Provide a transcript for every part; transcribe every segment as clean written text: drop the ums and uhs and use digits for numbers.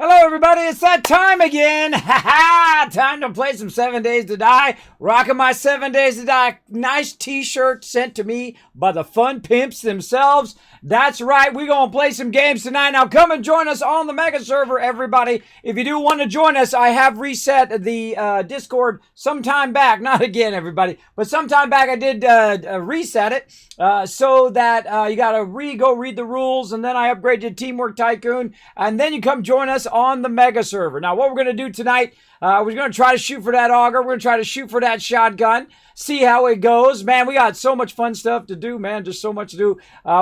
Hello, everybody. It's that time again. Ha ha! Time to play some 7 Days to Die. Rocking my 7 Days to Die nice t-shirt sent to me by the fun pimps themselves. That's right. We're going to play some games tonight. Now, come and join us on the Mega Server, everybody. If you do want to join us, I have reset the Discord sometime back. Not again, everybody. But sometime back, I did reset it so that you got to go read the rules. And then I upgraded to Teamwork Tycoon. And then you come join us on the Mega Server. Now, what we're going to do tonight, we're going to try to shoot for that Auger. We're going to try to shoot for that shotgun. See how it goes. Man, we got so much fun stuff to do, man. Just so much to do.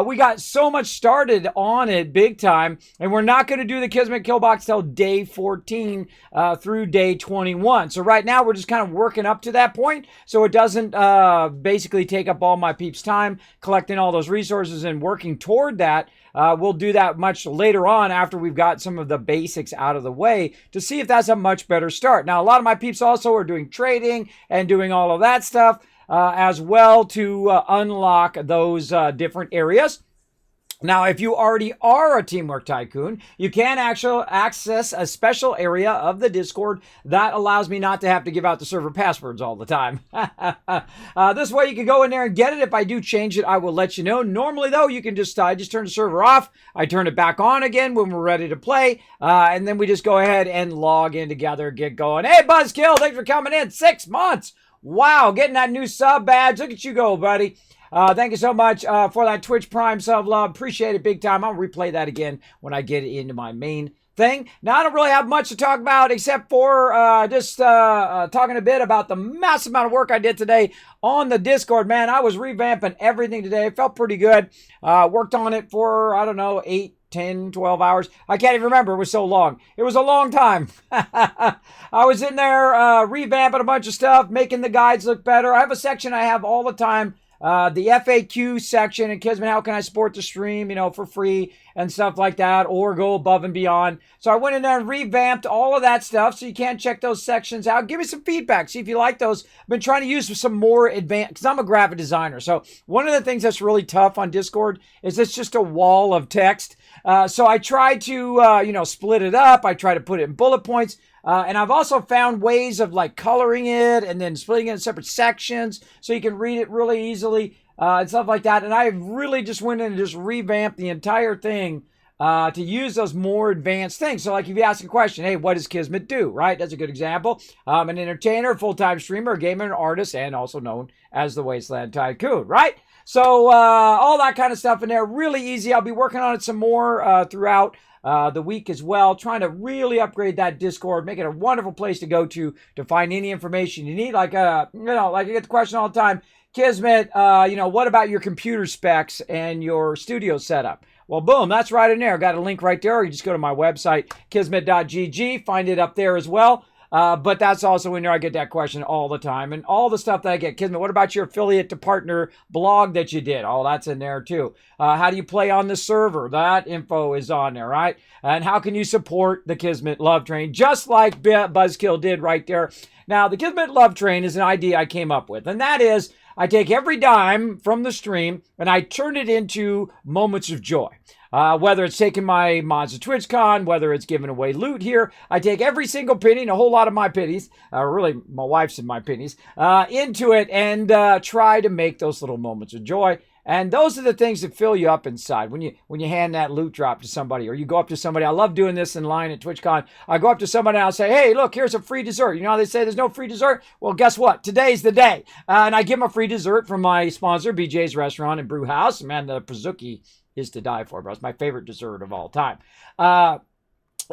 We got so much started on it big time. And we're not going to do the Kismet kill box till day 14 through day 21. So right now, we're just kind of working up to that point. So it doesn't basically take up all my peeps' time collecting all those resources and working toward that. We'll do that much later on after we've got some of the basics out of the way to see if that's a much better start. Now, a lot of my peeps also are doing trading and doing all of that stuff as well to unlock those different areas. Now, if you already are a Teamwork Tycoon, you can actually access a special area of the Discord that allows me not to have to give out the server passwords all the time. This way you can go in there and get it. If I do change it, I will let you know. Normally, though, you can just turn the server off. I turn it back on again when we're ready to play. And then we just go ahead and log in together, get going. Hey, Buzzkill, thanks for coming in. 6 months. Wow, getting that new sub badge. Look at you go, buddy. Thank you so much for that Twitch Prime sub love. Appreciate it big time. I'll replay that again when I get into my main thing. Now, I don't really have much to talk about except for just talking a bit about the massive amount of work I did today on the Discord. Man, I was revamping everything today. It felt pretty good. Worked on it for, I don't know, 8, 10, 12 hours. I can't even remember. It was so long. It was a long time. I was in there revamping a bunch of stuff, making the guides look better. I have a section I have all the time. The FAQ section in Kismet, how can I support the stream, for free and stuff like that, or go above and beyond. So I went in there and revamped all of that stuff, so you can check those sections out. Give me some feedback, see if you like those. I've been trying to use some more advanced, because I'm a graphic designer. So one of the things that's really tough on Discord is it's just a wall of text. So I try to, split it up. I try to put it in bullet points. And I've also found ways of like coloring it and then splitting it in separate sections so you can read it really easily and stuff like that. And I really just went in and just revamped the entire thing to use those more advanced things. So like if you ask a question, hey, what does Kismet do, right? That's a good example. I'm an entertainer, full-time streamer, a gamer, an artist, and also known as the Wasteland Tycoon, right? So all that kind of stuff in there, really easy. I'll be working on it some more throughout the week as well, trying to really upgrade that Discord, make it a wonderful place to go to find any information you need. Like, like I get the question all the time, Kismet, what about your computer specs and your studio setup? Well, boom, that's right in there. Got a link right there. Or you just go to my website, kismet.gg, find it up there as well. But that's also in there. I get that question all the time. And all the stuff that I get. Kismet, what about your affiliate to partner blog that you did? All that's in there too. How do you play on the server? That info is on there, right? And how can you support the Kismet Love Train? Just like Buzzkill did right there. Now, the Kismet Love Train is an idea I came up with. And that is, I take every dime from the stream and I turn it into moments of joy. Whether it's taking my mods to TwitchCon, whether it's giving away loot here, I take every single penny and a whole lot of my pennies, really my wife's and my pennies, into it and try to make those little moments of joy. And those are the things that fill you up inside when you hand that loot drop to somebody, or you go up to somebody. I love doing this in line at TwitchCon. I go up to somebody and I'll say, hey, look, here's a free dessert. You know how they say there's no free dessert? Well, guess what? Today's the day. And I give them a free dessert from my sponsor, BJ's Restaurant and Brew House. Man, the Pazuki is to die for, bro. It's my favorite dessert of all time.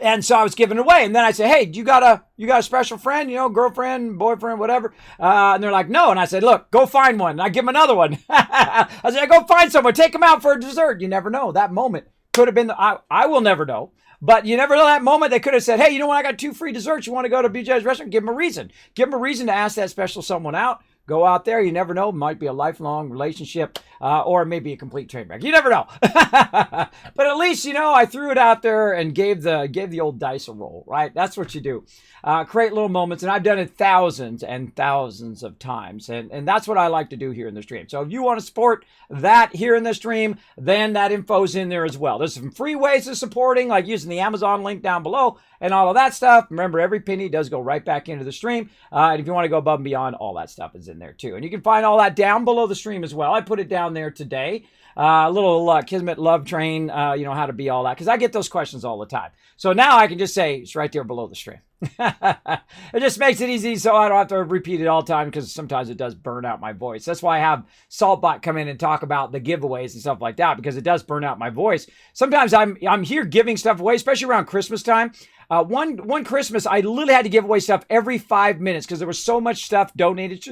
And so I was giving it away. And then I said, hey, you got a special friend, girlfriend, boyfriend, whatever? And they're like, no. And I said, look, go find one. And I give them another one. I said, go find someone. Take them out for a dessert. You never know. That moment could have been, I will never know. But you never know that moment. They could have said, hey, you know what? I got 2 free desserts. You want to go to BJ's Restaurant? Give them a reason. Give them a reason to ask that special someone out. Go out there. You never know. It might be a lifelong relationship. or maybe a complete train wreck. You never know. But at least, you know, I threw it out there and gave the old dice a roll, right? That's what you do. Create little moments, and I've done it thousands and thousands of times, and that's what I like to do here in the stream. So if you want to support that here in the stream, then that info's in there as well. There's some free ways of supporting, like using the Amazon link down below and all of that stuff. Remember, every penny does go right back into the stream, and if you want to go above and beyond, all that stuff is in there too. And you can find all that down below the stream as well. I put it down there today. Little Kismet love train, you know, how to be all that, because I get those questions all the time. So now I can just say it's right there below the stream. It just makes it easy so I don't have to repeat it all the time, because sometimes it does burn out my voice. That's why I have Saltbot come in and talk about the giveaways and stuff like that, because it does burn out my voice. Sometimes I'm here giving stuff away, especially around Christmas time. One Christmas, I literally had to give away stuff every 5 minutes because there was so much stuff donated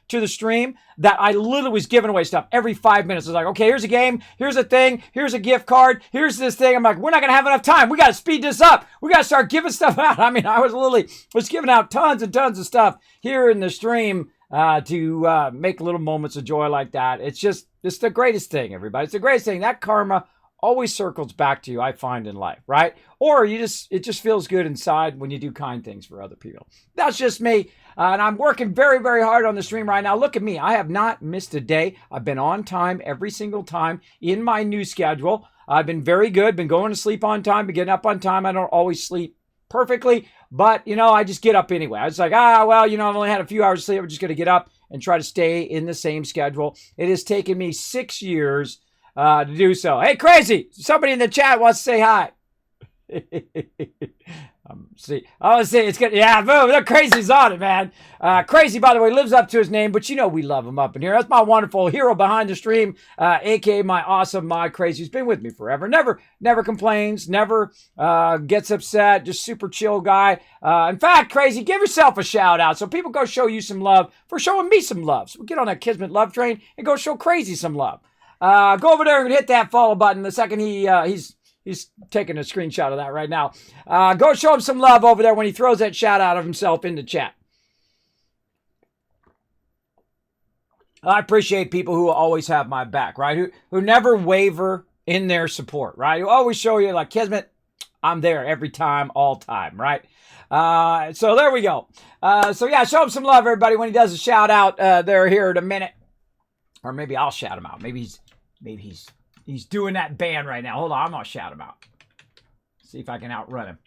to the stream that I literally was giving away stuff every 5 minutes. I was like, okay, here's a game, here's a thing, here's a gift card, here's this thing. I'm like, we're not going to have enough time. We got to speed this up. We got to start giving stuff out. I mean, I was giving out tons and tons of stuff here in the stream to make little moments of joy like that. It's the greatest thing, everybody. It's the greatest thing. That karma always circles back to you, I find, in life, right? Or it just feels good inside when you do kind things for other people. That's just me. And I'm working very, very hard on the stream right now. Look at me. I have not missed a day. I've been on time every single time in my new schedule. I've been very good. Been going to sleep on time, been getting up on time. I don't always sleep perfectly, but, you know, I just get up anyway. I was like, well, you know, I've only had a few hours of sleep. I'm just going to get up and try to stay in the same schedule. It has taken me 6 years to do so. Hey, Crazy! Somebody in the chat wants to say hi. See, it's good. Yeah, boom, the Crazy's on it, man. Crazy, by the way, lives up to his name, but you know we love him up in here. That's my wonderful hero behind the stream, aka my awesome mod Crazy, who's been with me forever. Never complains, never gets upset, just super chill guy. In fact, Crazy, give yourself a shout out so people go show you some love for showing me some love. So we get on that Kismet love train and go show Crazy some love. Go over there and hit that follow button the second he's taking a screenshot of that right now. Go show him some love over there when he throws that shout out of himself in the chat. I appreciate people who always have my back, right? Who never waver in their support, right? Who always show you, like, Kismet, I'm there every time, all time, right? So there we go. So yeah, show him some love, everybody, when he does a shout out there here in a minute. Or maybe I'll shout him out. Maybe he's doing that band right now. Hold on, I'm gonna shout him out. See if I can outrun him.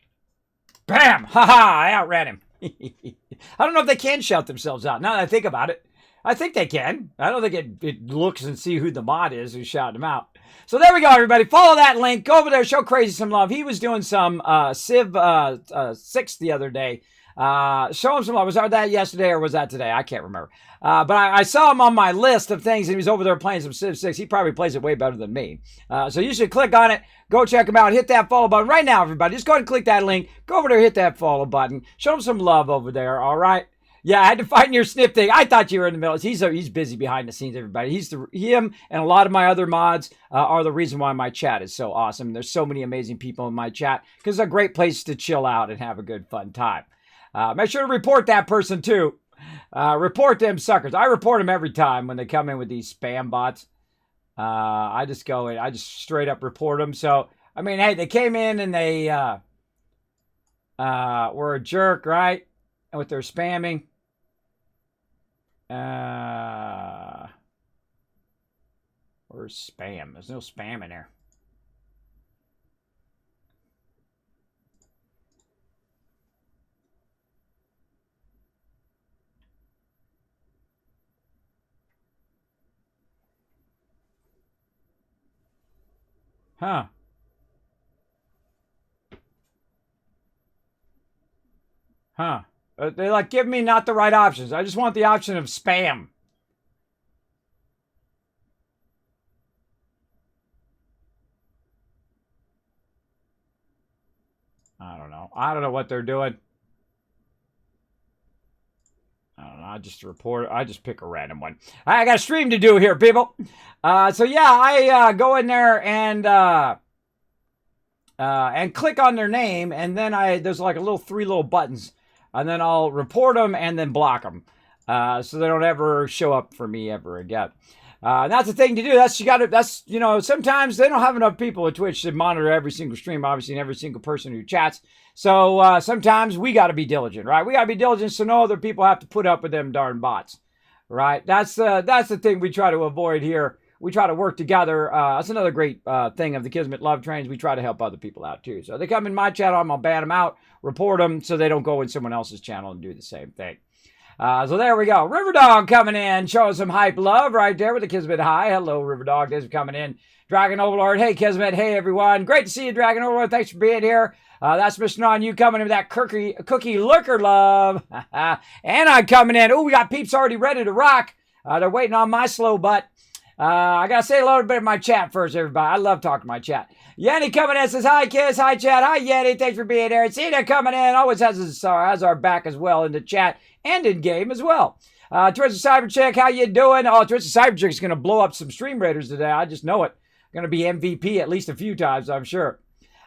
Bam! Ha! I outran him. I don't know if they can shout themselves out. Now that I think about it, I think they can. I don't think it looks and see who the mod is who's shouting him out. So there we go, everybody. Follow that link. Go over there. Show Crazy some love. He was doing some Civ 6 the other day. Show him some love. Was that yesterday or was that today? I can't remember. But I saw him on my list of things, and he was over there playing some Civ 6. He probably plays it way better than me. So you should click on it. Go check him out. Hit that follow button right now, everybody. Just go ahead and click that link. Go over there, hit that follow button. Show him some love over there, all right? Yeah, I had to find your snip thing. I thought you were in the middle. He's busy behind the scenes, everybody. Him and a lot of my other mods are the reason why my chat is so awesome. There's so many amazing people in my chat because it's a great place to chill out and have a good, fun time. Make sure to report that person, too. Report them suckers. I report them every time when they come in with these spam bots. I just go in. I just straight up report them. So, I mean, hey, they came in and they were a jerk, right? And with their spamming. Where's spam? There's no spam in there. Huh. They like give me not the right options. I just want the option of spam. I don't know. I don't know what they're doing. I don't know. I just report. I just pick a random one. I got a stream to do here, people. So yeah, I go in there and click on their name, and then there's like three little buttons, and then I'll report them and then block them, so they don't ever show up for me ever again. That's the thing to do. That's, you know, sometimes they don't have enough people at Twitch to monitor every single stream, obviously, and every single person who chats. So sometimes we got to be diligent, right? We got to be diligent so no other people have to put up with them darn bots, right? That's the thing we try to avoid here. We try to work together. That's another great thing of the Kismet Love Trains. We try to help other people out too. So they come in my channel, I'm going to ban them out, report them so they don't go in someone else's channel and do the same thing. So there we go. Riverdog coming in, showing some hype love right there with the Kismet High. Hello, Riverdog. Thanks for coming in. Dragon Overlord. Hey, Kismet. Hey, everyone. Great to see you, Dragon Overlord. Thanks for being here. That's Mr. Non, you coming in with that cookie lurker love. And I'm coming in. Oh, we got peeps already ready to rock. They're waiting on my slow butt. I got to say a little bit of my chat first, everybody. I love talking to my chat. Yenny coming in says, hi, Kiss. Hi, chat. Hi, Yenny. Thanks for being here. And Cena coming in. Always has our back as well in the chat and in game as well. Twisted Cyberchick, how you doing? Oh, Twisted Cyberchick is going to blow up some Stream Raiders today. I just know it. Going to be MVP at least a few times, I'm sure.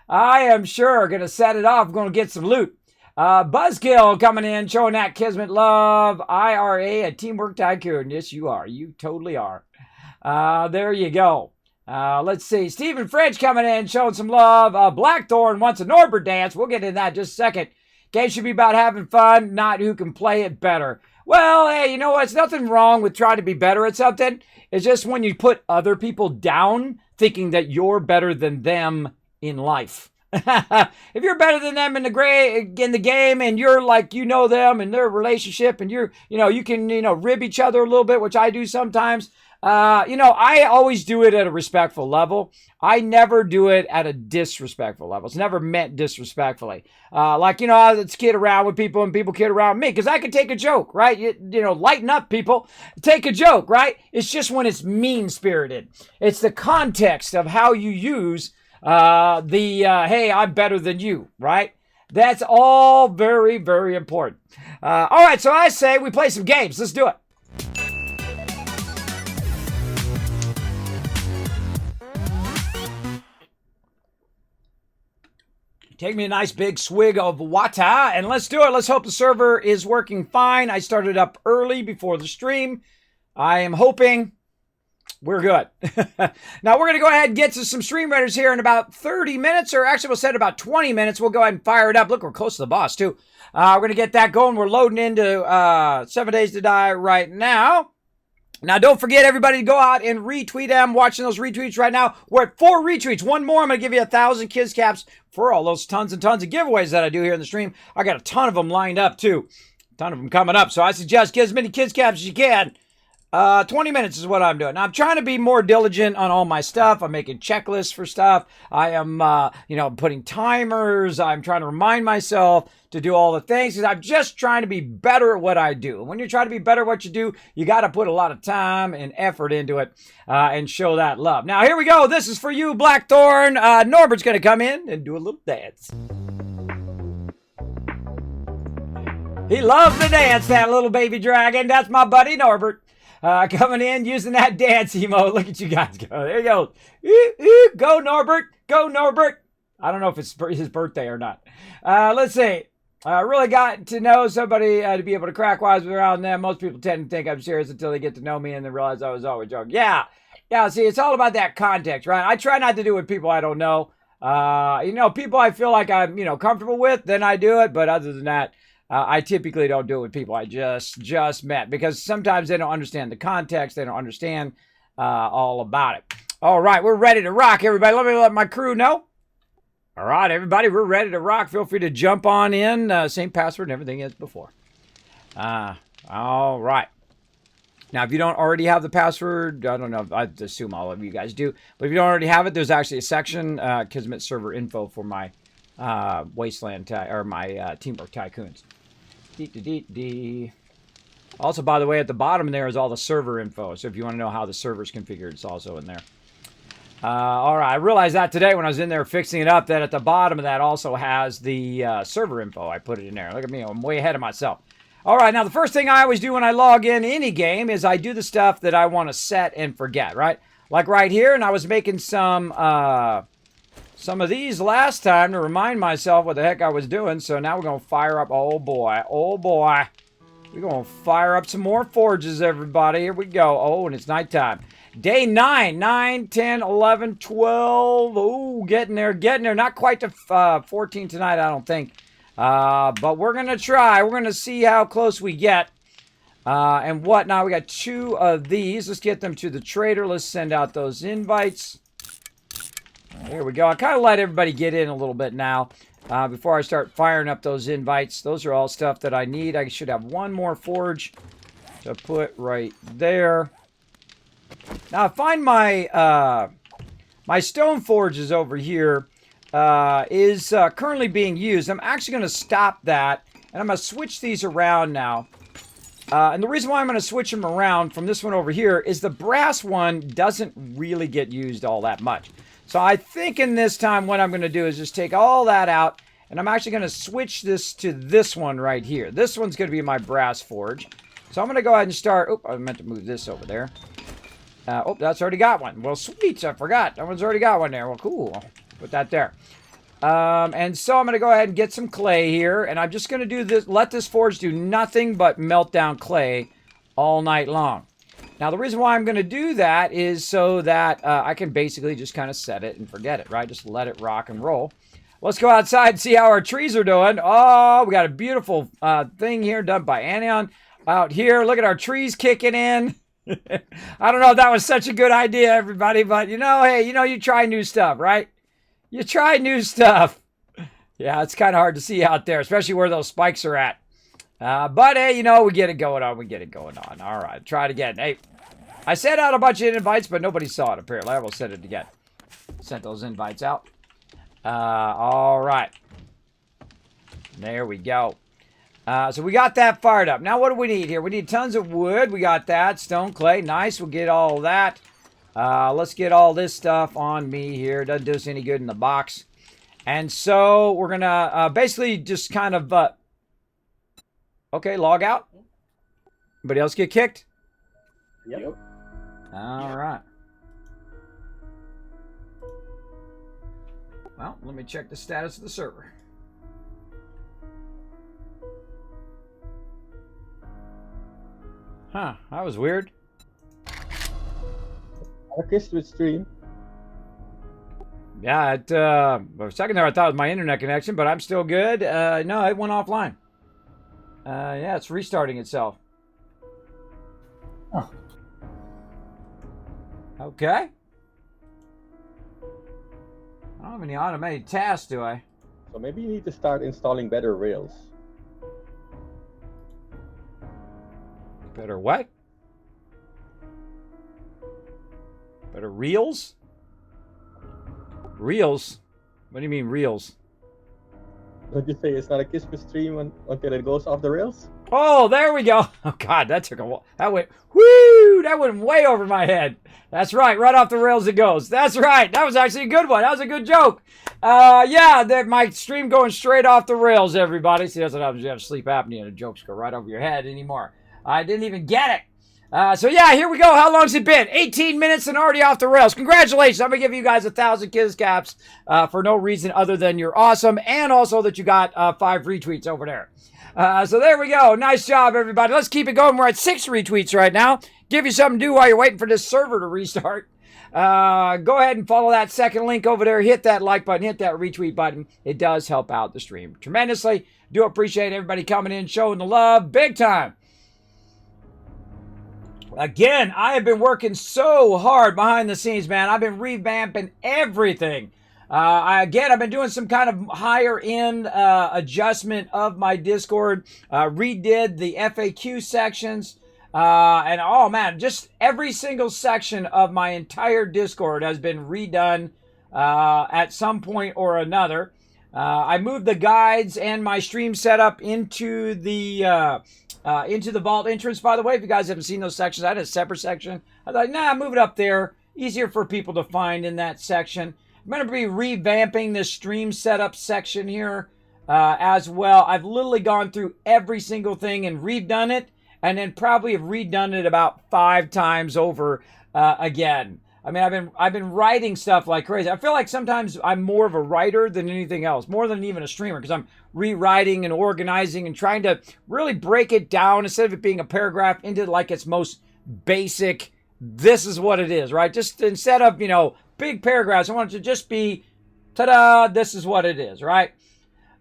I am sure. Going to set it off. Going to get some loot. Buzzkill coming in, showing that Kismet love. IRA, a teamwork tycoon. Yes, you are. You totally are. There you go. Let's see. Stephen French coming in, showing some love. Blackthorn wants a Norbert dance. We'll get into that in just a second. Game should be about having fun, not who can play it better. Well, hey, you know what? It's nothing wrong with trying to be better at something. It's just when you put other people down, thinking that you're better than them in life. If you're better than them in the game, and you're like, you know them and their relationship, and you can rib each other a little bit, which I do sometimes. I always do it at a respectful level. I never do it at a disrespectful level. It's never meant disrespectfully. I kid around with people and people kid around me because I can take a joke, right? Lighten up, people. Take a joke, right? It's just when it's mean-spirited. It's the context of how you use hey, I'm better than you, right? That's all very, very important. All right, so I say we play some games. Let's do it. Take me a nice big swig of water, and let's do it. Let's hope the server is working fine. I started up early before the stream. I am hoping we're good. Now, we're going to go ahead and get to some Stream Raiders here in about 30 minutes, or actually we'll set about 20 minutes. We'll go ahead and fire it up. Look, we're close to the boss, too. We're going to get that going. We're loading into 7 Days to Die right now. Now, don't forget, everybody, to go out and retweet. I'm watching those retweets right now. We're at 4 retweets. One more, I'm going to give you 1,000 Kids Caps for all those tons and tons of giveaways that I do here in the stream. I got a ton of them lined up, too. A ton of them coming up. So I suggest get as many Kids Caps as you can. 20 minutes is what I'm doing. Now, I'm trying to be more diligent on all my stuff. I'm making checklists for stuff. I am, putting timers. I'm trying to remind myself to do all the things because I'm just trying to be better at what I do. And when you're trying to be better at what you do, you got to put a lot of time and effort into it and show that love. Now, here we go. This is for you, Blackthorn. Norbert's going to come in and do a little dance. He loves to dance, that little baby dragon. That's my buddy, Norbert. Coming in, using that dance emote. Look at you guys go. There you go. Go, Norbert. Go, Norbert. I don't know if it's his birthday or not. Let's see. I really got to know somebody to be able to crack wise around them. Most people tend to think I'm serious until they get to know me and then realize I was always joking. Yeah, see, it's all about that context, right? I try not to do it with people I don't know. People I feel like I'm, comfortable with, then I do it. But other than that, I typically don't do it with people I just met because sometimes they don't understand the context. They don't understand all about it. All right, we're ready to rock, everybody. Let my crew know. All right, everybody, we're ready to rock. Feel free to jump on in. Same password and everything as before. All right. Now, if you don't already have the password, I don't know. I assume all of you guys do. But if you don't already have it, there's actually a section, Kismet server info for my Wasteland or my Teamwork Tycoons. Also, by the way, at the bottom there is all the server info. So if you want to know how the server's configured, it's also in there. All right, I realized that today when I was in there fixing it up, that at the bottom of that also has the server info. I put it in there. Look at me, I'm way ahead of myself. All right, now the first thing I always do when I log in any game is I do the stuff that I want to set and forget, right? Like right here, and I was making some of these last time to remind myself what the heck I was doing. So now we're going to fire up, oh boy. We're going to fire up some more forges, everybody. Here we go. Oh, and it's nighttime. Day 9, 9, 10, 11, 12. Ooh, getting there, getting there. Not quite to 14 tonight, I don't think. But we're going to try. We're going to see how close we get. And whatnot. We got 2 of these. Let's get them to the trader. Let's send out those invites. Here we go. I kind of let everybody get in a little bit now before I start firing up those invites. Those are all stuff that I need. I should have one more forge to put right there. Now, I find my my stone forge is over here is currently being used. I'm actually going to stop that, and I'm going to switch these around now. And the reason why I'm going to switch them around from this one over here is the brass one doesn't really get used all that much. So I think in this time what I'm going to do is just take all that out, and I'm actually going to switch this to this one right here. This one's going to be my brass forge. So I'm going to go ahead and start. Oh, I meant to move this over there. Oh, that's already got one. Well, sweet. I forgot. That one's already got one there. Well, cool. Put that there. And so I'm going to go ahead and get some clay here. And I'm just going to do this. Let this forge do nothing but melt down clay all night long. Now, the reason why I'm going to do that is so that I can basically just kind of set it and forget it, right? Just let it rock and roll. Let's go outside and see how our trees are doing. Oh, we got a beautiful thing here done by Anion out here. Look at our trees kicking in. I don't know if that was such a good idea, everybody, but you know, hey, you know, you try new stuff, right? You try new stuff. Yeah, it's kind of hard to see out there, especially where those spikes are at. But hey, you know, we get it going on. We get it going on. All right, try it again. Hey, I sent out a bunch of invites, but nobody saw it, apparently. I will send it again. Sent those invites out. All right. There we go. So we got that fired up. Now what do we need here? We need tons of wood. We got that. Stone, clay. Nice. We'll get all of that. Let's get all this stuff on me here. Doesn't do us any good in the box. And so we're going to basically just kind of... okay, log out. Anybody else get kicked? Yep. All right. Well, let me check the status of the server. Huh, that was weird. A Kismet stream. Yeah, for a second there I thought it was my internet connection, but I'm still good. No, it went offline. Yeah, it's restarting itself. Oh. Okay. I don't have any automated tasks, do I? So maybe you need to start installing better rails. Better what? Better reels? Reels? What do you mean reels? Don't you say it's not a Kismet stream until it goes off the rails? Oh, there we go. Oh, God, that took a while. That went, whoo, that went way over my head. That's right, right off the rails it goes. That's right. That was actually a good one. That was a good joke. Yeah, my stream going straight off the rails, everybody. See, that's what happens. You have sleep apnea and the jokes go right over your head anymore. I didn't even get it. So yeah, here we go. How long's it been? 18 minutes and already off the rails. Congratulations. I'm going to give you guys 1,000 kiss caps for no reason other than you're awesome. And also that you got 5 retweets over there. So there we go. Nice job, everybody. Let's keep it going. We're at 6 retweets right now. Give you something to do while you're waiting for this server to restart. Go ahead and follow that second link over there. Hit that like button. Hit that retweet button. It does help out the stream tremendously. Do appreciate everybody coming in, showing the love. Big time. Again, I have been working so hard behind the scenes, man. I've been revamping everything. I've been doing some kind of higher end adjustment of my Discord. Redid the FAQ sections. And oh man, just every single section of my entire Discord has been redone at some point or another. I moved the guides and my stream setup into the vault entrance, by the way. If you guys haven't seen those sections, I had a separate section. I thought, nah, move it up there. Easier for people to find in that section. I'm going to be revamping this stream setup section here as well. I've literally gone through every single thing and redone it, and then probably have redone it about 5 times over again. I mean, I've been writing stuff like crazy. I feel like sometimes I'm more of a writer than anything else, more than even a streamer, because I'm rewriting and organizing and trying to really break it down instead of it being a paragraph into like its most basic this is what it is, right? Just instead of, big paragraphs, I want it to just be, ta-da, this is what it is, right?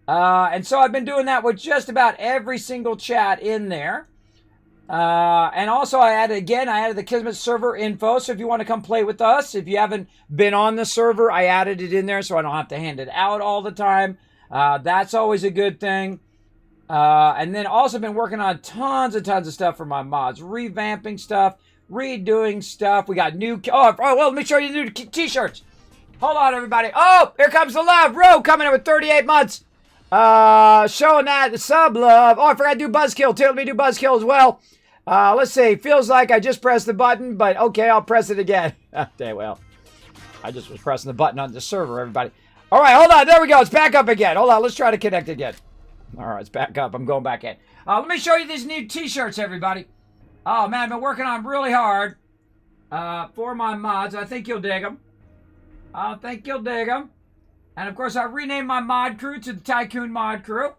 And so I've been doing that with just about every single chat in there. And also I added the Kismet server info. So if you want to come play with us, if you haven't been on the server, I added it in there so I don't have to hand it out all the time. That's always a good thing. And then also been working on tons of stuff for my mods, revamping stuff, redoing stuff. We got new, let me show you the new t-shirts. Hold on, everybody. Oh, here comes the love. Ro coming in with 38 months. Showing that the sub love. Oh, I forgot to do buzzkill too. Let me do buzzkill as well. Let's see. Feels like I just pressed the button, but okay, I'll press it again. Okay, well, I just was pressing the button on the server, everybody. All right, hold on. There we go. It's back up again. Hold on. Let's try to connect again. All right, it's back up. I'm going back in. Let me show you these new t-shirts, everybody. Oh, man, I've been working on them really hard for my mods. I think you'll dig them. And, of course, I renamed my mod crew to the Tycoon Mod Crew.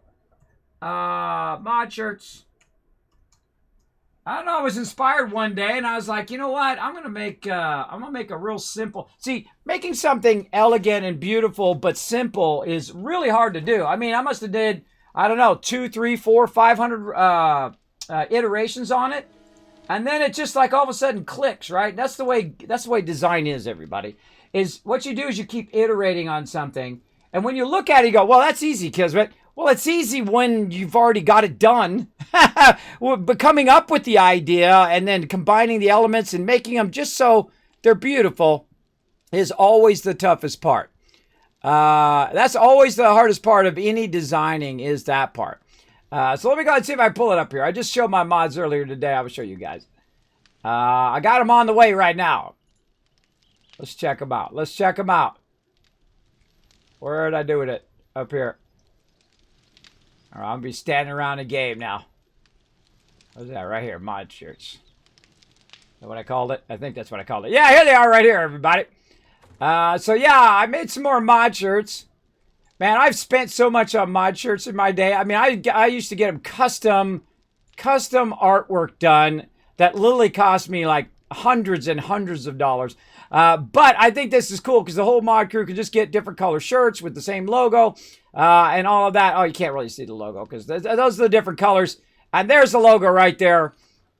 Mod shirts. I don't know, I was inspired one day, and I was like, you know what? I'm gonna make a real simple. See, making something elegant and beautiful but simple is really hard to do. I mean, I must have did, I don't know, 2, 3, 4, 500 iterations on it, and then it just like all of a sudden clicks, right? That's the way design is, everybody. Is what you do is you keep iterating on something, and when you look at it, you go, well, that's easy, Kismet. Well, it's easy when you've already got it done. But coming up with the idea and then combining the elements and making them just so they're beautiful is always the toughest part. That's always the hardest part of any designing, is that part. So let me go ahead and see if I pull it up here. I just showed my mods earlier today. I will show you guys. I got them on the way right now. Let's check them out. Where did I do with it? Up here. All right, I'm going to be standing around the game now. What's that right here? Mod shirts. Is that what I called it? I think that's what I called it. Yeah, here they are right here, everybody. So yeah, I made some more mod shirts. Man, I've spent so much on mod shirts in my day. I mean, I used to get them custom artwork done that literally cost me like hundreds and hundreds of dollars. But I think this is cool because the whole mod crew can just get different color shirts with the same logo and all of that. Oh, you can't really see the logo because those are the different colors. And there's the logo right there.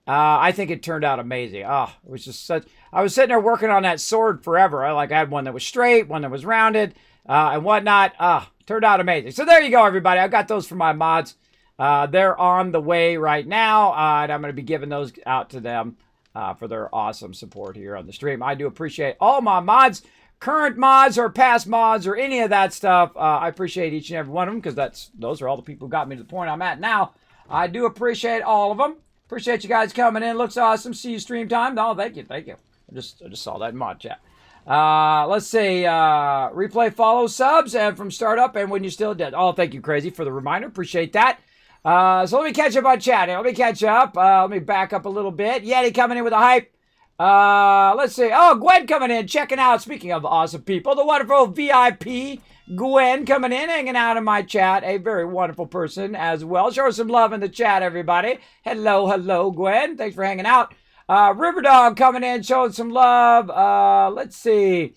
I think it turned out amazing. Oh, it was just such... I was sitting there working on that sword forever. I had one that was straight, one that was rounded, and whatnot. Turned out amazing. So there you go, everybody. I got those for my mods. They're on the way right now, and I'm going to be giving those out to them for their awesome support here on the stream. I do appreciate all my mods, current mods or past mods or any of that stuff. I appreciate each and every one of them because those are all the people who got me to the point I'm at now. I do appreciate all of them. Appreciate you guys coming in. Looks awesome. See you stream time. Oh, thank you. I just saw that in mod chat. Let's see. Replay, follow, subs, and from startup and when you're still dead. Oh, thank you, Crazy, for the reminder. Appreciate that. So let me catch up on chat. Let me catch up. Let me back up a little bit. Yeti coming in with a hype. Let's see. Oh, Gwen coming in, checking out. Speaking of awesome people, the wonderful VIP Gwen coming in, hanging out in my chat. A very wonderful person as well. Show her some love in the chat, everybody. Hello, Gwen. Thanks for hanging out. Riverdog coming in, showing some love. Let's see.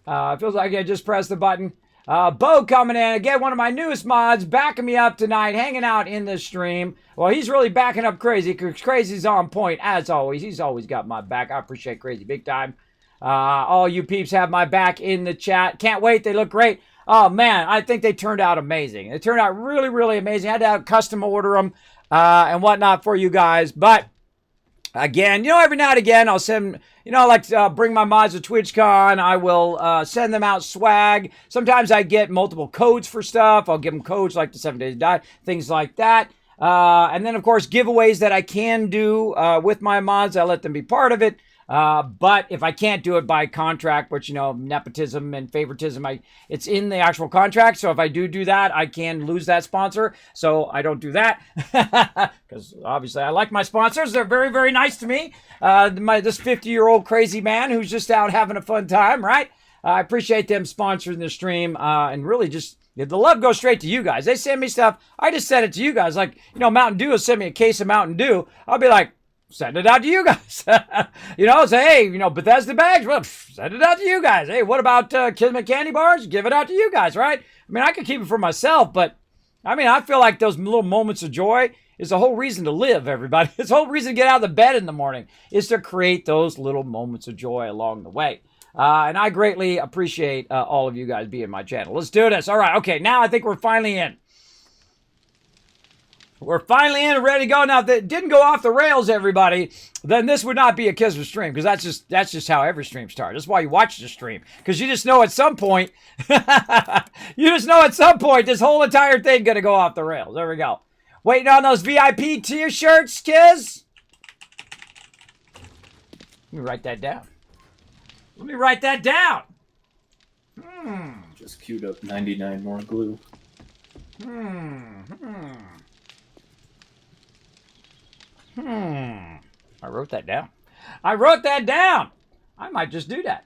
Feels like I just pressed the button. Bo coming in. Again, one of my newest mods, backing me up tonight, hanging out in the stream. Well, he's really backing up Crazy because Crazy's on point, as always. He's always got my back. I appreciate Crazy big time. All you peeps have my back in the chat. Can't wait. They look great. Oh, man, I think they turned out amazing. They turned out really, really amazing. I had to have custom order them and whatnot for you guys. But, again, every now and again, I'll send, I like to bring my mods to TwitchCon. I will send them out swag. Sometimes I get multiple codes for stuff. I'll give them codes like the 7 Days to Die, things like that. And then, of course, giveaways that I can do with my mods. I let them be part of it. But if I can't do it by contract, which, nepotism and favoritism, it's in the actual contract. So if I do that, I can lose that sponsor. So I don't do that because obviously I like my sponsors. They're very, very nice to me. This 50-year-old crazy man who's just out having a fun time, right? I appreciate them sponsoring the stream and really just the love goes straight to you guys. They send me stuff. I just send it to you guys. Like, Mountain Dew will send me a case of Mountain Dew. I'll be like, send it out to you guys. Say, hey, Bethesda bags, well, send it out to you guys. Hey, what about Kismet candy bars? Give it out to you guys, right? I mean, I could keep it for myself, but I feel like those little moments of joy is the whole reason to live, everybody. It's the whole reason to get out of the bed in the morning is to create those little moments of joy along the way. And I greatly appreciate all of you guys being my channel. Let's do this. All right, okay, now I think we're finally in. We're finally in and ready to go. Now, if it didn't go off the rails, everybody, then this would not be a Kismet stream because that's just how every stream starts. That's why you watch the stream because you just know at some point, this whole entire thing going to go off the rails. There we go. Waiting on those VIP t-shirts, kids. Let me write that down. Just queued up 99 more glue. I wrote that down. I might just do that.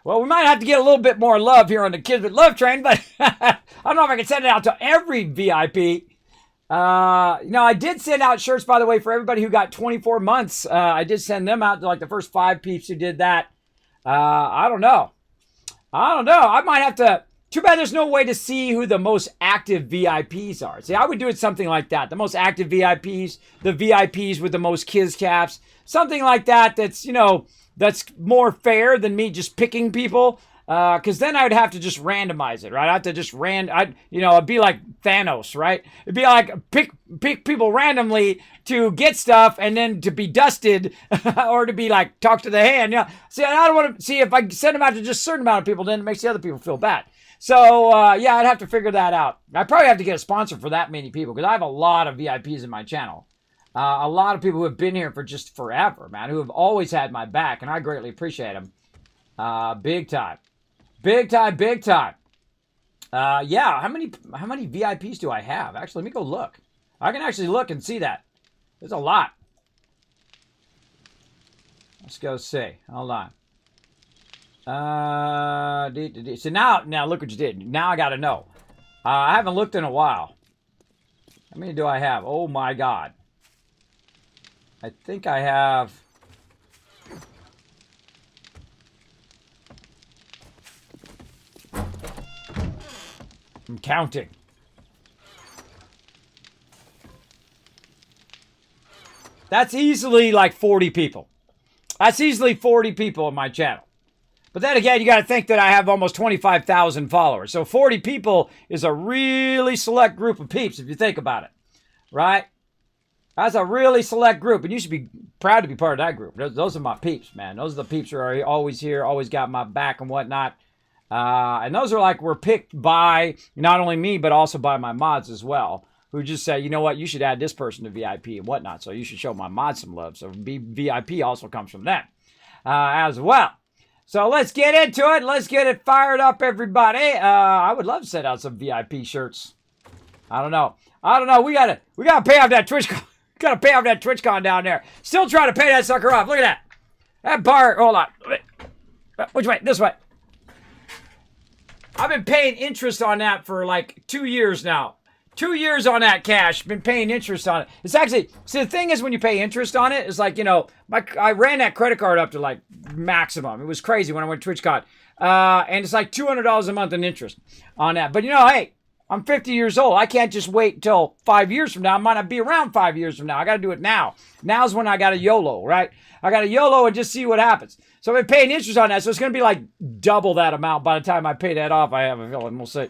Well, we might have to get a little bit more love here on the Kismet Love Train, but I don't know if I can send it out to every VIP. I did send out shirts, by the way, for everybody who got 24 months. I did send them out to like the first 5 peeps who did that. I don't know. I might have to. Too bad there's no way to see who the most active VIPs are. See, I would do it something like that. The most active VIPs, the VIPs with the most Kiz caps, something like that that's more fair than me just picking people. Because then I would have to just randomize it, right? I'd have to just it'd be like Thanos, right? It'd be like pick people randomly to get stuff and then to be dusted or to be like talk to the hand. See, I don't want to see if I send them out to just a certain amount of people, then it makes the other people feel bad. So, I'd have to figure that out. I probably have to get a sponsor for that many people because I have a lot of VIPs in my channel. A lot of people who have been here for just forever, man, who have always had my back, and I greatly appreciate them. Big time. How many VIPs do I have? Actually, let me go look. I can actually look and see that. There's a lot. Let's go see. Hold on. So now look what you did. Now I got to know. I haven't looked in a while. How many do I have? Oh my God. I think I have. I'm counting. That's easily like 40 people. That's easily 40 people on my channel. But then again, you got to think that I have almost 25,000 followers. So 40 people is a really select group of peeps if you think about it, right? That's a really select group, and you should be proud to be part of that group. Those are my peeps, man. Those are the peeps who are always here, always got my back and whatnot. And those were picked by not only me, but also by my mods as well, who just say, you know what, you should add this person to VIP and whatnot. So you should show my mods some love. So VIP also comes from them as well. So let's get into it. Let's get it fired up, everybody. I would love to send out some VIP shirts. I don't know. We gotta pay off that TwitchCon. Gotta pay off that TwitchCon down there. Still trying to pay that sucker off. Look at that. That bar. Hold on. Which way? This way. I've been paying interest on that for like 2 years now. 2 years on that cash. Been paying interest on it. It's actually, see, the thing is when you pay interest on it, it's like, I ran that credit card up to like maximum. It was crazy when I went to TwitchCon. And it's like $200 a month in interest on that. But hey, I'm 50 years old. I can't just wait until 5 years from now. I might not be around 5 years from now. I got to do it now. Now's when I got a YOLO, right? I got a YOLO and just see what happens. So I've been paying interest on that. So it's going to be like double that amount by the time I pay that off. I have a feeling. We'll see.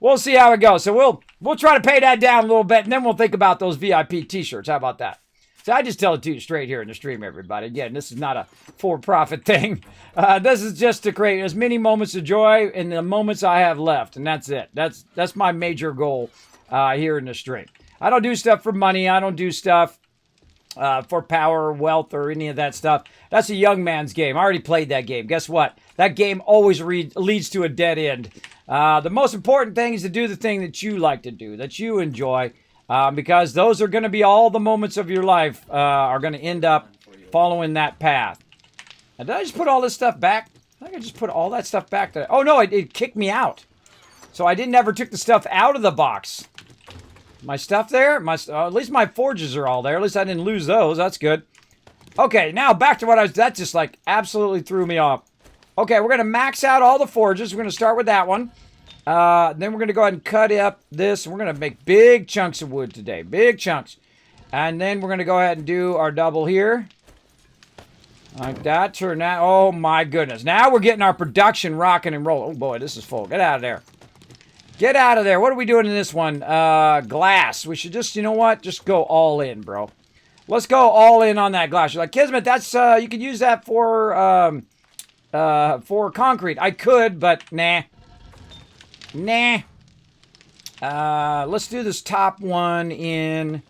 We'll see how it goes. So we'll try to pay that down a little bit, and then we'll think about those VIP t-shirts. How about that? So I just tell it to you straight here in the stream, everybody. Again, this is not a for-profit thing. This is just to create as many moments of joy in the moments I have left, and that's it. That's my major goal here in the stream. I don't do stuff for money. I don't do stuff for power or wealth or any of that stuff. That's a young man's game. I already played that game. Guess what? That game always leads to a dead end. The most important thing is to do the thing that you like to do, that you enjoy, because those are going to be all the moments of your life are going to end up following that path. Now, did I just put all this stuff back? I think I just put all that stuff back there. Oh, no, it kicked me out. So I never took the stuff out of the box. My stuff there? At least my forges are all there. At least I didn't lose those. That's good. Okay, now back to what I was... That just, like, absolutely threw me off. Okay, we're going to max out all the forges. We're going to start with that one. Then we're going to go ahead and cut up this. We're going to make big chunks of wood today. Big chunks. And then we're going to go ahead and do our double here. Like that. Turn that. Oh, my goodness. Now we're getting our production rocking and rolling. Oh, boy, this is full. Get out of there. Get out of there. What are we doing in this one? Glass. We should just, you know what? Just go all in, bro. Let's go all in on that glass. You're like, Kismet, that's, you could use that for concrete. I could, but nah. Nah. Let's do this top one in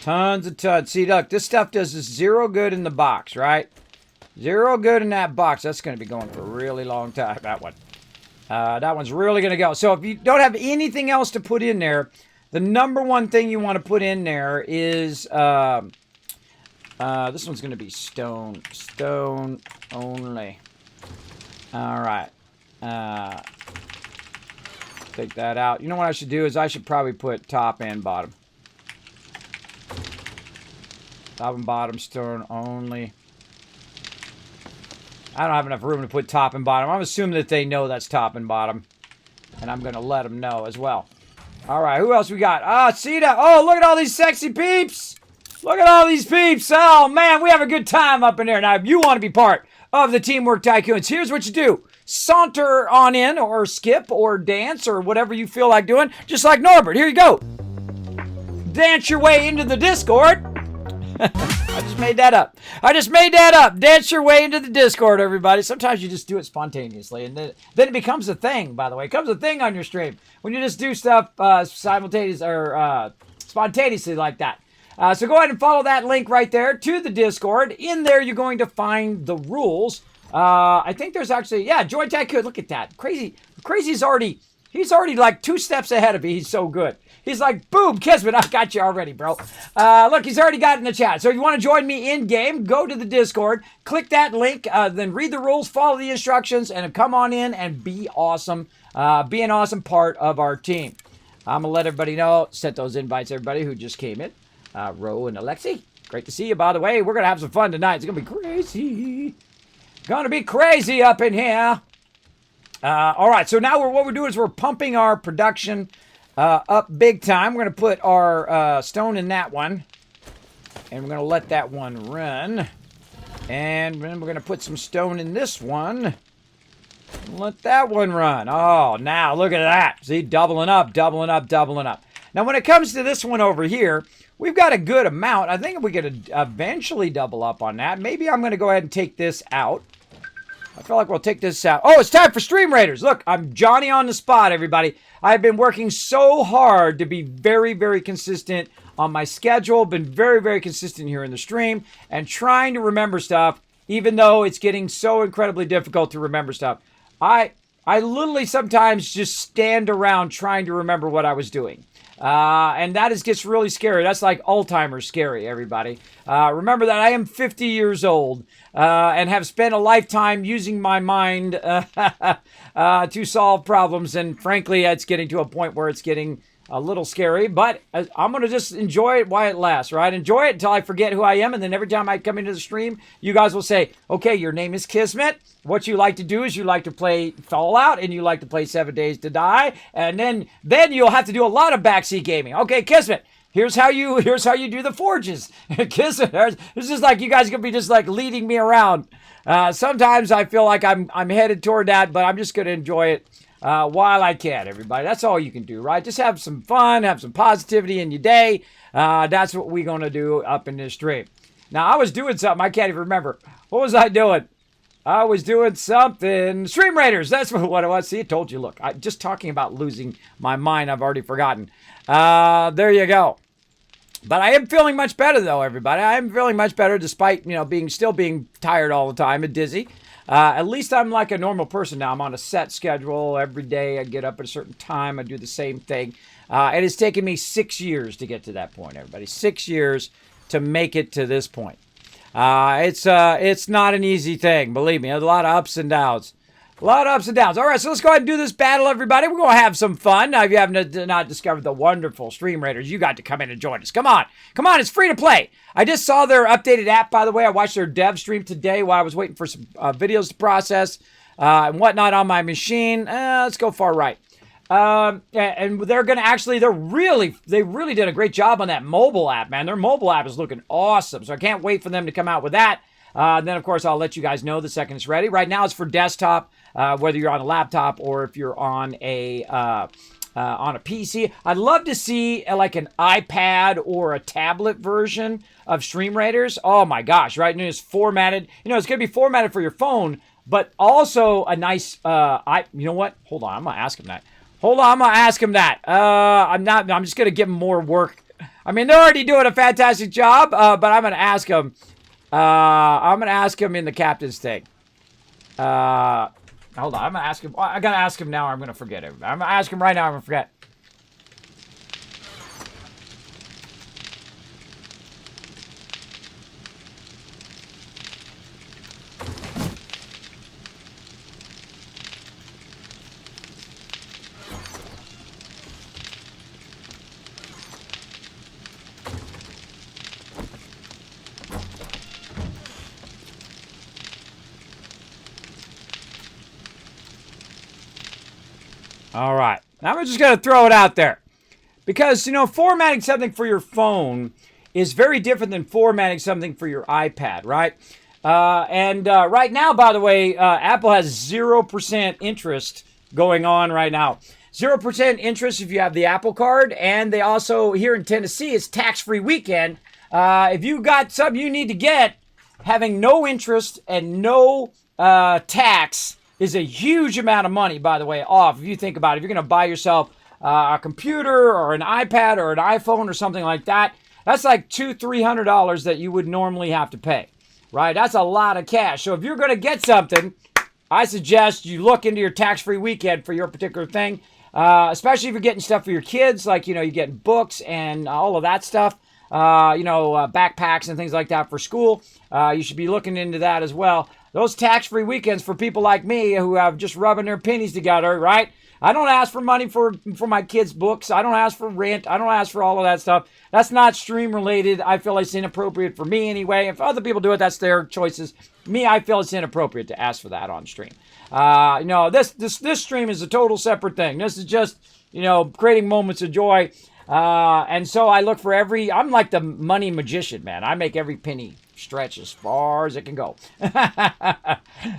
tons and tons. See, look, this stuff does zero good in the box, right? Zero good in that box. That's going to be going for a really long time, that one. That one's really going to go. So if you don't have anything else to put in there, the number one thing you want to put in there is, this one's going to be stone. Stone only. All right. Take that out. You know what I should do is I should probably put top and bottom. Top and bottom, stone only. I don't have enough room to put top and bottom. I'm assuming that they know that's top and bottom. And I'm going to let them know as well. All right, who else we got? Ah, Cedar. Oh, look at all these sexy peeps. Look at all these peeps. Oh, man, we have a good time up in there. Now, if you want to be part of the Teamwork Tycoons, here's what you do. Saunter on in or skip or dance or whatever you feel like doing. Just like Norbert. Here you go. Dance your way into the Discord. I just made that up. I just made that up. Dance your way into the Discord, everybody. Sometimes you just do it spontaneously. And then it becomes a thing, by the way. It becomes a thing on your stream. When you just do stuff simultaneously or spontaneously like that. So go ahead and follow that link right there to the Discord. In there, you're going to find the rules. I think there's actually... Yeah, Joy Tycoon. Look at that. Crazy's already... He's already like 2 steps ahead of me. He's so good. He's like, boom, Kismet, I got you already, bro. Look, he's already got it in the chat. So if you want to join me in-game, go to the Discord, click that link, then read the rules, follow the instructions, and come on in and be awesome. Be an awesome part of our team. I'm going to let everybody know, set those invites, everybody who just came in. Ro and Alexi, great to see you, by the way. We're going to have some fun tonight. It's going to be crazy. Going to be crazy up in here. All right, so now what we're doing is we're pumping our production up big time. We're going to put our stone in that one. And we're going to let that one run. And then we're going to put some stone in this one. Let that one run. Oh, now look at that. See, doubling up, doubling up, doubling up. Now, when it comes to this one over here, we've got a good amount. I think we could eventually double up on that. Maybe I'm going to go ahead and take this out. I feel like we'll take this out. Oh, it's time for Stream Raiders. Look, I'm Johnny on the spot, everybody. I've been working so hard to be very, very consistent on my schedule. Been very, very consistent here in the stream and trying to remember stuff, even though it's getting so incredibly difficult to remember stuff. I literally sometimes just stand around trying to remember what I was doing. And that gets really scary. That's like Alzheimer's scary, everybody. Remember that I am 50 years old and have spent a lifetime using my mind to solve problems. And frankly, it's getting to a point where it's getting a little scary. But I'm going to just enjoy it while it lasts, right? Enjoy it until I forget who I am. And then every time I come into the stream, you guys will say, okay, your name is Kismet. What you like to do is you like to play Fallout and you like to play 7 Days to Die. And then you'll have to do a lot of backseat gaming. Okay, Kismet, here's how you do the forges. Kismet, this is like you guys are going to be just like leading me around. Sometimes I feel like I'm headed toward that, but I'm just going to enjoy it while I can, everybody. That's all you can do, right? Just have some fun, have some positivity in your day. That's what we're going to do up in this stream. Now, I was doing something. I can't even remember. What was I doing? I was doing something. Stream Raiders. That's what it was. See, I told you. Look, just talking about losing my mind. I've already forgotten. There you go. But I am feeling much better, though, everybody. I am feeling much better despite, still being tired all the time and dizzy. At least I'm like a normal person now. I'm on a set schedule every day. I get up at a certain time. I do the same thing. And it's taken me 6 years to get to that point, everybody. 6 years to make it to this point. It's not an easy thing, believe me. There's a lot of ups and downs. A lot of ups and downs. All right, so let's go ahead and do this battle, everybody. We're going to have some fun. Now, if you haven't not discovered the wonderful Stream Raiders, you got to come in and join us. Come on. Come on, it's free to play. I just saw their updated app, by the way. I watched their dev stream today while I was waiting for some videos to process and whatnot on my machine. Let's go far right. And they're going to actually, they really did a great job on that mobile app, man. Their mobile app is looking awesome. So I can't wait for them to come out with that. Then, of course, I'll let you guys know the second it's ready. Right now, it's for desktop, whether you're on a laptop or if you're on a PC. I'd love to see like an iPad or a tablet version of Stream Raiders. Oh my gosh, right? And it's formatted. You know, it's going to be formatted for your phone, but also a nice. You know what? Hold on, I'm gonna ask him that. I'm just gonna give him more work. I mean, they're already doing a fantastic job, but I'm gonna ask him. I'm gonna ask him in the captain's thing. Hold on, I'm gonna ask him. I gotta ask him now. Or I'm gonna forget him. I'm gonna ask him right now. I'm gonna forget. All right. Now I'm just going to throw it out there. Because, you know, formatting something for your phone is very different than formatting something for your iPad, right? Right now, by the way, Apple has 0% interest going on right now. 0% interest if you have the Apple Card. And they also, here in Tennessee, it's tax-free weekend. If you got something you need to get, having no interest and no tax is a huge amount of money, by the way, off. If you think about it, if you're going to buy yourself a computer or an iPad or an iPhone or something like that, that's like $200-300 that you would normally have to pay, right? That's a lot of cash. So if you're going to get something, I suggest you look into your tax-free weekend for your particular thing, especially if you're getting stuff for your kids, like, you know, you're getting books and all of that stuff, backpacks and things like that for school. You should be looking into that as well. Those tax-free weekends for people like me who have just rubbing their pennies together, right? I don't ask for money for my kids' books. I don't ask for rent. I don't ask for all of that stuff. That's not stream related. I feel it's inappropriate for me anyway. If other people do it, that's their choices. Me, I feel it's inappropriate to ask for that on stream. This stream is a total separate thing. This is just, you know, creating moments of joy. And so I look for I'm like the money magician, man. I make every penny stretch as far as it can go.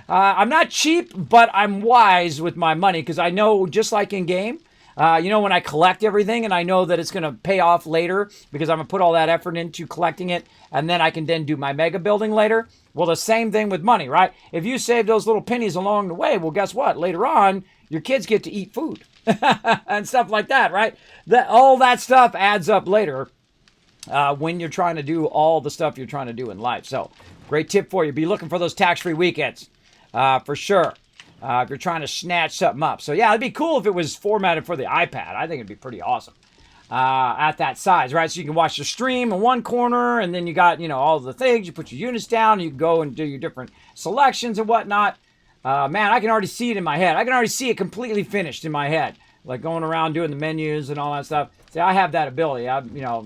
I'm not cheap, but I'm wise with my money because I know, just like in game, when I collect everything and I know that it's going to pay off later because I'm going to put all that effort into collecting it and then I can then do my mega building later. Well, the same thing with money, right? If you save those little pennies along the way, well, guess what? Later on, your kids get to eat food and stuff like that, right? All that stuff adds up later. When you're trying to do all the stuff you're trying to do in life. So, great tip for you. Be looking for those tax-free weekends, for sure, if you're trying to snatch something up. So, yeah, it'd be cool if it was formatted for the iPad. I think it'd be pretty awesome at that size, right? So you can watch the stream in one corner, and then you got, you know, all the things. You put your units down, you can go and do your different selections and whatnot. Man, I can already see it in my head. I can already see it completely finished in my head, like going around doing the menus and all that stuff. See, I have that ability.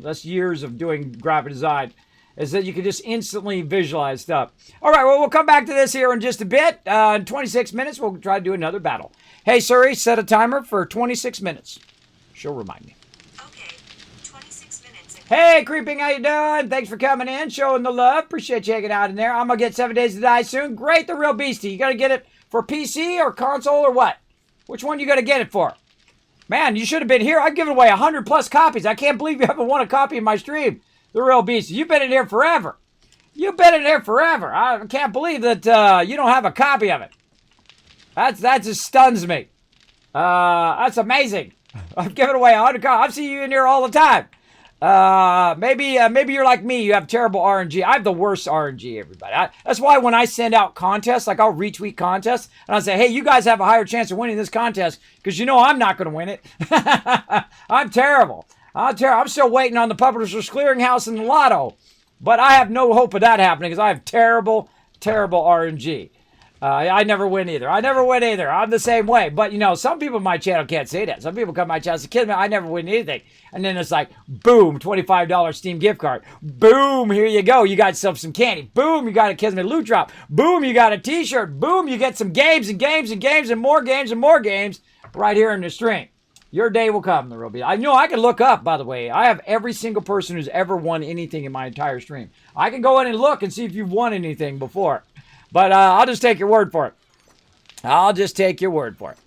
That's years of doing graphic design, is that you can just instantly visualize stuff. All right, well, we'll come back to this here in just a bit. In 26 minutes, we'll try to do another battle. Hey, Suri, set a timer for 26 minutes. She'll remind me. Okay, 26 minutes. Hey, Creeping, how you doing? Thanks for coming in, showing the love. Appreciate you hanging out in there. I'm going to get 7 Days to Die soon. Great, the real beastie. You got to get it for PC or console or what? Which one you got to get it for? Man, you should have been here. I've given away 100+ copies. I can't believe you haven't won a copy of my stream. The Real Beast. You've been in here forever. You've been in here forever. I can't believe that you don't have a copy of it. That just stuns me. That's amazing. I've given away 100 copies. I've seen you in here all the time. Maybe you're like me. You have terrible RNG. I have the worst RNG, everybody. That's why when I send out contests, like I'll retweet contests, and I'll say, hey, you guys have a higher chance of winning this contest because you know I'm not going to win it. I'm terrible. I'm still waiting on the Publishers Clearinghouse and the Lotto, but I have no hope of that happening because I have terrible, terrible RNG. I never win either. I never win either. I'm the same way. But, you know, some people on my channel can't say that. Some people come to my channel and say, Kismet, I never win anything. And then it's like, boom, $25 Steam gift card. Boom, here you go. You got yourself some candy. Boom, you got a Kismet loot drop. Boom, you got a t-shirt. Boom, you get some games and games and games and more games and more games right here in the stream. Your day will come, the real be. I know I can look up, by the way. I have every single person who's ever won anything in my entire stream. I can go in and look and see if you've won anything before. But I'll just take your word for it. I'll just take your word for it.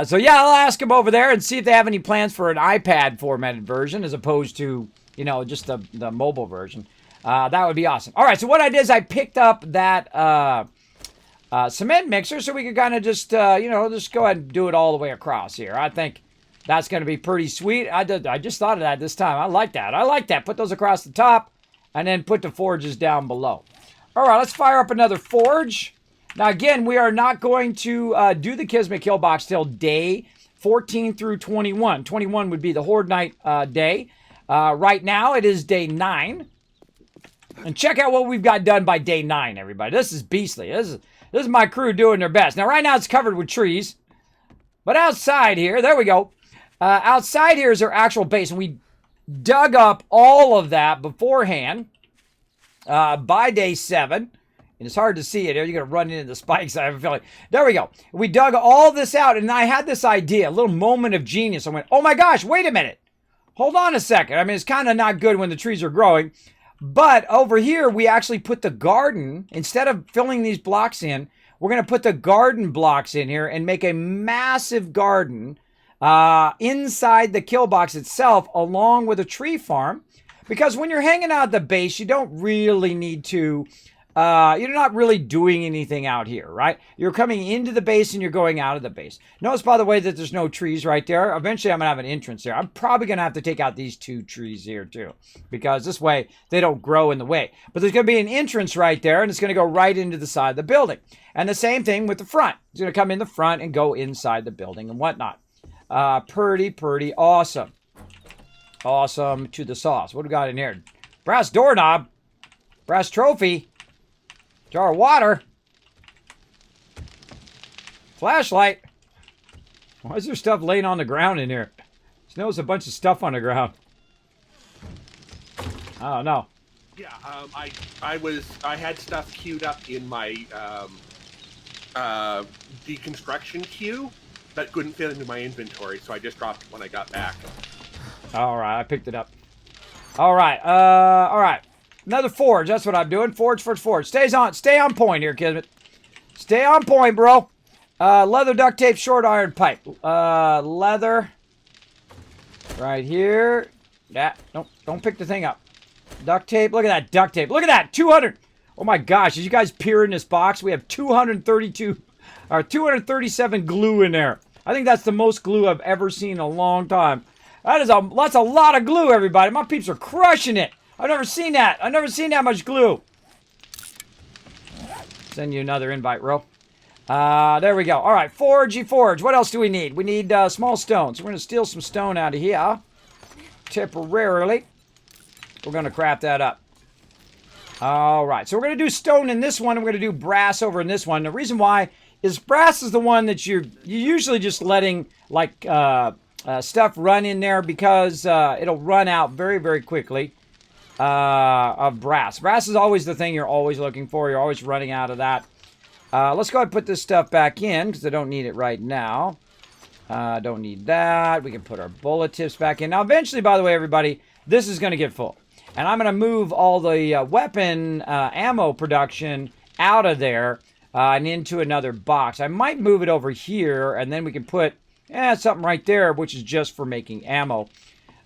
So yeah, I'll ask them over there and see if they have any plans for an iPad formatted version as opposed to, you know, just the mobile version. That would be awesome. All right, so what I did is I picked up that cement mixer so we could kind of just, you know, just go ahead and do it all the way across here. I think that's going to be pretty sweet. I just thought of that this time. I like that. I like that. Put those across the top and then put the forges down below. All right, let's fire up another forge. Now, again, we are not going to do the Kismet kill box till day 14 through 21. 21 would be the Horde Night day. Right now, it is day 9. And check out what we've got done by day 9, everybody. This is beastly. This is my crew doing their best. Now, right now, it's covered with trees. But outside here, there we go. Outside here is our actual base. And we dug up all of that beforehand. By day 7, and it's hard to see it here. You're going to run into the spikes, I have a feeling. There we go. We dug all this out, and I had this idea, a little moment of genius. I went, oh my gosh, wait a minute. Hold on a second. I mean, it's kind of not good when the trees are growing. But over here, we actually put the garden, instead of filling these blocks in, we're going to put the garden blocks in here and make a massive garden inside the kill box itself, along with a tree farm. Because when you're hanging out at the base, you don't really need to, you're not really doing anything out here, right? You're coming into the base and you're going out of the base. Notice, by the way, that there's no trees right there. Eventually, I'm going to have an entrance there. I'm probably going to have to take out these 2 trees here, too. Because this way, they don't grow in the way. But there's going to be an entrance right there, and it's going to go right into the side of the building. And the same thing with the front. It's going to come in the front and go inside the building and whatnot. Pretty awesome. Awesome to the sauce. What do we got in here? Brass doorknob. Brass trophy. Jar of water. Flashlight. Why is there stuff laying on the ground in here? Just notice a bunch of stuff on the ground. I don't know. Yeah, I had stuff queued up in my deconstruction queue that couldn't fit into my inventory, so I just dropped it when I got back. All right, I picked it up. All right, all right. Another forge. That's what I'm doing. Forge. Stay on point here, Kismet. Stay on point, bro. Leather, duct tape, short iron pipe. Leather. Right here. Yeah. Don't pick the thing up. Duct tape. Look at that duct tape. Look at that. 200. Oh my gosh. As you guys peer in this box, we have 237 glue in there. I think that's the most glue I've ever seen in a long time. That's a lot of glue, everybody. My peeps are crushing it. I've never seen that. I've never seen that much glue. Send you another invite, bro. There we go. All right, forge. What else do we need? We need small stones. So we're going to steal some stone out of here. Temporarily. We're going to craft that up. All right, so we're going to do stone in this one, and we're going to do brass over in this one. The reason why is brass is the one that you're usually just letting, like, stuff run in there because it'll run out very, very quickly of brass. Brass is always the thing you're always looking for. You're always running out of that. Let's go ahead and put this stuff back in because I don't need it right now. Don't need that. We can put our bullet tips back in. Now, eventually, by the way, everybody, this is going to get full. And I'm going to move all the weapon ammo production out of there and into another box. I might move it over here, and then we can put something right there, which is just for making ammo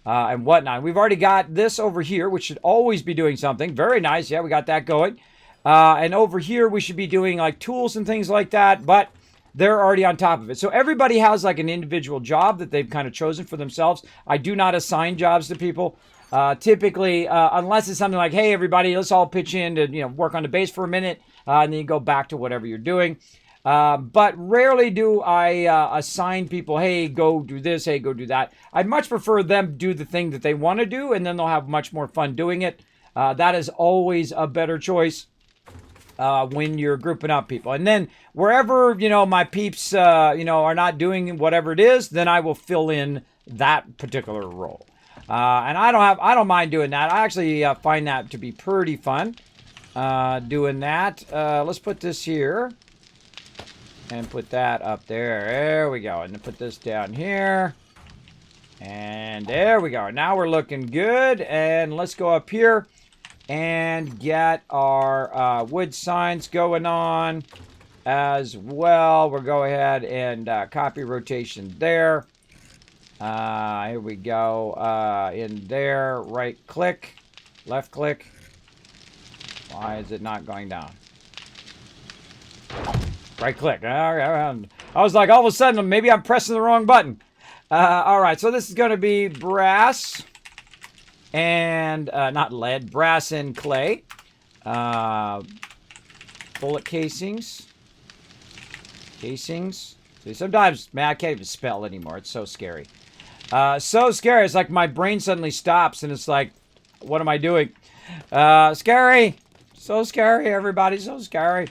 and whatnot. We've already got this over here, which should always be doing something. Very nice. Yeah, we got that going. And over here, we should be doing like tools and things like that, but they're already on top of it. So everybody has like an individual job that they've kind of chosen for themselves. I do not assign jobs to people. Typically, unless it's something like, hey, everybody, let's all pitch in to, work on the base for a minute, and then you go back to whatever you're doing. But rarely do I assign people, hey, go do this, hey, go do that. I'd much prefer them do the thing that they want to do, and then they'll have much more fun doing it. That is always a better choice. when you're grouping up people. And then wherever, my peeps, are not doing whatever it is, then I will fill in that particular role. And I don't mind doing that. I actually find that to be pretty fun, doing that. Let's put this here and put that up there. There we go. And then put this down here. And there we go. Now we're looking good. And let's go up here and get our wood signs going on as well. We'll go ahead and copy rotation there. Here we go. In there, right click, left click. Why is it not going down? Right click. I was like, all of a sudden, maybe I'm pressing the wrong button. All right, so this is going to be brass and not lead, brass and clay. Bullet casings. See, sometimes, man, I can't even spell anymore. It's so scary. So scary. It's like my brain suddenly stops and it's like, what am I doing? Scary. So scary, everybody. So scary.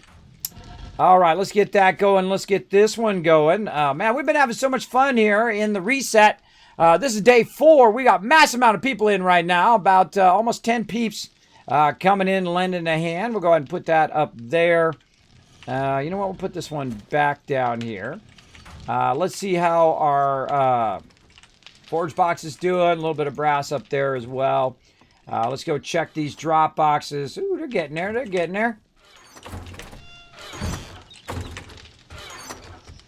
All right, let's get that going. Let's get this one going. Man, we've been having so much fun here in the reset. This is day 4. We got massive amount of people in right now. About almost 10 peeps coming in, lending a hand. We'll go ahead and put that up there. You know what? We'll put this one back down here. Let's see how our forge box is doing. A little bit of brass up there as well. Let's go check these drop boxes. Ooh, they're getting there. They're getting there.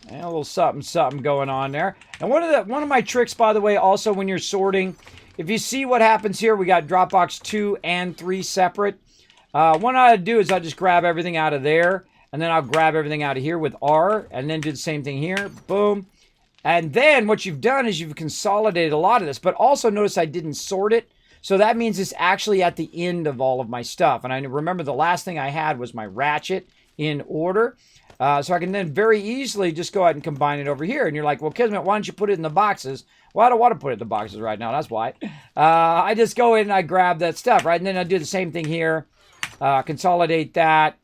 And a little something going on there. And one of my tricks, by the way, also when you're sorting, if you see what happens here, we got Dropbox 2 and 3 separate. What I do is I just grab everything out of there, and then I'll grab everything out of here with R, and then do the same thing here. Boom. And then what you've done is you've consolidated a lot of this, but also notice I didn't sort it. So that means it's actually at the end of all of my stuff. And I remember the last thing I had was my ratchet in order. So I can then very easily just go ahead and combine it over here. And you're like, well, Kismet, why don't you put it in the boxes? Well, I don't want to put it in the boxes right now. That's why. I just go in and I grab that stuff, right? And then I do the same thing here. Consolidate that.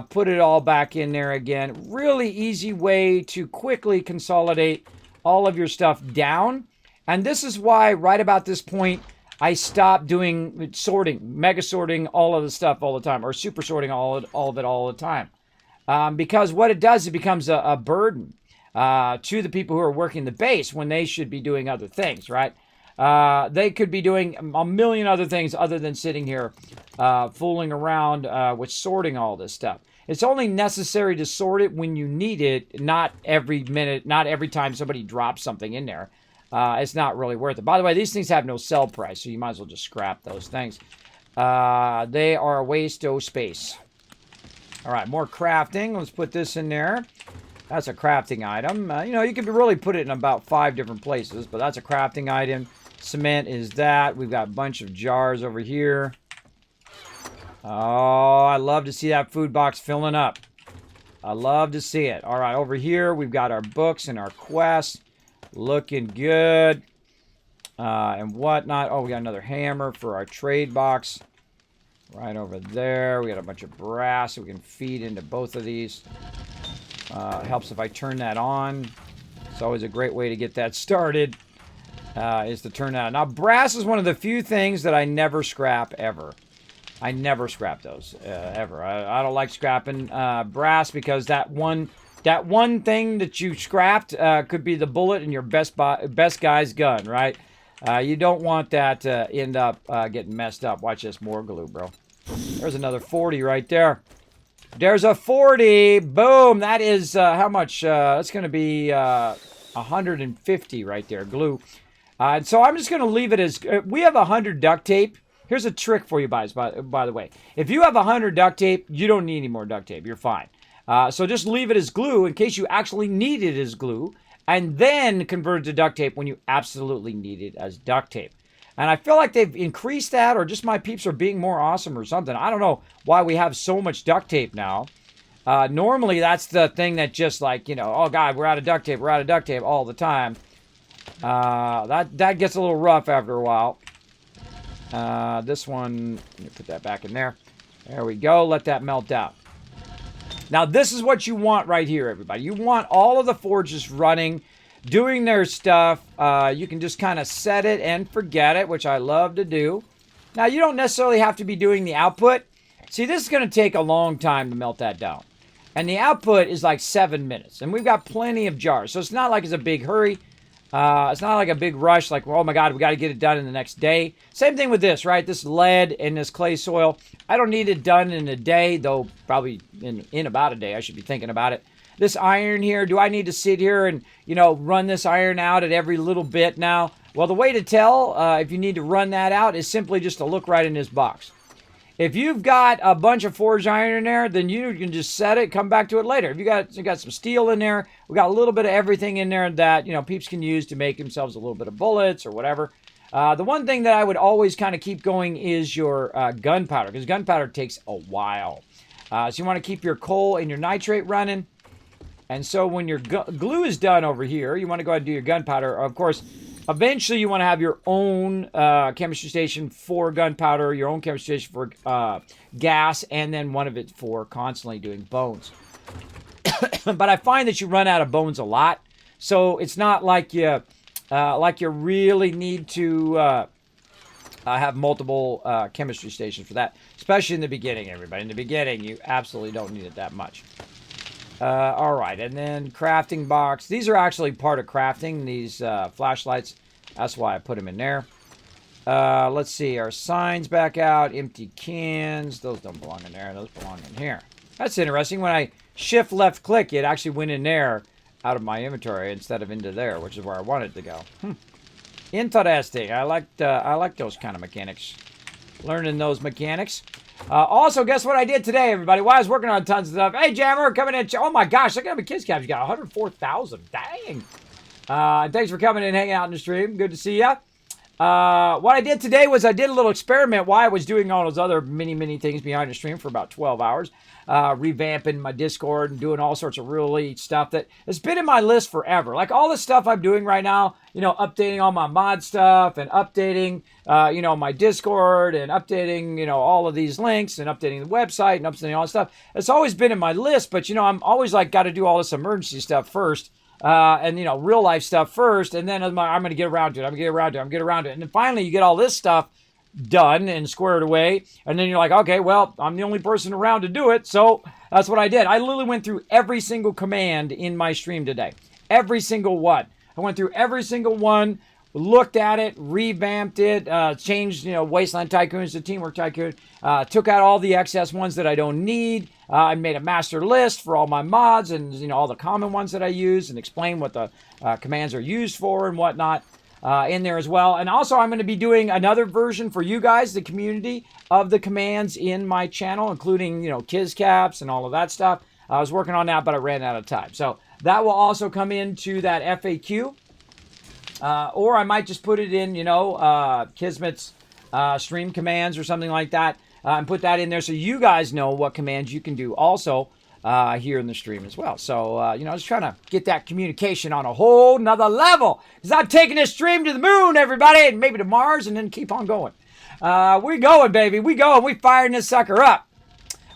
Put it all back in there again. Really easy way to quickly consolidate all of your stuff down. And this is why right about this point, I stopped doing sorting, mega sorting all of the stuff all the time, or super sorting all of it all the time. Because what it does, it becomes a burden to the people who are working the base when they should be doing other things, right? They could be doing a million other things other than sitting here fooling around with sorting all this stuff. It's only necessary to sort it when you need it, not every minute, not every time somebody drops something in there. It's not really worth it. By the way, these things have no sell price, so you might as well just scrap those things. They are a waste of space. All right, more crafting. Let's put this in there. That's a crafting item. You can really put it in about 5 different places, but that's a crafting item. Cement is that. We've got a bunch of jars over here. Oh, I love to see that food box filling up. I love to see it. All right, over here, we've got our books and our quests. Looking good. And whatnot. Oh, we got another hammer for our trade box. Right over there. We got a bunch of brass so we can feed into both of these. Helps if I turn that on. It's always a great way to get that started. Is to turn that on. Now, brass is one of the few things that I never scrap ever. I never scrap those ever. I don't like scrapping brass because that one thing that you scrapped could be the bullet in your best guy's gun, right? You don't want that to end up getting messed up. Watch this, more glue, bro. There's another 40 right there. There's a 40. Boom. That is how much? That's going to be 150 right there, glue. And so I'm just going to leave it as... we have 100 duct tape. Here's a trick for you guys, by the way. If you have 100 duct tape, you don't need any more duct tape. You're fine. So just leave it as glue in case you actually need it as glue, and then convert it to duct tape when you absolutely need it as duct tape. And I feel like they've increased that, or just my peeps are being more awesome or something. I don't know why we have so much duct tape now. Normally, that's the thing that just like, oh, God, we're out of duct tape. We're out of duct tape all the time. That gets a little rough after a while. This one, let me put that back in there. There we go. Let that melt out. Now, this is what you want right here, everybody. You want all of the forges running, doing their stuff. You can just kind of set it and forget it, which I love to do. Now, you don't necessarily have to be doing the output. See, this is going to take a long time to melt that down. And the output is like 7 minutes. And we've got plenty of jars. So it's not like it's a big hurry. It's not like a big rush, like, oh my God, we got to get it done in the next day. Same thing with this, right? This lead and this clay soil. I don't need it done in a day, though probably in about a day. I should be thinking about it. This iron here, do I need to sit here and, run this iron out at every little bit now? Well, the way to tell if you need to run that out is simply just to look right in this box. If you've got a bunch of forged iron in there, then you can just set it, come back to it later. If you got some steel in there, we got a little bit of everything in there that, peeps can use to make themselves a little bit of bullets or whatever. The one thing that I would always kind of keep going is your gunpowder, because gunpowder takes a while. So you want to keep your coal and your nitrate running. And so when your glue is done over here, you want to go ahead and do your gunpowder. Of course, eventually you want to have your own chemistry station for gunpowder, your own chemistry station for gas, and then one of it for constantly doing bones. But I find that you run out of bones a lot. So it's not like you really need to have multiple chemistry stations for that, especially in the beginning, everybody. In the beginning, you absolutely don't need it that much. All right, and then crafting box. These are actually part of crafting, these flashlights. That's why I put them in there. Let's see, our signs back out, empty cans. Those don't belong in there. Those belong in here. That's interesting. When I shift left click, it actually went in there out of my inventory instead of into there, which is where I wanted to go. Interesting. I like those kind of mechanics. Learning those mechanics. Also, guess what I did today, everybody? While I was working on tons of stuff. Hey, Jammer, coming in. Oh, my gosh. Look at how many kids caps you got. 104,000. Dang. Thanks for coming in and hanging out in the stream. Good to see ya. What I did today was I did a little experiment while I was doing all those other many things behind the stream for about 12 hours. Revamping my Discord and doing all sorts of really stuff that has been in my list forever. Like all the stuff I'm doing right now, updating all my mod stuff and updating, my Discord and updating, all of these links and updating the website and updating all that stuff. It's always been in my list, but, I'm always like got to do all this emergency stuff first. And real life stuff first, and then I'm going to get around to it. I'm going to get around to it. And then finally you get all this stuff done and squared away, and then you're like, okay, well, I'm the only person around to do it, so that's what I did. I literally went through every single command in my stream today. Every single one. I went through every single one, looked at it, revamped it, changed, Wasteland Tycoons to Teamwork Tycoon, took out all the excess ones that I don't need. I made a master list for all my mods and, all the common ones that I use and explain what the commands are used for and whatnot in there as well. And also I'm going to be doing another version for you guys, the community, of the commands in my channel, including, Kizcaps and all of that stuff. I was working on that, but I ran out of time. So that will also come into that FAQ. Or I might just put it in, Kismet's stream commands or something like that. And put that in there so you guys know what commands you can do also here in the stream as well. So, just trying to get that communication on a whole nother level. Because I'm taking this stream to the moon, everybody, and maybe to Mars, and then keep on going. We're going, baby. We going. We firing this sucker up.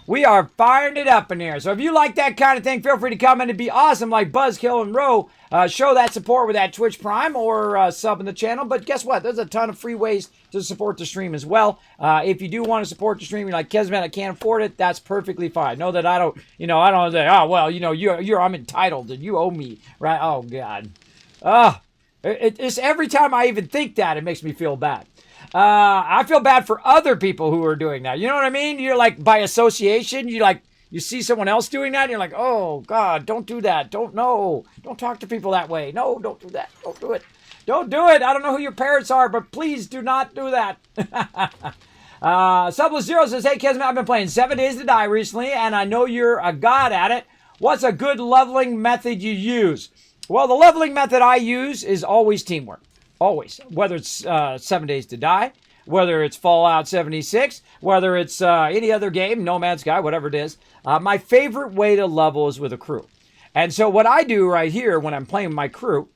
We are firing it up in here. So if you like that kind of thing, feel free to comment. It'd be awesome, like Buzzkill and Roe. Show that support with that Twitch Prime or sub in the channel. But guess what? There's a ton of free ways to support the stream as well. If you do want to support the stream, you're like, Kismet, I can't afford it. That's perfectly fine. Know that I don't say, oh, well, I'm entitled and you owe me, right? Oh, God. It's every time I even think that, it makes me feel bad. I feel bad for other people who are doing that. You know what I mean? You're like, by association, you see someone else doing that, and you're like, oh, God, don't do that. Don't talk to people that way. No, don't do that. Don't do it. Don't do it. I don't know who your parents are, but please do not do that. Subless Zero says, hey, Kismet, I've been playing 7 Days to Die recently, and I know you're a god at it. What's a good leveling method you use? Well, the leveling method I use is always teamwork. Always. Whether it's 7 Days to Die, whether it's Fallout 76, whether it's any other game, No Man's Sky, whatever it is. My favorite way to level is with a crew. And so what I do right here when I'm playing my crew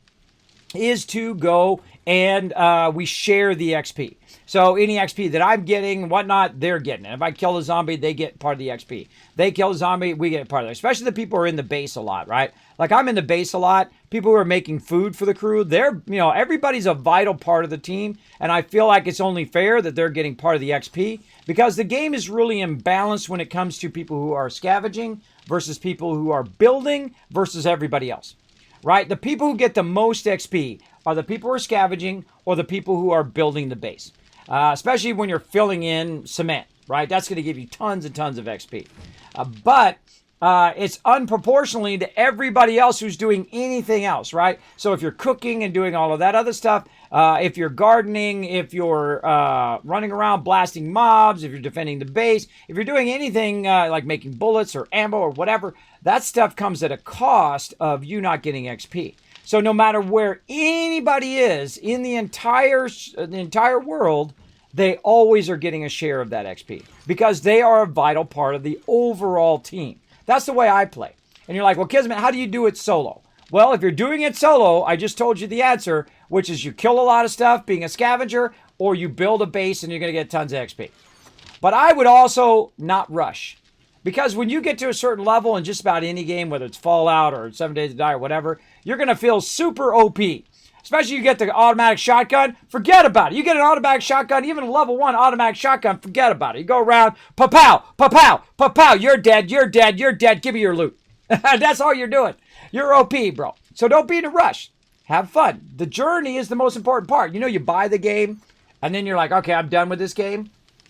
is to go and we share the XP. So any XP that I'm getting, whatnot, they're getting it. If I kill a zombie, they get part of the XP. They kill a zombie, we get part of it. Especially the people who are in the base a lot, right? Like I'm in the base a lot. People who are making food for the crew, they're, everybody's a vital part of the team. And I feel like it's only fair that they're getting part of the XP because the game is really imbalanced when it comes to people who are scavenging versus people who are building versus everybody else, right? The people who get the most XP are the people who are scavenging or the people who are building the base. Especially when you're filling in cement, right? That's going to give you tons and tons of XP. But it's unproportionally to everybody else who's doing anything else, right? So if you're cooking and doing all of that other stuff, if you're gardening, if you're running around blasting mobs, if you're defending the base, if you're doing anything like making bullets or ammo or whatever, that stuff comes at a cost of you not getting XP. So no matter where anybody is in the entire world, they always are getting a share of that XP because they are a vital part of the overall team. That's the way I play. And you're like, well, Kismet, how do you do it solo? Well, if you're doing it solo, I just told you the answer, which is you kill a lot of stuff being a scavenger, or you build a base and you're going to get tons of XP. But I would also not rush. Because when you get to a certain level in just about any game, whether it's Fallout or 7 Days to Die or whatever, you're going to feel super OP. Especially you get the automatic shotgun, forget about it. You get an automatic shotgun, even a level 1 automatic shotgun, forget about it. You go around, pa-pow, pa-pow, pa-pow, you're dead, you're dead, you're dead, give me your loot. That's all you're doing. You're OP, bro. So don't be in a rush. Have fun. The journey is the most important part. You buy the game, and then you're like, okay, I'm done with this game.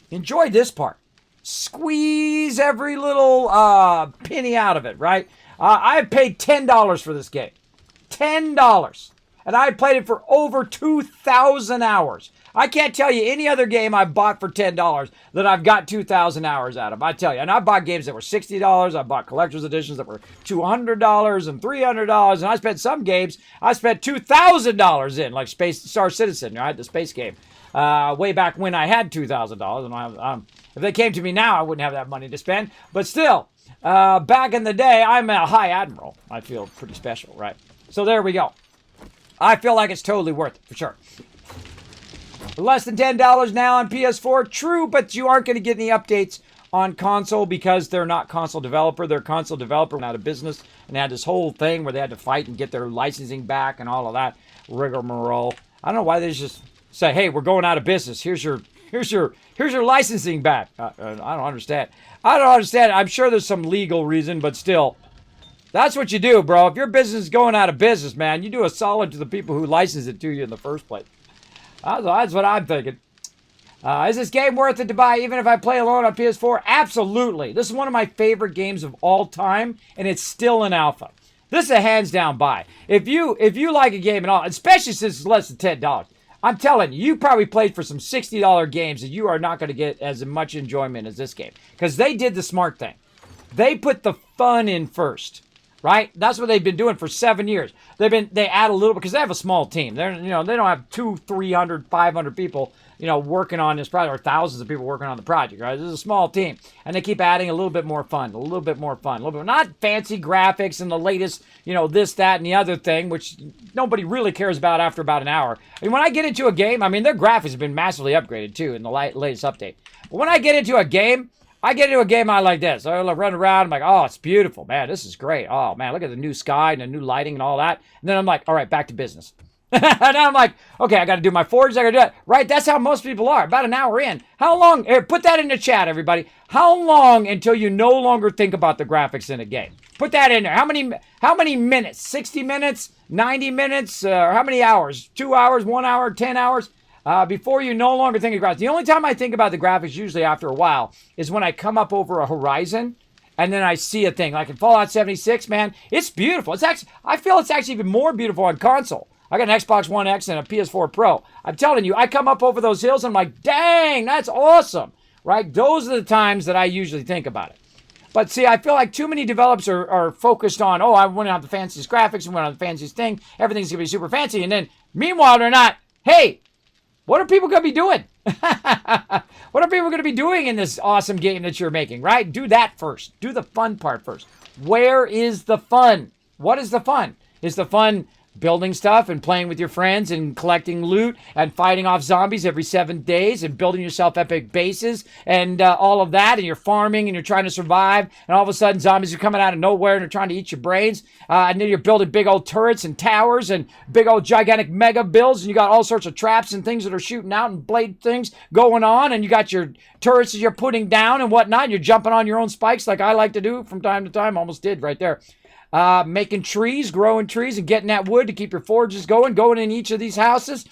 Enjoy this part. Squeeze every little penny out of it, right? I paid $10 for this game. $10. And I played it for over 2,000 hours. I can't tell you any other game I bought for $10 that I've got 2,000 hours out of. I tell you. And I bought games that were $60. I bought collector's editions that were $200 and $300. And I spent some games, I spent $2,000 in, like Star Citizen, right? The space game. Way back when I had $2,000. And if they came to me now, I wouldn't have that money to spend. But still, back in the day, I'm a high admiral. I feel pretty special, right? So there we go. I feel like it's totally worth it, for sure. Less than $10 now on PS4. True, but you aren't going to get any updates on console because they're not console developer. Their console developer went out of business and they had this whole thing where they had to fight and get their licensing back and all of that rigmarole. I don't know why they just say, hey, we're going out of business. Here's your licensing back. I don't understand. I'm sure there's some legal reason, but still. That's what you do, bro. If your business is going out of business, man, you do a solid to the people who licensed it to you in the first place. That's what I'm thinking. Is this game worth it to buy even if I play alone on PS4? Absolutely. This is one of my favorite games of all time, and it's still in alpha. This is a hands down buy. If you like a game at all, especially since it's less than $10, I'm telling you, you probably played for some $60 games and you are not going to get as much enjoyment as this game. Because they did the smart thing. They put the fun in first. Right? That's what they've been doing for 7 years. They add a little because they have a small team. They don't have 200, 300, 500 people, working on this project, or thousands of people working on the project, right? This is a small team. And they keep adding a little bit more fun, not fancy graphics and the latest, this, that, and the other thing, which nobody really cares about after about an hour. I mean, when I get into a game, their graphics have been massively upgraded too in the latest update. But when I get into a game, I like this. I run around. I'm like, oh, it's beautiful, man. This is great. Oh, man, look at the new sky and the new lighting and all that. And then I'm like, all right, back to business. And now I'm like, okay, I got to do my forge. I got to do it. Right? That's how most people are. About an hour in. How long? Put that in the chat, everybody. How long until you no longer think about the graphics in a game? Put that in there. How many minutes? 60 minutes? 90 minutes? Or how many hours? 2 hours? 1 hour? 10 hours? Before you no longer think of graphics. The only time I think about the graphics, usually after a while, is when I come up over a horizon and then I see a thing. Like in Fallout 76, man, it's beautiful. I feel it's actually even more beautiful on console. I got an Xbox One X and a PS4 Pro. I'm telling you, I come up over those hills and I'm like, dang, that's awesome. Right? Those are the times that I usually think about it. But see, I feel like too many developers are focused on, I want to have the fanciest graphics, and want to have the fanciest thing. Everything's going to be super fancy. And then, meanwhile, they're not, hey, what are people going to be doing? What are people going to be doing in this awesome game that you're making, right? Do that first. Do the fun part first. Where is the fun? What is the fun? Is the fun building stuff and playing with your friends and collecting loot and fighting off zombies every 7 days and building yourself epic bases and all of that, and you're farming and you're trying to survive, and all of a sudden zombies are coming out of nowhere and they're trying to eat your brains, and then you're building big old turrets and towers and big old gigantic mega builds, and you got all sorts of traps and things that are shooting out and blade things going on, and you got your turrets that you're putting down and whatnot, and you're jumping on your own spikes like I like to do from time to time. Almost did right there. Making trees, growing trees, and getting that wood to keep your forges going in each of these houses,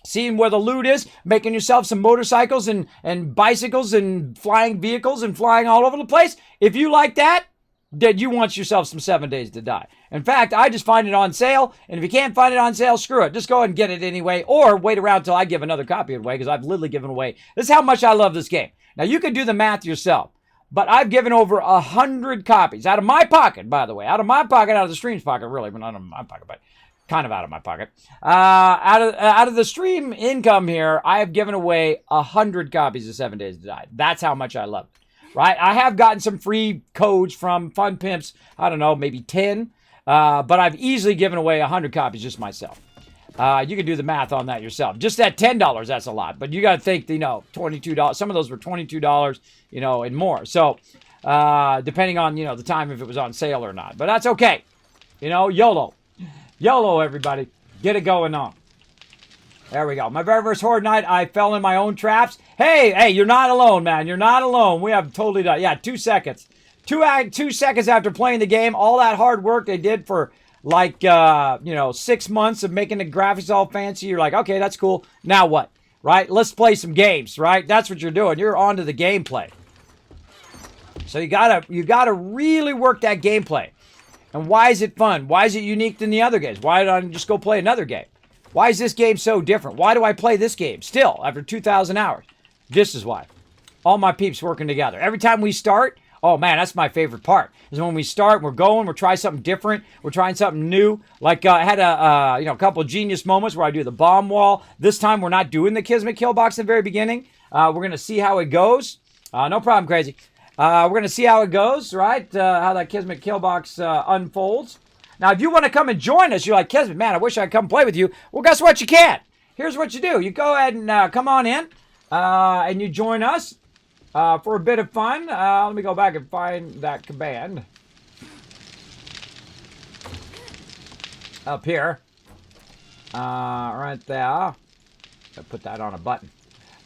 seeing where the loot is, making yourself some motorcycles and bicycles and flying vehicles and flying all over the place. If you like that, then you want yourself some 7 Days to Die. In fact, I just find it on sale, and if you can't find it on sale, screw it. Just go ahead and get it anyway, or wait around until I give another copy away, because I've literally given away. This is how much I love this game. Now, you can do the math yourself. But I've given over 100 copies out of my pocket, by the way. Out of my pocket, out of the stream's pocket, really, but not out of my pocket, but kind of out of my pocket. Out of the stream income here, I have given away 100 copies of 7 Days to Die. That's how much I love it, right? I have gotten some free codes from Fun Pimps, I don't know, maybe 10. But I've easily given away 100 copies just myself. You can do the math on that yourself. Just at $10, that's a lot. But you got to think, $22. Some of those were $22, and more. So, depending on, the time if it was on sale or not. But that's okay. YOLO. YOLO, everybody. Get it going on. There we go. My very first Horde night, I fell in my own traps. Hey, you're not alone, man. You're not alone. We have totally done. Yeah, 2 seconds. 2 seconds after playing the game, all that hard work they did for 6 months of making the graphics all fancy. You're like, okay, that's cool. Now what? Right? Let's play some games, right? That's what you're doing. You're on to the gameplay. So you gotta really work that gameplay. And why is it fun? Why is it unique than the other games? Why don't I just go play another game? Why is this game so different? Why do I play this game still after 2,000 hours? This is why. All my peeps working together. Every time we start, oh man, that's my favorite part. Is when we start, we're trying something different, we're trying something new. Like I had a couple of genius moments where I do the bomb wall. This time we're not doing the Kismet kill box in the very beginning. We're gonna see how it goes. No problem, crazy. We're gonna see how it goes, right? How that Kismet kill box unfolds. Now, if you want to come and join us, you're like, Kismet, man, I wish I could come play with you. Well, guess what? You can. Here's what you do. You go ahead and come on in, and you join us. For a bit of fun, let me go back and find that command. Up here. Right there. Gotta put that on a button.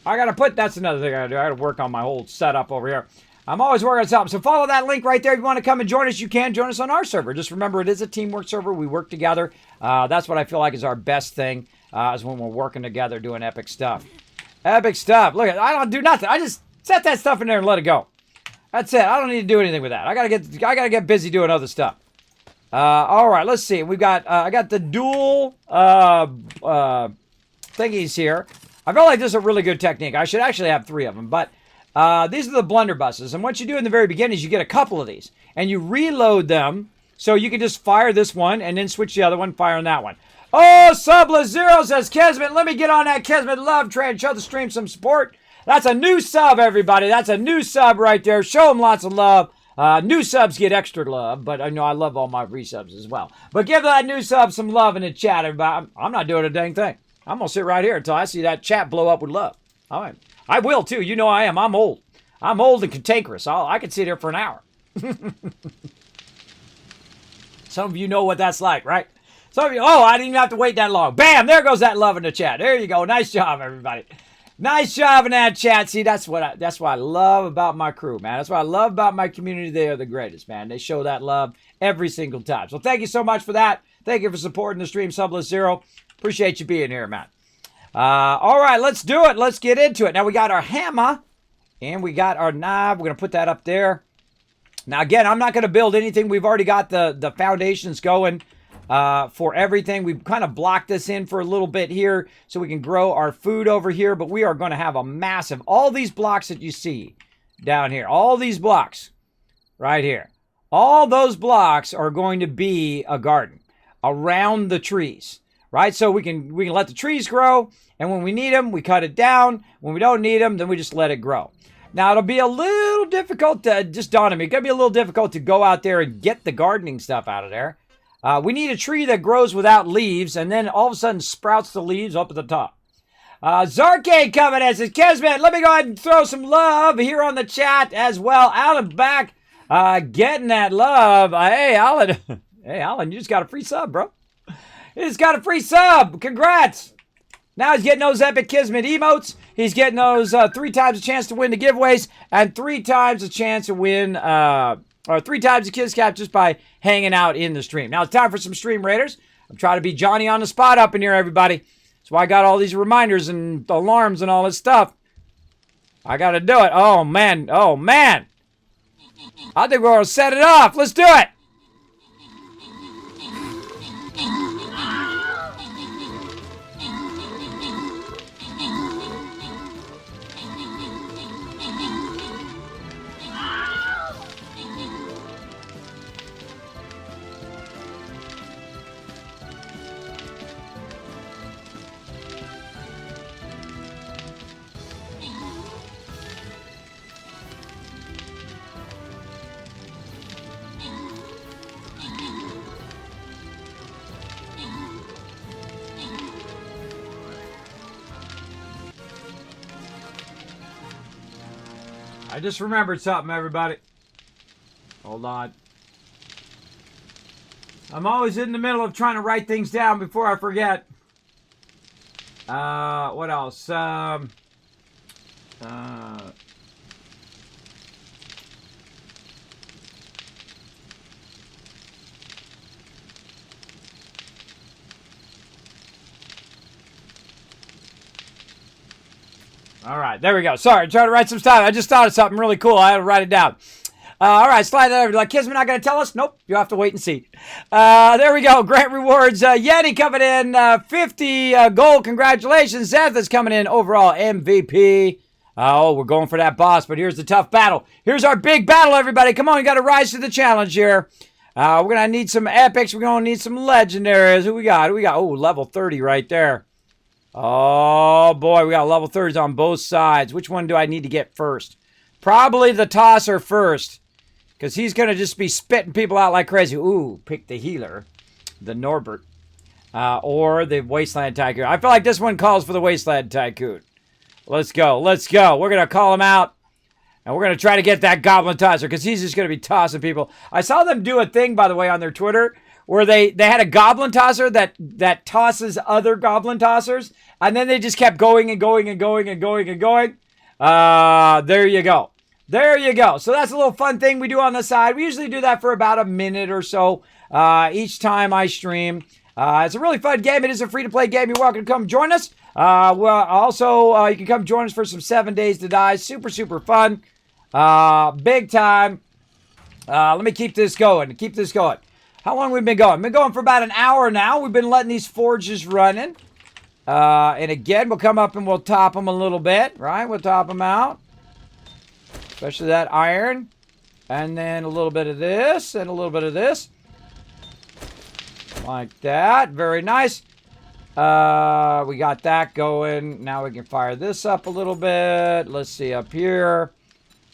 That's another thing I gotta do. I gotta work on my whole setup over here. I'm always working on something. So follow that link right there. If you want to come and join us, you can join us on our server. Just remember, it is a teamwork server. We work together. That's what I feel like is our best thing, is when we're working together doing epic stuff. Epic stuff. Look, I don't do nothing. I just set that stuff in there and let it go. That's it. I don't need to do anything with that. I gotta get busy doing other stuff. All right, let's see. We've got I got the dual thingies here. I feel like this is a really good technique. I should actually have 3 of them, but these are the blunderbusses. And what you do in the very beginning is you get a couple of these, and you reload them so you can just fire this one and then switch the other one, fire on that one. Oh, Subless Zero says, Kismet, let me get on that Kismet love train. Show the stream some support. That's a new sub, everybody. That's a new sub right there. Show them lots of love. New subs get extra love, but I know I love all my resubs as well. But give that new sub some love in the chat, everybody. I'm not doing a dang thing. I'm going to sit right here until I see that chat blow up with love. All right. I will, too. You know I am. I'm old. I'm old and cantankerous. I could sit here for an hour. Some of you know what that's like, right? Some of you, I didn't even have to wait that long. Bam! There goes that love in the chat. There you go. Nice job, everybody. Nice job in that chat. See, that's what I love about my crew, man. That's what I love about my community. They are the greatest, man. They show that love every single time. So thank you so much for that. Thank you for supporting the stream, Subless Zero. Appreciate you being here, man. All right, let's do it. Let's get into it. Now we got our hammer and we got our knob. We're going to put that up there. Now, again, I'm not going to build anything. We've already got the foundations going for everything. We've kind of blocked this in for a little bit here so we can grow our food over here. But we are going to have a massive, all these blocks that you see down here, all these blocks right here, all those blocks are going to be a garden around the trees, right? So we can let the trees grow. And when we need them, we cut it down. When we don't need them, then we just let it grow. Now, it'll be a little difficult to, just dawned on me, it's going to be a little difficult to go out there and get the gardening stuff out of there. We need a tree that grows without leaves and then all of a sudden sprouts the leaves up at the top. Zarkade coming in, says, Kismet, let me go ahead and throw some love here on the chat as well. Alan back, getting that love. Hey, Alan. Hey, Alan, you just got a free sub, bro. You just got a free sub. Congrats. Now he's getting those epic Kismet emotes. He's getting those 3 times a chance to win the giveaways and 3 times a chance to win, or 3 times a Kiss Cap just by hanging out in the stream. Now it's time for some Stream Raiders. I'm trying to be Johnny on the spot up in here, everybody. That's why I got all these reminders and alarms and all this stuff. I got to do it. Oh, man. Oh, man. I think we're going to set it off. Let's do it. I just remembered something, everybody. Hold on. I'm always in the middle of trying to write things down before I forget. What else? All right, there we go. Sorry, I'm trying to write some stuff. I just thought of something really cool. I had to write it down. All right, slide that over. Like, Kismet not going to tell us? Nope, you have to wait and see. There we go. Grant rewards. Yeti coming in, 50 gold. Congratulations. Zeth is coming in, overall MVP. Oh, we're going for that boss, but here's the tough battle. Here's our big battle, everybody. Come on, you got to rise to the challenge here. We're going to need some epics. We're going to need some legendaries. Who we got? Who we got? Oh, level 30 right there. Oh, boy, we got level 30s on both sides. Which one do I need to get first? Probably the tosser first, because he's going to just be spitting people out like crazy. Ooh, pick the healer, the Norbert, or the Wasteland Tycoon. I feel like this one calls for the Wasteland Tycoon. Let's go. Let's go. We're going to call him out, and we're going to try to get that Goblin Tosser, because he's just going to be tossing people. I saw them do a thing, by the way, on their Twitter, where they had a Goblin Tosser that tosses other Goblin Tossers, and then they just kept going and going and going and going and going. There you go. There you go. So that's a little fun thing we do on the side. We usually do that for about a minute or so each time I stream. It's a really fun game. It is a free-to-play game. You're welcome to come join us. Well, also, you can come join us for some 7 Days to Die. Super, super fun. Big time. Let me keep this going. Keep this going. How long have we been going? We've been going for about an hour now. We've been letting these forges running. And again, we'll come up and we'll top them a little bit, right? We'll top them out. Especially that iron. And then a little bit of this and a little bit of this. Like that. Very nice. We got that going. Now we can fire this up a little bit. Let's see up here.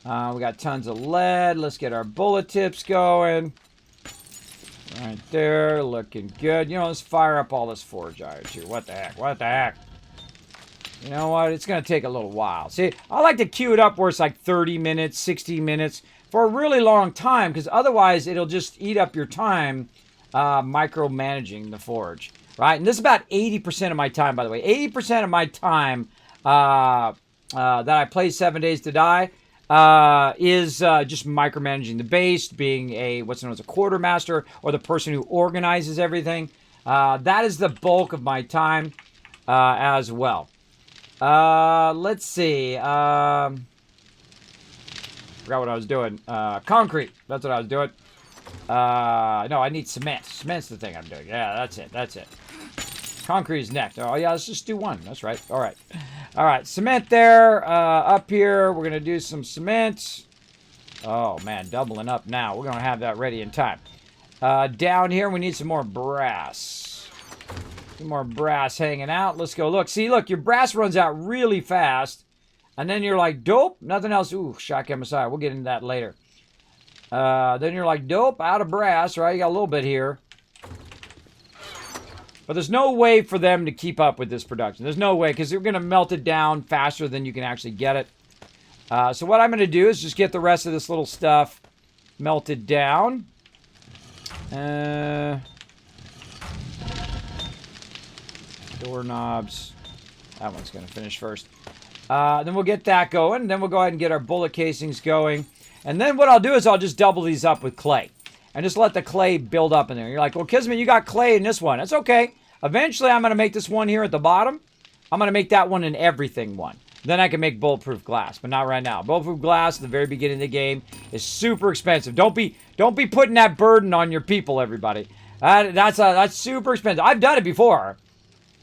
We got tons of lead. Let's get our bullet tips going. Right there, looking good. You know, let's fire up all this forge iron here. What the heck? What the heck? You know what? It's going to take a little while. See, I like to queue it up where it's like 30 minutes, 60 minutes for a really long time, because otherwise it'll just eat up your time micromanaging the forge, right? And this is about 80% of my time, by the way. 80% of my time that I play 7 Days to Die is just micromanaging the base, being what's known as a quartermaster, or the person who organizes everything. That is the bulk of my time as well. Let's see. Forgot what I was doing. Concrete. That's what I was doing. No, I need cement. Cement's the thing I'm doing. Yeah, that's it. That's it. Concrete is next. Oh, yeah, let's just do one. That's right. All right. All right. Cement there. Up here, we're going to do some cement. Oh, man, doubling up now. We're going to have that ready in time. Down here, we need some more brass. Some more brass hanging out. Let's go look. See, look, your brass runs out really fast. And then you're like, dope. Nothing else. Ooh, shotgun Messiah. We'll get into that later. Then you're like, dope, out of brass, right? You got a little bit here. But there's no way for them to keep up with this production. There's no way, because they're going to melt it down faster than you can actually get it. So what I'm going to do is just get the rest of this little stuff melted down. Doorknobs. That one's going to finish first. Then we'll get that going. Then we'll go ahead and get our bullet casings going. And then what I'll do is I'll just double these up with clay. And just let the clay build up in there. You're like, well, Kismet, you got clay in this one. That's okay. Eventually, I'm going to make this one here at the bottom. I'm going to make that one an everything one. Then I can make bulletproof glass, but not right now. Bulletproof glass at the very beginning of the game is super expensive. Don't be putting that burden on your people, everybody. That's super expensive. I've done it before,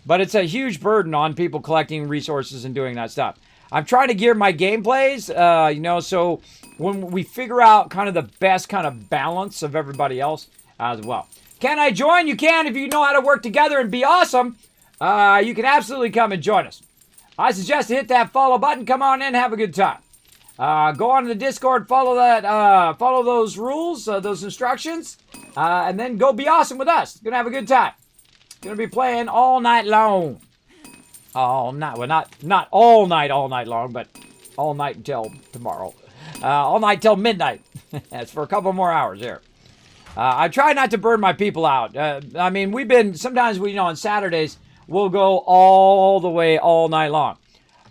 but it's a huge burden on people collecting resources and doing that stuff. I'm trying to gear my gameplays, so when we figure out kind of the best kind of balance of everybody else as well. Can I join? You can if you know how to work together and be awesome. You can absolutely come and join us. I suggest to hit that follow button. Come on in, have a good time. Go on to the Discord, follow those rules, those instructions, and then go be awesome with us. Gonna have a good time. Gonna be playing all night long. All night. Well, not all night long, but all night until tomorrow. All night till midnight. That's for a couple more hours here. I try not to burn my people out. Sometimes on Saturdays, we'll go all the way all night long.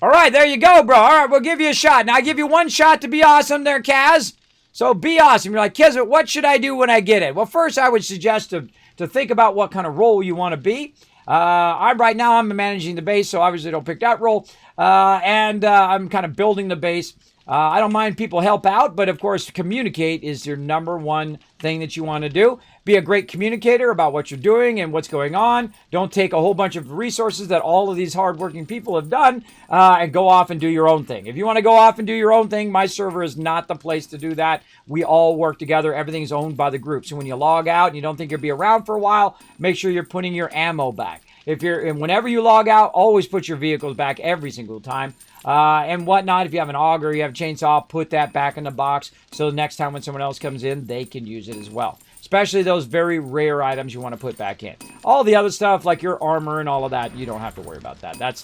All right, there you go, bro. All right, we'll give you a shot. Now, I give you one shot to be awesome there, Kaz. So be awesome. You're like, Kismet, what should I do when I get it? Well, first, I would suggest to think about what kind of role you want to be. I'm managing the base, so obviously don't pick that role. I'm kind of building the base. I don't mind people help out, but of course, communicate is your number one thing that you want to do. Be a great communicator about what you're doing and what's going on. Don't take a whole bunch of resources that all of these hardworking people have done and go off and do your own thing. If you want to go off and do your own thing, my server is not the place to do that. We all work together. Everything's owned by the group. So when you log out and you don't think you'll be around for a while, make sure you're putting your ammo back. Whenever you log out, always put your vehicles back every single time. And whatnot. If you have an auger, you have a chainsaw, put that back in the box so next time when someone else comes in, they can use it as well. Especially those very rare items you want to put back in. All the other stuff like your armor and all of that, you don't have to worry about that. That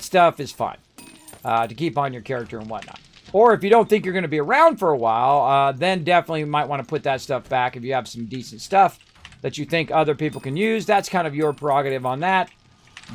stuff is fun to keep on your character and whatnot. Or if you don't think you're going to be around for a while, then definitely you might want to put that stuff back if you have some decent stuff that you think other people can use. That's kind of your prerogative on that.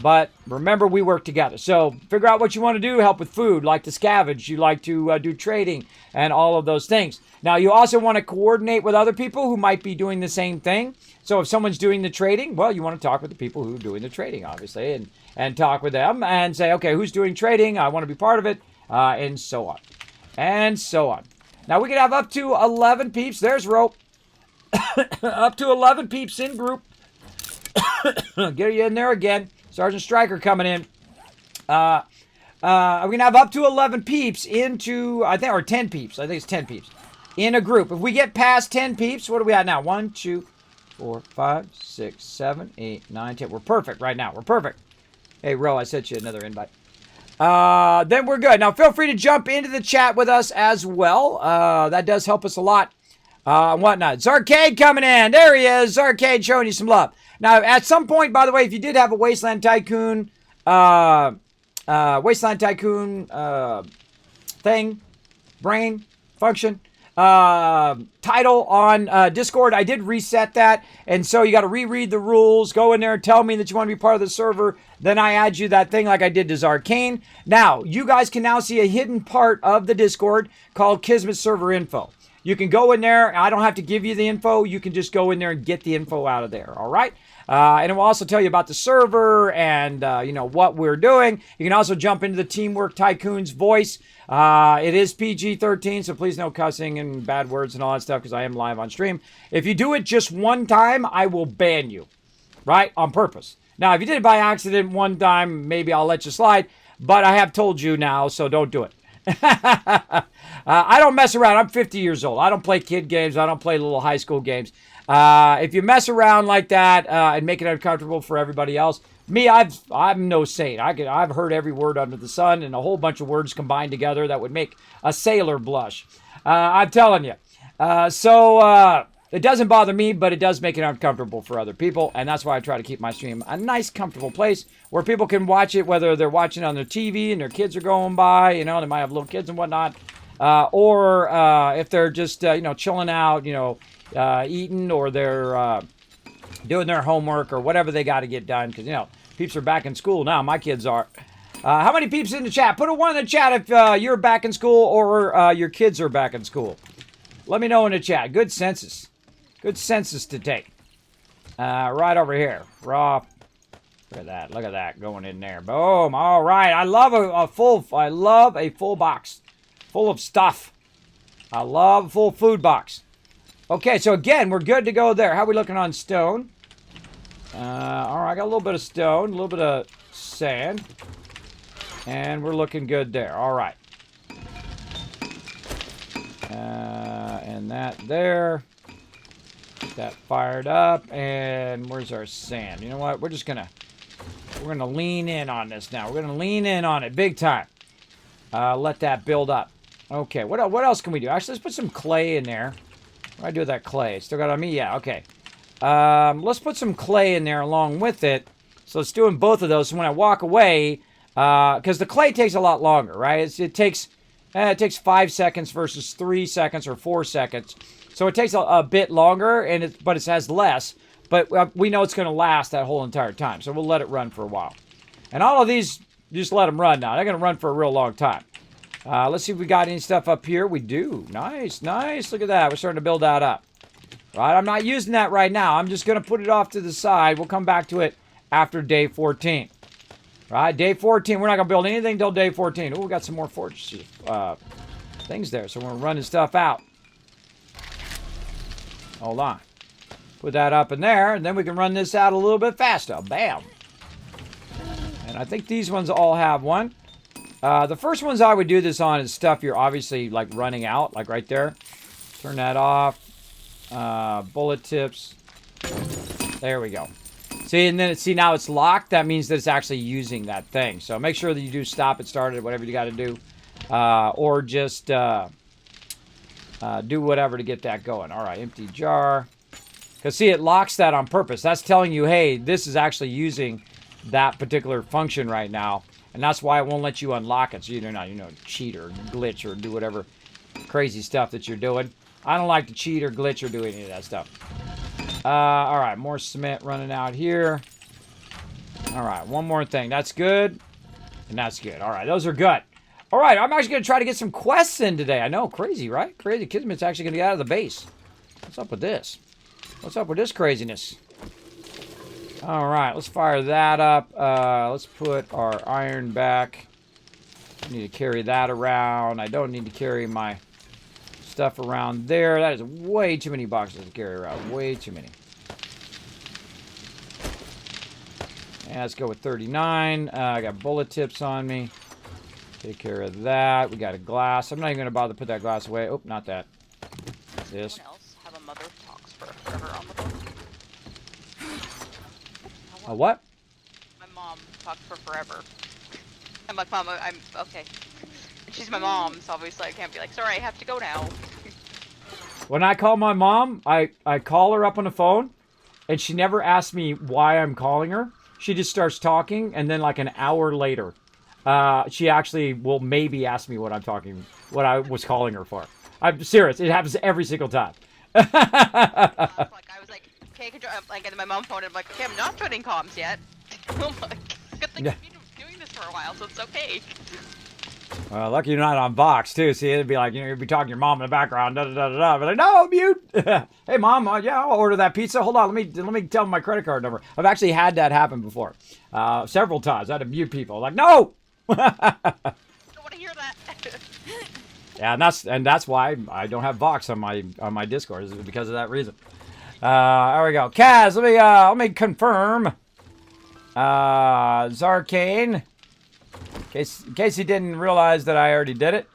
But remember, we work together. So figure out what you want to do. Help with food, like to scavenge. You like to do trading and all of those things. Now, you also want to coordinate with other people who might be doing the same thing. So if someone's doing the trading, well, you want to talk with the people who are doing the trading, obviously, and talk with them and say, okay, who's doing trading? I want to be part of it, and so on. And so on. Now, we can have up to 11 peeps. There's rope. Up to 11 peeps in group. Get you in there again. Sergeant Stryker coming in. We're going to have up to 11 peeps or 10 peeps. I think it's 10 peeps in a group. If we get past 10 peeps, what are we at now? 1, 2, 4, 5, 6, 7, 8, 9, 10. We're perfect right now. We're perfect. Hey, Ro, I sent you another invite. Then we're good. Now, feel free to jump into the chat with us as well. That does help us a lot. Whatnot. Zarcade coming in. There he is. Zarcade showing you some love. Now, at some point, by the way, if you did have a Wasteland Tycoon thing, brain, function, title on Discord, I did reset that. And so you got to reread the rules, go in there and tell me that you want to be part of the server. Then I add you that thing like I did to Zarcane. Now, you guys can now see a hidden part of the Discord called Kismet Server Info. You can go in there. I don't have to give you the info. You can just go in there and get the info out of there. All right. And it will also tell you about the server and, what we're doing. You can also jump into the Teamwork Tycoon's voice. It is PG-13, so please no cussing and bad words and all that stuff because I am live on stream. If you do it just one time, I will ban you, right? On purpose. Now, if you did it by accident one time, maybe I'll let you slide. But I have told you now, so don't do it. I don't mess around. I'm 50 years old. I don't play kid games. I don't play little high school games. If you mess around like that and make it uncomfortable for everybody else, I'm no saint. I've heard every word under the sun and a whole bunch of words combined together that would make a sailor blush. I'm telling you. So It doesn't bother me, but it does make it uncomfortable for other people. And that's why I try to keep my stream a nice, comfortable place where people can watch it, whether they're watching on their TV and their kids are going by, you know, they might have little kids and whatnot. Or if they're just, you know, chilling out, you know, eating, or they're doing their homework or whatever they got to get done. Because, you know, peeps are back in school now. My kids are. How many peeps in the chat? Put a 1 in the chat if you're back in school or your kids are back in school. Let me know in the chat. Good census. Good census to take. Right over here. Raw. Look at that. Look at that going in there. Boom. All right. I love a full box. Full of stuff. I love a full food box. Okay, so again, we're good to go there. How are we looking on stone? All right, I got a little bit of stone, a little bit of sand. And we're looking good there. All right. And that there. Get that fired up. And where's our sand? You know what? We're gonna lean in on this now. We're gonna lean in on it big time. Let that build up. Okay, what else can we do? Actually, let's put some clay in there. What do I do with that clay? Still got it on me? Yeah, okay. Let's put some clay in there along with it. So it's doing both of those. So when I walk away, because the clay takes a lot longer, right? It takes 5 seconds versus 3 seconds or 4 seconds. So it takes a bit longer, but it has less. But we know it's going to last that whole entire time. So we'll let it run for a while. And all of these, you just let them run now. They're going to run for a real long time. Let's see if we got any stuff up here. We do. Nice, nice. Look at that. We're starting to build that up. Right, I'm not using that right now. I'm just going to put it off to the side. We'll come back to it after day 14. Right, day 14. We're not going to build anything until day 14. Oh, we got some more fortress things there. So we're running stuff out. Hold on. Put that up in there, and then we can run this out a little bit faster. Bam. And I think these ones all have one. The first ones I would do this on is stuff you're obviously like running out, like right there. Turn that off. Bullet tips. There we go. See, and then now it's locked. That means that it's actually using that thing. So make sure that you do stop it, start it, whatever you got to do, or just do whatever to get that going. All right, empty jar. Because see, it locks that on purpose. That's telling you, hey, this is actually using that particular function right now. And that's why it won't let you unlock it. So you're not, cheat or glitch or do whatever crazy stuff that you're doing. I don't like to cheat or glitch or do any of that stuff. All right, more cement running out here. All right, one more thing. That's good. And that's good. All right, those are good. All right, I'm actually going to try to get some quests in today. I know, crazy, right? Crazy. Kismet's actually going to get out of the base. What's up with this? What's up with this craziness? All right, let's fire that up. Let's put our iron back. I need to carry that around. I don't need to carry my stuff around there. That is way too many boxes to carry around. Way too many. And let's go with 39. I got bullet tips on me. Take care of that. We got a glass. I'm not even going to bother to put that glass away. Oh, not that. This. Anyone else have a mother talks forever on the phone? A what? My mom talks for forever. I'm like, Mom, I'm okay. She's my mom, so obviously I can't be like, sorry, I have to go now. When I call my mom, I call her up on the phone, and she never asks me why I'm calling her. She just starts talking, and then like an hour later, she actually will maybe ask me what I was calling her for. I'm serious. It happens every single time. I was like, okay, like, and my mom phoned, I'm like, okay, I'm not joining comms yet. I'm like, good thing I've been doing this for a while, so it's okay. Well, lucky you're not on Vox, too. See, it'd be like, you'd be talking to your mom in the background, da-da-da-da-da. But like, no, mute. Hey, Mom, yeah, I'll order that pizza. Hold on, let me tell them my credit card number. I've actually had that happen before. Several times. I had to mute people. Like, no! I don't want to hear that. Yeah, and that's why I don't have Vox on my Discord, is because of that reason. There we go. Kaz, let me confirm. Zarkane. In case he didn't realize that I already did it.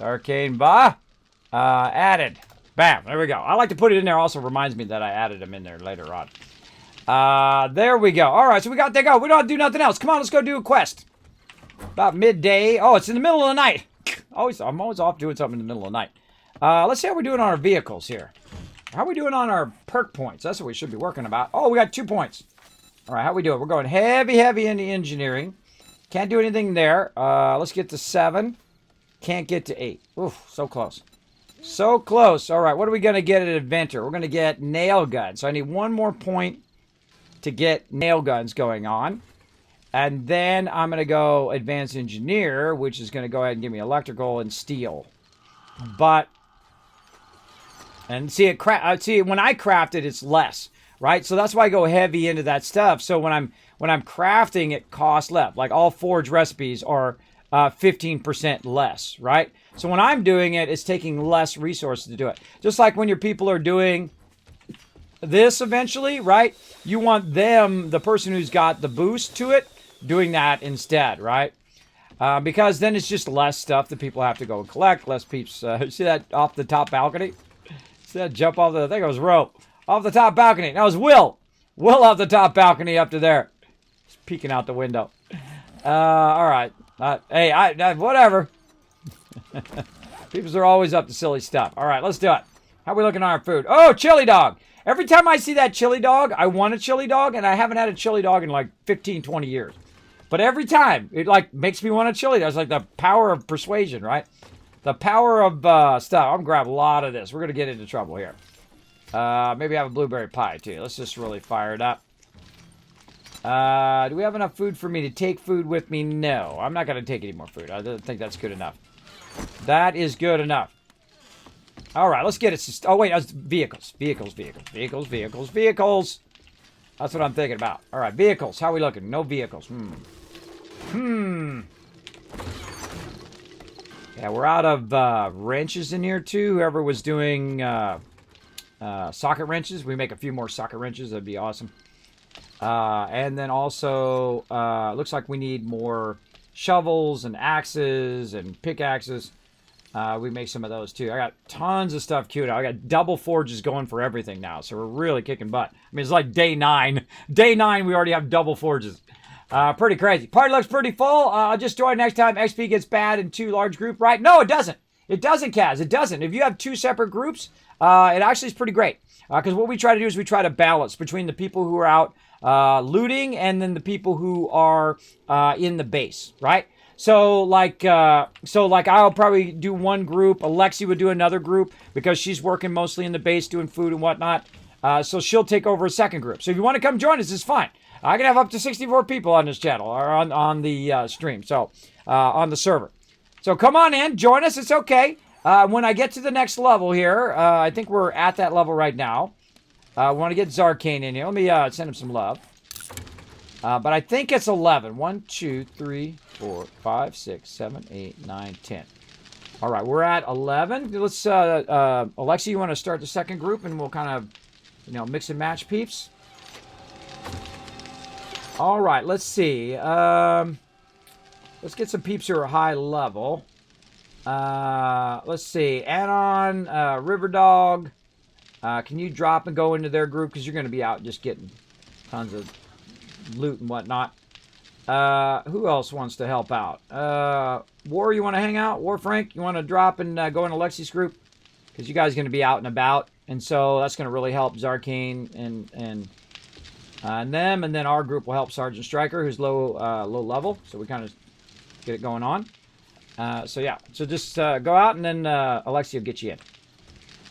Arcane added. Bam, there we go. I like to put it in there. Also reminds me that I added him in there later on. There we go. All right, so we got that go. We don't have to do nothing else. Come on, let's go do a quest. About midday. Oh, it's in the middle of the night. I'm always off doing something in the middle of the night. Let's see how we're doing on our vehicles here. How are we doing on our perk points? That's what we should be working about. Oh, we got 2 points. All right, how we doing? We're going heavy into engineering. Can't do anything there. Let's get to 7. Can't get to 8. Oof, so close. So close. All right, what are we going to get at Inventor? We're going to get nail guns. So I need 1 more point to get nail guns going on. And then I'm going to go Advanced Engineer, which is going to go ahead and give me electrical and steel. But, and see, when I craft it, it's less, right? So that's why I go heavy into that stuff. So when I'm crafting, it costs less. Like all forge recipes are 15% less, right? So when I'm doing it, it's taking less resources to do it. Just like when your people are doing this eventually, right? You want them, the person who's got the boost to it, doing that instead, right? Because then it's just less stuff that people have to go and collect, less peeps. See that off the top balcony? See that jump off the, I think it was Rope, off the top balcony. That was Will. Will off the top balcony up to there. Just peeking out the window. All right. Hey, whatever. People are always up to silly stuff. All right, let's do it. How are we looking on our food? Oh, chili dog. Every time I see that chili dog, I want a chili dog, and I haven't had a chili dog in like 15, 20 years. But every time, it like makes me want a chili dog. It's like the power of persuasion, right? The power of stuff. I'm going to grab a lot of this. We're going to get into trouble here. Maybe have a blueberry pie, too. Let's just really fire it up. Do we have enough food for me to take food with me? No. I'm not going to take any more food. I don't think that's good enough. That is good enough. All right, let's get it. Oh, wait. That's vehicles. Vehicles. That's what I'm thinking about. All right, vehicles. How are we looking? No vehicles. Yeah, we're out of wrenches in here, too. Whoever was doing socket wrenches, we make a few more socket wrenches. That'd be awesome. And then also, looks like we need more shovels and axes and pickaxes. We make some of those, too. I got tons of stuff queued up. I got double forges going for everything now, so we're really kicking butt. I mean, it's like day 9. Day 9, we already have double forges. Pretty crazy. Party looks pretty full. I'll just join next time XP gets bad in 2 large group, right? No, it doesn't. It doesn't, Kaz. It doesn't. If you have 2 separate groups, it actually is pretty great. Because what we try to do is we try to balance between the people who are out looting and then the people who are in the base, right? So like I'll probably do one group. Alexi would do another group because she's working mostly in the base doing food and whatnot. So she'll take over a second group. So if you want to come join us, it's fine. I can have up to 64 people on this channel or on the stream. So on the server. So come on in, join us. It's okay. When I get to the next level here, I think we're at that level right now. I want to get Zarkane in here. Let me send him some love. But I think it's 11. 1, 2, 3, 4, 5, 6, 7, 8, 9, 10. All right, we're at 11. Let's, Alexi, you want to start the second group, and we'll kind of, mix and match peeps. All right, let's see. Let's get some peeps who are high level. Let's see. Anon, Riverdog. Can you drop and go into their group? Because you're going to be out just getting tons of loot and whatnot. Who else wants to help out? War, you want to hang out? War Frank, you want to drop and go in Alexi's group? Because you guys are going to be out and about. And so that's going to really help Zarkane and them. And then our group will help Sergeant Striker, who's low level. So we kind of get it going on. So yeah. So just go out and then Alexi will get you in.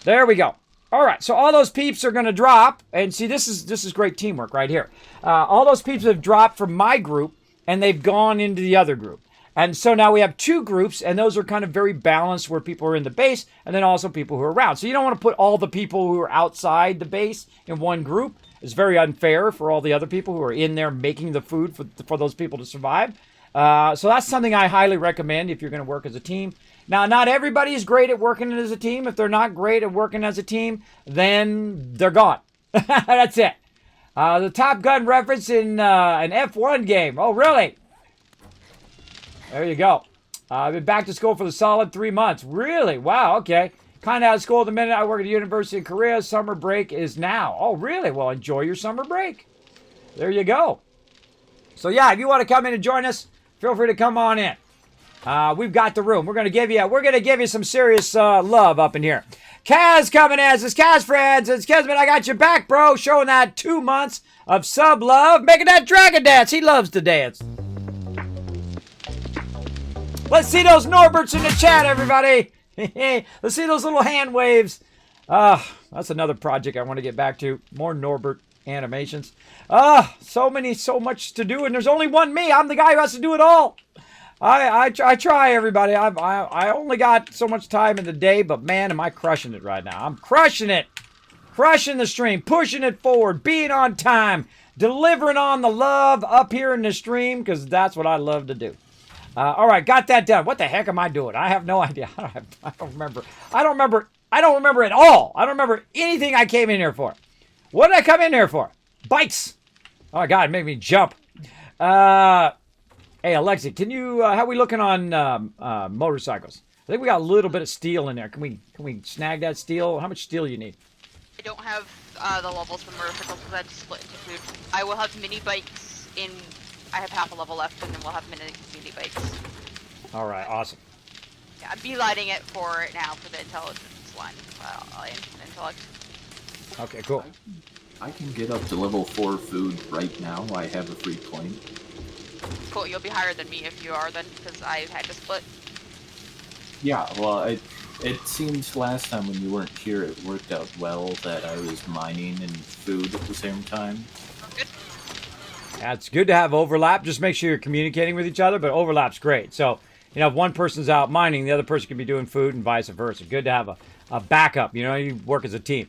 There we go. All right, so all those peeps are going to drop, and see, this is great teamwork right here. All those peeps have dropped from my group, and they've gone into the other group. And so now we have 2 groups, and those are kind of very balanced where people are in the base, and then also people who are around. So you don't want to put all the people who are outside the base in one group. It's very unfair for all the other people who are in there making the food for those people to survive. So that's something I highly recommend if you're going to work as a team. Now, not everybody is great at working as a team. If they're not great at working as a team, then they're gone. That's it. The Top Gun reference in an F1 game. Oh, really? There you go. I've been back to school for the solid 3 months. Really? Wow, okay. Kind of out of school at the minute. I work at a university in Korea. Summer break is now. Oh, really? Well, enjoy your summer break. There you go. So, yeah, if you want to come in and join us, feel free to come on in. We've got the room. We're gonna give you some serious love up in here. Kaz coming in. It's Kaz friends. It's Kismet. I got your back, bro. Showing that 2 months of sub love, making that dragon dance. He loves to dance. Let's see those Norberts in the chat, everybody. Let's see those little hand waves. That's another project I want to get back to. More Norbert animations. So much to do, and there's only one me. I'm the guy who has to do it all. I try, everybody. I only got so much time in the day, but man, am I crushing it right now. I'm crushing it. Crushing the stream, pushing it forward, being on time, delivering on the love up here in the stream, because that's what I love to do. All right, got that done. What the heck am I doing? I have no idea. I don't remember. I don't remember at all. I don't remember anything I came in here for. What did I come in here for? Bikes. Oh my God, it made me jump. Hey, Alexi, can you, how are we looking on motorcycles? I think we got a little bit of steel in there. Can we snag that steel? How much steel you need? I don't have the levels for motorcycles because I had to split into food. I will have mini bikes in. I have half a level left, and then we'll have mini bikes. All right, awesome. Yeah, I'm beelining it for it now for the intelligence line. Intellect. Okay, cool. I can get up to level 4 food right now. I have a free point. Cool, you'll be higher than me if you are then, because I had to split. Yeah, well, it seems last time when you weren't here, it worked out well that I was mining and food at the same time. Good. Yeah, it's good to have overlap. Just make sure you're communicating with each other, but overlap's great. So, you know, if one person's out mining, the other person could be doing food and vice versa. Good to have a backup. You know, you work as a team.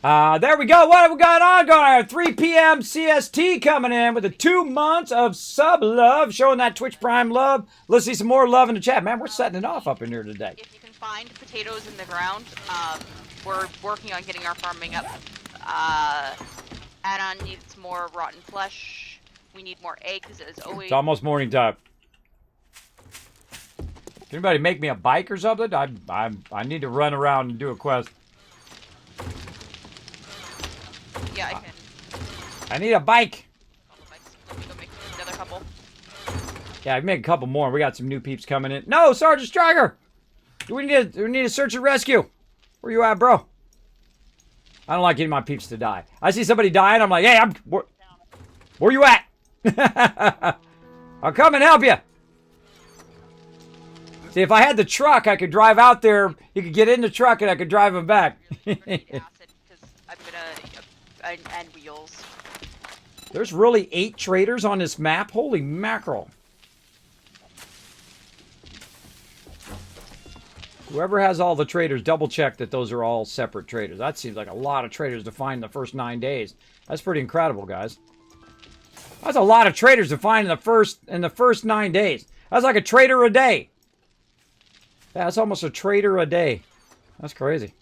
There we go. What have we got on? Going 3 p.m. CST coming in with the 2 months of sub love, showing that Twitch Prime love. Let's see some more love in the chat. Man, we're setting it off up in here today. If you can find potatoes in the ground, we're working on getting our farming up. Anon needs more rotten flesh. We need more eggs, as always. It's almost morning time. Can anybody make me a bike or something? I need to run around and do a quest. Yeah, I can. I need a bike. Let me go make another couple. Yeah, I can make a couple more. We got some new peeps coming in. No, Sergeant Striker! We need a search and rescue. Where you at, bro? I don't like getting my peeps to die. I see somebody dying, I'm like, hey, where you at? I'll come and help you. See, if I had the truck, I could drive out there. You could get in the truck and I could drive him back. And wheels. There's really 8 traders on this map. Holy mackerel. Whoever has all the traders, double check that those are all separate traders. That seems like a lot of traders to find in the first 9 days. That's pretty incredible, guys. That's a lot of traders to find in the first 9 days. That's like a trader a day. Yeah, that's almost a trader a day. That's crazy.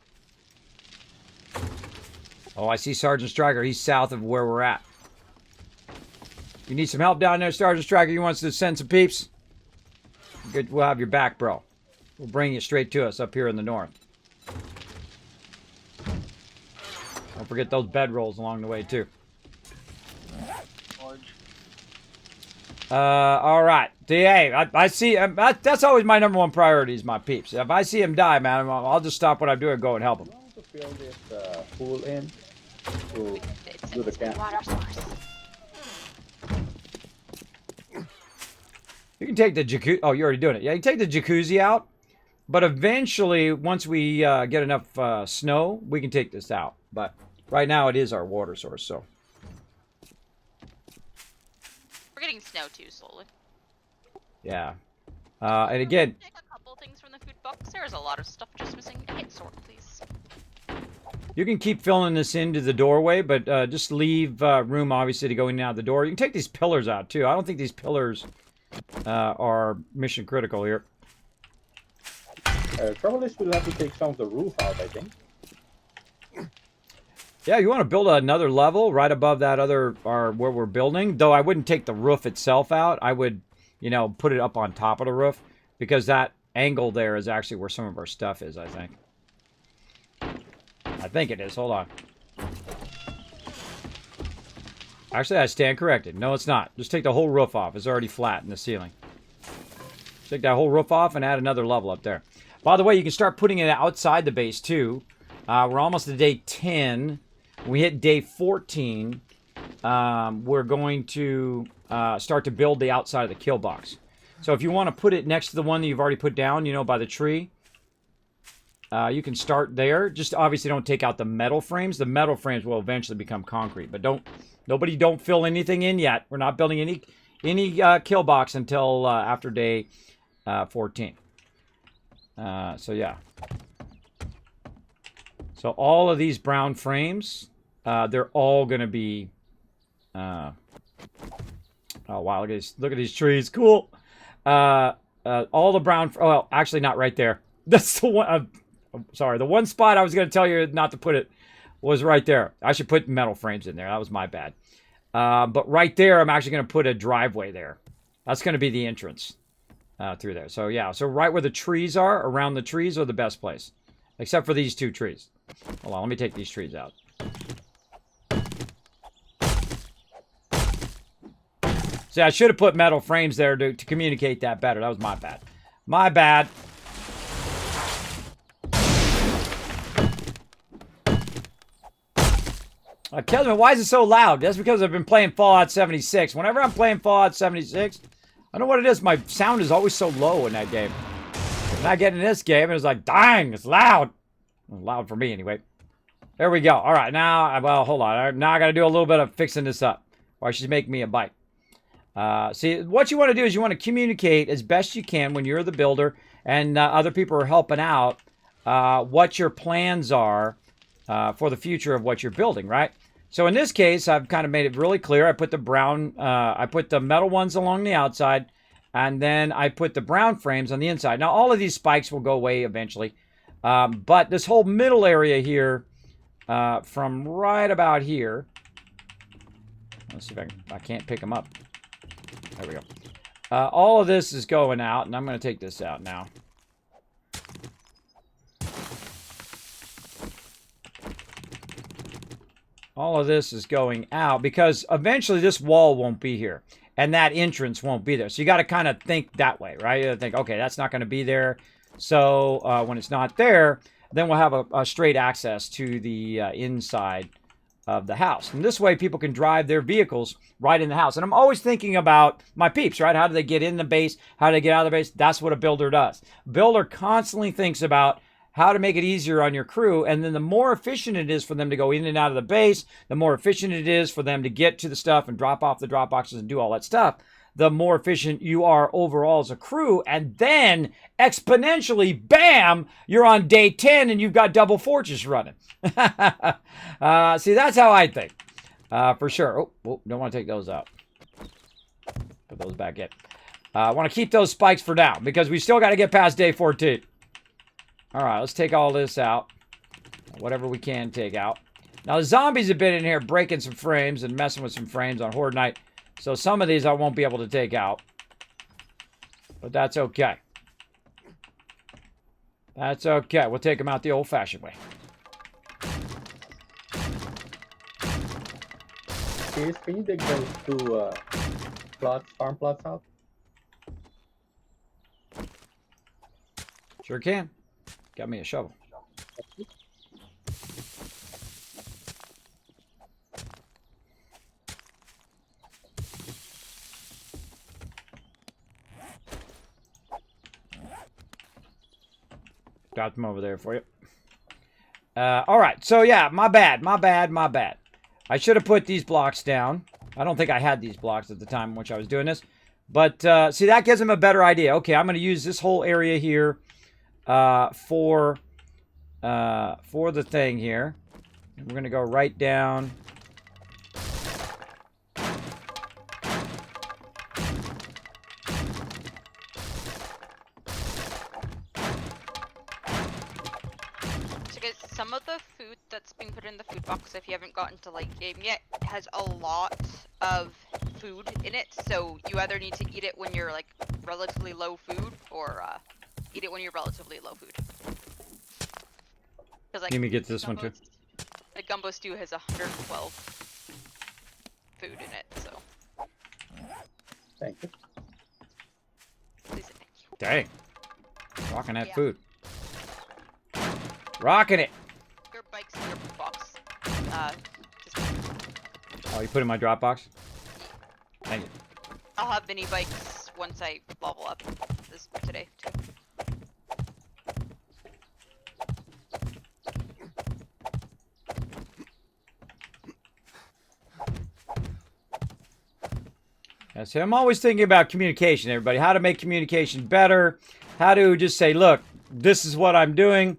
Oh, I see Sergeant Striker. He's south of where we're at. You need some help down there, Sergeant Striker? You want us to send some peeps? Good, we'll have your back, bro. We'll bring you straight to us up here in the north. Don't forget those bedrolls along the way, too. All right. DA, I see. That's always my #1 priority is my peeps. If I see him die, man, I'll just stop what I'm doing and go and help him. I want to fill this pool in to do the camp. Water source. You can take the jacuzzi. Oh, you're already doing it. Yeah, you take the jacuzzi out. But eventually, once we get enough snow, we can take this out. But right now, it is our water source, so. We're getting snow too slowly. Yeah. And again, Take a couple things from the food box. There's a lot of stuff just missing. Hit sort, please. you can keep filling this into the doorway, but just leave room, obviously, to go in and out the door. You can take these pillars out, too. I don't think these pillars are mission critical here. Trouble is we'll have to take some of the roof out, I think. Yeah, you want to build another level right above that other, where we're building. Though I wouldn't take the roof itself out. I would, you know, put it up on top of the roof. Because that angle there is actually where some of our stuff is, I think. I think it is. Hold on. Actually, I stand corrected. No, it's not. Just take the whole roof off. It's already flat in the ceiling. Take that whole roof off and add another level up there. By the way, you can start putting it outside the base too. We're almost to day 10. When we hit day 14, we're going to start to build the outside of the kill box. So if you want to put it next to the one that you've already put down, you know, by the tree, you can start there. Just obviously don't take out the metal frames. The metal frames will eventually become concrete, but don't fill anything in yet. We're not building any kill box until after day 14. So yeah. So all of these brown frames, they're all going to be... oh wow! Look at these trees. Cool. All the brown. Oh, well, actually, not right there. That's the one. Sorry, the one spot I was going to tell you not to put it was right there. I should put metal frames in there. That was my bad. But right there, I'm actually going to put a driveway there. That's going to be the entrance through there. So yeah. So right where the trees are, around the trees, are the best place, except for these two trees. Hold on. Let me take these trees out. See, I should have put metal frames there to communicate that better. That was my bad. My bad. Kismet, why is it so loud? That's because I've been playing Fallout 76. Whenever I'm playing Fallout 76, I don't know what it is. My sound is always so low in that game. When I get in this game, it's like, dang, it's loud. Well, loud for me, anyway. There we go. All right, now, well, hold on. Now I got to do a little bit of fixing this up. Or she's making me a bite. See, what you want to do is you want to communicate as best you can when you're the builder and other people are helping out what your plans are for the future of what you're building, right? So in this case, I've kind of made it really clear. I put the brown, I put the metal ones along the outside, and then I put the brown frames on the inside. Now, all of these spikes will go away eventually, but this whole middle area here, from right about here, let's see if I can't pick them up. There we go. All of this is going out, and I'm going to take this out now. All of this is going out because eventually this wall won't be here, and that entrance won't be there. So you got to kind of think that way, right? You got to think, okay, that's not going to be there. So when it's not there, then we'll have a straight access to the inside of the house. And this way people can drive their vehicles right in the house. And I'm always thinking about my peeps, right? How do they get in the base? How do they get out of the base? That's what a builder does. Builder constantly thinks about how to make it easier on your crew. And then the more efficient it is for them to go in and out of the base, the more efficient it is for them to get to the stuff and drop off the drop boxes and do all that stuff, the more efficient you are overall as a crew. And then exponentially, bam, you're on day 10 and you've got double fortress running. See, that's how I think. For sure. Oh, don't want to take those out. Put those back in. I want to keep those spikes for now because we still got to get past day 14. All right, let's take all this out. Whatever we can take out. Now, the zombies have been in here breaking some frames and messing with some frames on Horde Night. So some of these I won't be able to take out. But that's okay. That's okay. We'll take them out the old-fashioned way. Can you dig those two farm plots out? Sure can. Got me a shovel. Got them over there for you. All right. So, yeah, my bad. I should have put these blocks down. I don't think I had these blocks at the time in which I was doing this. But, see, that gives them a better idea. Okay, I'm going to use this whole area here for the thing here. And we're going to go right down. Some of the food that's being put in the food box, if you haven't gotten to late game yet, has a lot of food in it. So you either need to eat it when you're like relatively low food, or eat it when you're relatively low food. Like, let me get this one too. The gumbo stew has 112 food in it, so. Thank you. Please and thank you. Dang. Rocking that Yeah. food. Rocking it. Your bike's in your box. Oh, you put it in my Dropbox? Thank you. I'll have mini bikes once I level up today too. Yeah, so I'm always thinking about communication, everybody. How to make communication better. How to just say, look, this is what I'm doing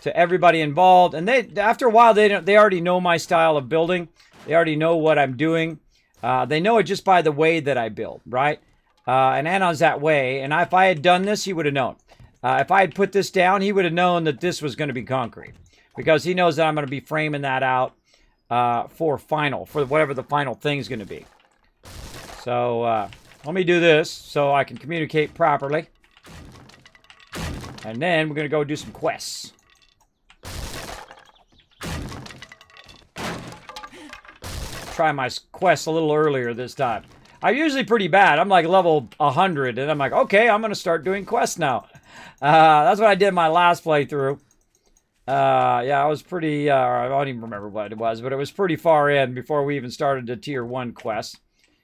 to everybody involved. And they, after a while, they already know my style of building. They already know what I'm doing. They know it just by the way that I build, right? And Anon's that way. And if I had done this, he would have known. If I had put this down, he would have known that this was going to be concrete. Because he knows that I'm going to be framing that out for whatever the final thing's going to be. So let me do this so I can communicate properly. And then we're going to go do some quests. Try my quest a little earlier this time. I'm usually pretty bad. I'm like level 100, and I'm like, okay, I'm going to start doing quests now. That's what I did my last playthrough. Yeah, I was pretty, I don't even remember what it was, but it was pretty far in before we even started the tier 1 quest.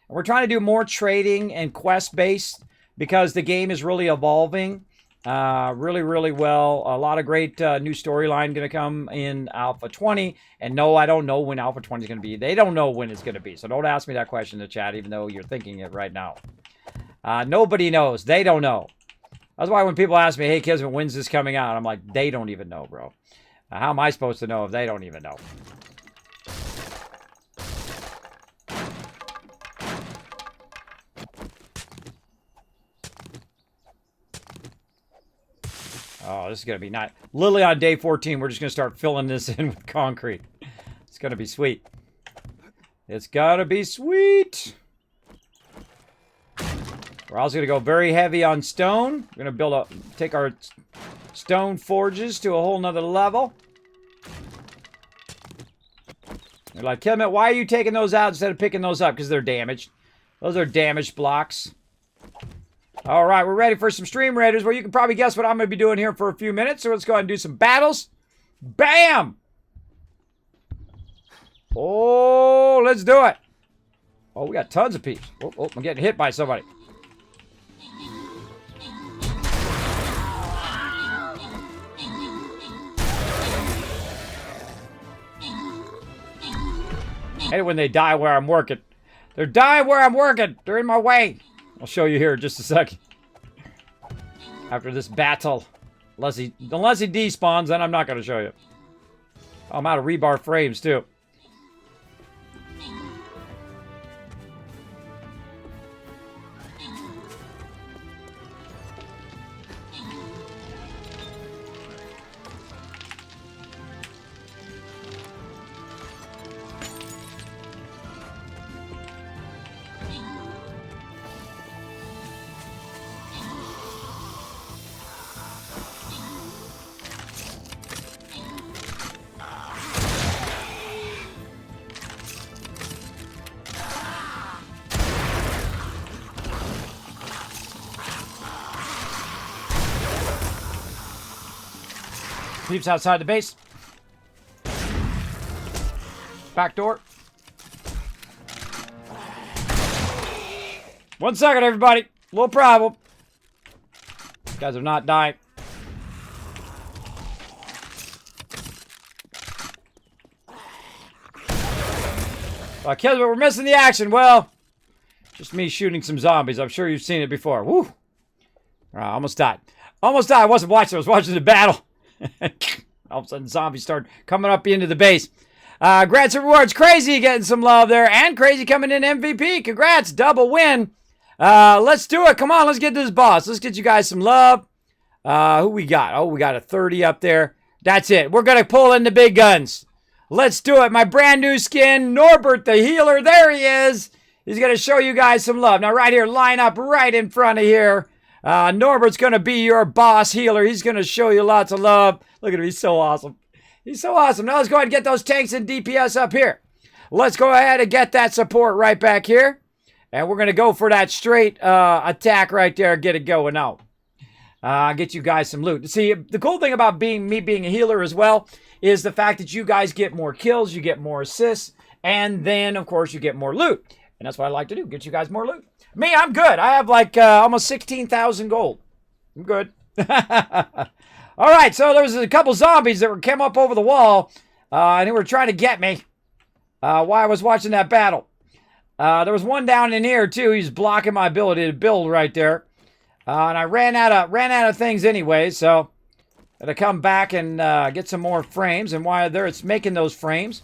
And we're trying to do more trading and quest-based because the game is really evolving really, really well. A lot of great new storyline going to come in Alpha 20. And no, I don't know when Alpha 20 is going to be. They don't know when it's going to be. So don't ask me that question in the chat, even though you're thinking it right now. Nobody knows. They don't know. That's why when people ask me, hey, Kismet, when's this coming out? I'm like, they don't even know, bro. How am I supposed to know if they don't even know? Oh, this is going to be nice. Literally on day 14, we're just going to start filling this in with concrete. It's going to be sweet. It's going to be sweet. We're also going to go very heavy on stone. We're going to take our stone forges to a whole nother level. They're like, Kismet, why are you taking those out instead of picking those up? Because they're damaged. Those are damaged blocks. All right, we're ready for some Stream Raiders, where you can probably guess what I'm going to be doing here for a few minutes. So let's go ahead and do some battles. Bam! Oh, let's do it. Oh, we got tons of peeps. Oh, I'm getting hit by somebody. Hey, when they die where I'm working. They're dying where I'm working. They're in my way. I'll show you here in just a second. After this battle. Unless he despawns, then I'm not going to show you. I'm out of rebar frames, too. Peeps outside the base. Back door. 1 second, everybody. Little problem. These guys are not dying. Kismet, we're missing the action. Well, just me shooting some zombies. I'm sure you've seen it before. Woo! Almost died. Almost died. I wasn't watching. I was watching the battle. All of a sudden, zombies start coming up into the base. Grants and rewards. Crazy getting some love there. And Crazy coming in MVP. Congrats. Double win. Let's do it. Come on. Let's get this boss. Let's get you guys some love. Who we got? Oh, we got a 30 up there. That's it. We're going to pull in the big guns. Let's do it. My brand new skin, Norbert the Healer. There he is. He's going to show you guys some love. Now, right here, line up right in front of here. Norbert's going to be your boss healer. He's going to show you lots of love. Look at him. He's so awesome. He's so awesome. Now let's go ahead and get those tanks and DPS up here. Let's go ahead and get that support right back here. And we're going to go for that straight attack right there. Get it going out. get you guys some loot. See, the cool thing about me being a healer as well is the fact that you guys get more kills, you get more assists, and then, of course, you get more loot. And that's what I like to do, get you guys more loot. Me, I'm good. I have like almost 16,000 gold. I'm good. All right, so there was a couple zombies that came up over the wall, and they were trying to get me while I was watching that battle. There was one down in here, too. He's blocking my ability to build right there. And I ran out of things anyway, so I had to come back and get some more frames. And while it's making those frames,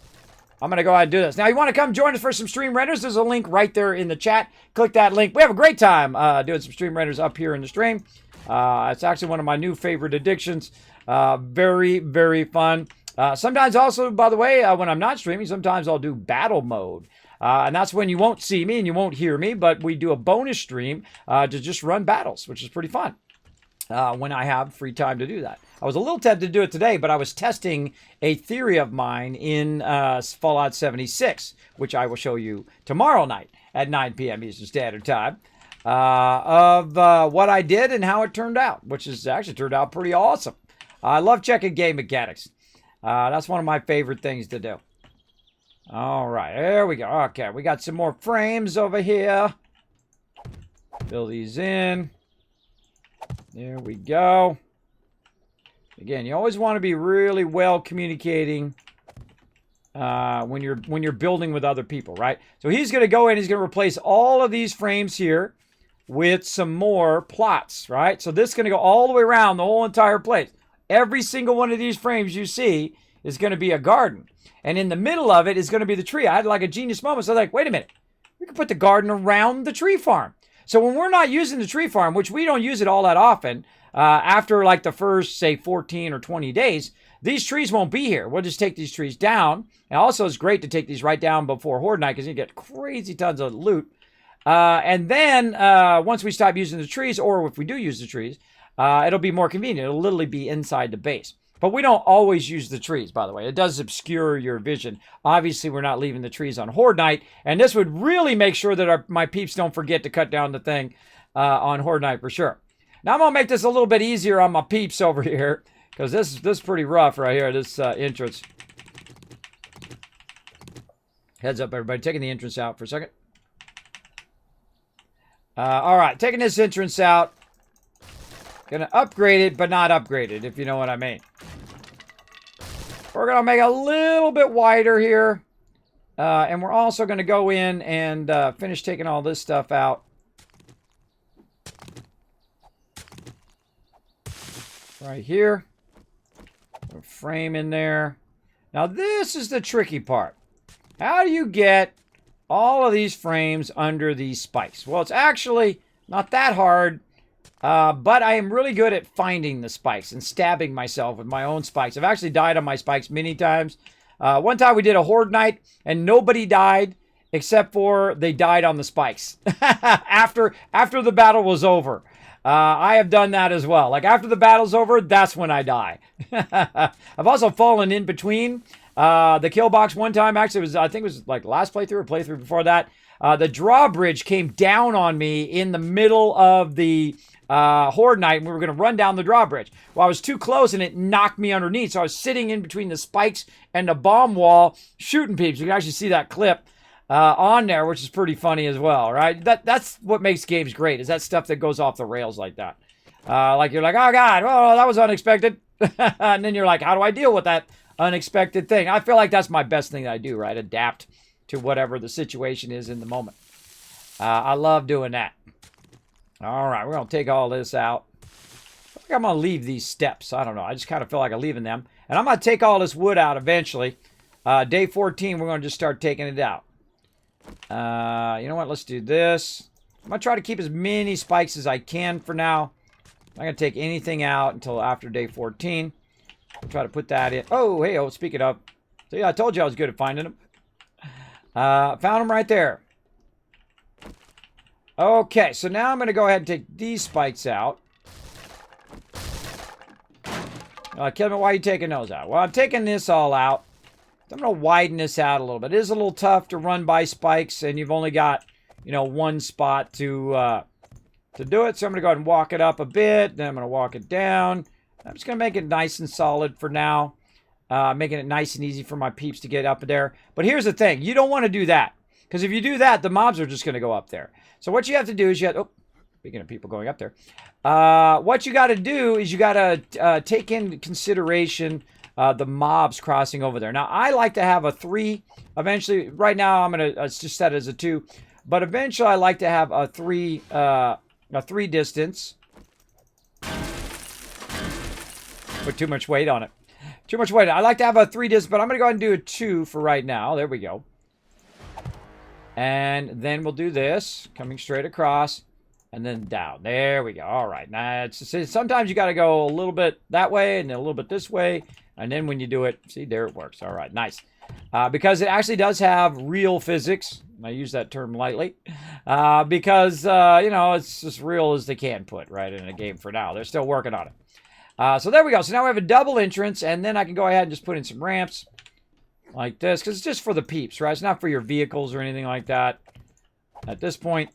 I'm going to go ahead and do this. Now, you want to come join us for some stream renders? There's a link right there in the chat. Click that link. We have a great time doing some stream renders up here in the stream. It's actually one of my new favorite addictions. Very, very fun. Sometimes also, by the way, when I'm not streaming, sometimes I'll do battle mode. And that's when you won't see me and you won't hear me, but we do a bonus stream to just run battles, which is pretty fun when I have free time to do that. I was a little tempted to do it today, but I was testing a theory of mine in Fallout 76, which I will show you tomorrow night at 9 p.m. Eastern Standard Time, of what I did and how it turned out, which has actually turned out pretty awesome. I love checking game mechanics. That's one of my favorite things to do. All right, there we go. Okay, we got some more frames over here. Fill these in. There we go. Again, you always want to be really well communicating when you're building with other people, right? So he's going to go in. He's going to replace all of these frames here with some more plots, right? So this is going to go all the way around the whole entire place. Every single one of these frames you see is going to be a garden. And in the middle of it is going to be the tree. I had like a genius moment. So I was like, wait a minute. We can put the garden around the tree farm. So when we're not using the tree farm, which we don't use it all that often, after like the first, say, 14 or 20 days, these trees won't be here. We'll just take these trees down. And also it's great to take these right down before Horde Night because you get crazy tons of loot. And then once we stop using the trees, or if we do use the trees, it'll be more convenient. It'll literally be inside the base. But we don't always use the trees, by the way. It does obscure your vision. Obviously, we're not leaving the trees on Horde Night. And this would really make sure that my peeps don't forget to cut down the thing on Horde Night for sure. Now, I'm going to make this a little bit easier on my peeps over here. Because this is pretty rough right here, this entrance. Heads up, everybody. Taking the entrance out for a second. All right, taking this entrance out. Gonna upgrade it, but not upgrade it, if you know what I mean. We're gonna make it a little bit wider here. And we're also gonna go in and finish taking all this stuff out. Right here. A frame in there. Now this is the tricky part. How do you get all of these frames under these spikes? Well, it's actually not that hard. But I am really good at finding the spikes and stabbing myself with my own spikes. I've actually died on my spikes many times. One time we did a Horde Night and nobody died except for they died on the spikes after the battle was over. I have done that as well. Like after the battle's over, that's when I die. I've also fallen in between the kill box one time. Actually, I think it was like last playthrough or playthrough before that. The drawbridge came down on me in the middle of the Horde Night, and we were going to run down the drawbridge. Well, I was too close, and it knocked me underneath, so I was sitting in between the spikes and the bomb wall shooting peeps. You can actually see that clip on there, which is pretty funny as well, right? That's what makes games great, is that stuff that goes off the rails like that. Like you're like, oh, God, well, that was unexpected. And then you're like, how do I deal with that unexpected thing? I feel like that's my best thing that I do, right? Adapt to whatever the situation is in the moment. I love doing that. All right, we're going to take all this out. I think I'm going to leave these steps. I don't know. I just kind of feel like I'm leaving them. And I'm going to take all this wood out eventually. Day 14, we're going to just start taking it out. You know what? Let's do this. I'm going to try to keep as many spikes as I can for now. I'm not going to take anything out until after day 14. I'll try to put that in. Oh, hey, oh, speaking of. See, I told you I was good at finding them. Found them right there. Okay, so now I'm going to go ahead and take these spikes out. Kevin, why are you taking those out? Well, I'm taking this all out. I'm going to widen this out a little bit. It is a little tough to run by spikes, and you've only got, you know, one spot to to do it. So I'm going to go ahead and walk it up a bit. Then I'm going to walk it down. I'm just going to make it nice and solid for now. Making it nice and easy for my peeps to get up there. But here's the thing. You don't want to do that. Because if you do that, the mobs are just going to go up there. So what you have to do is you have... Oh, speaking of people going up there. What you got to do is you got to take into consideration the mobs crossing over there. Now, I like to have a 3. Eventually, right now, I'm going to just set it as a 2. But eventually, I like to have a 3 distance. Put too much weight on it. Too much weight. I like to have a 3 distance, but I'm going to go ahead and do a 2 for right now. There we go. And then we'll do this, coming straight across, and then down. There we go. All right. Now, sometimes you got to go a little bit that way and then a little bit this way. And then when you do it, see, there it works. All right. Nice. Because it actually does have real physics. I use that term lightly. Because, you know, it's as real as they can put, right, in a game for now. They're still working on it. So there we go. So now we have a double entrance, and then I can go ahead and just put in some ramps. Like this, because it's just for the peeps, right? It's not for your vehicles or anything like that. At this point,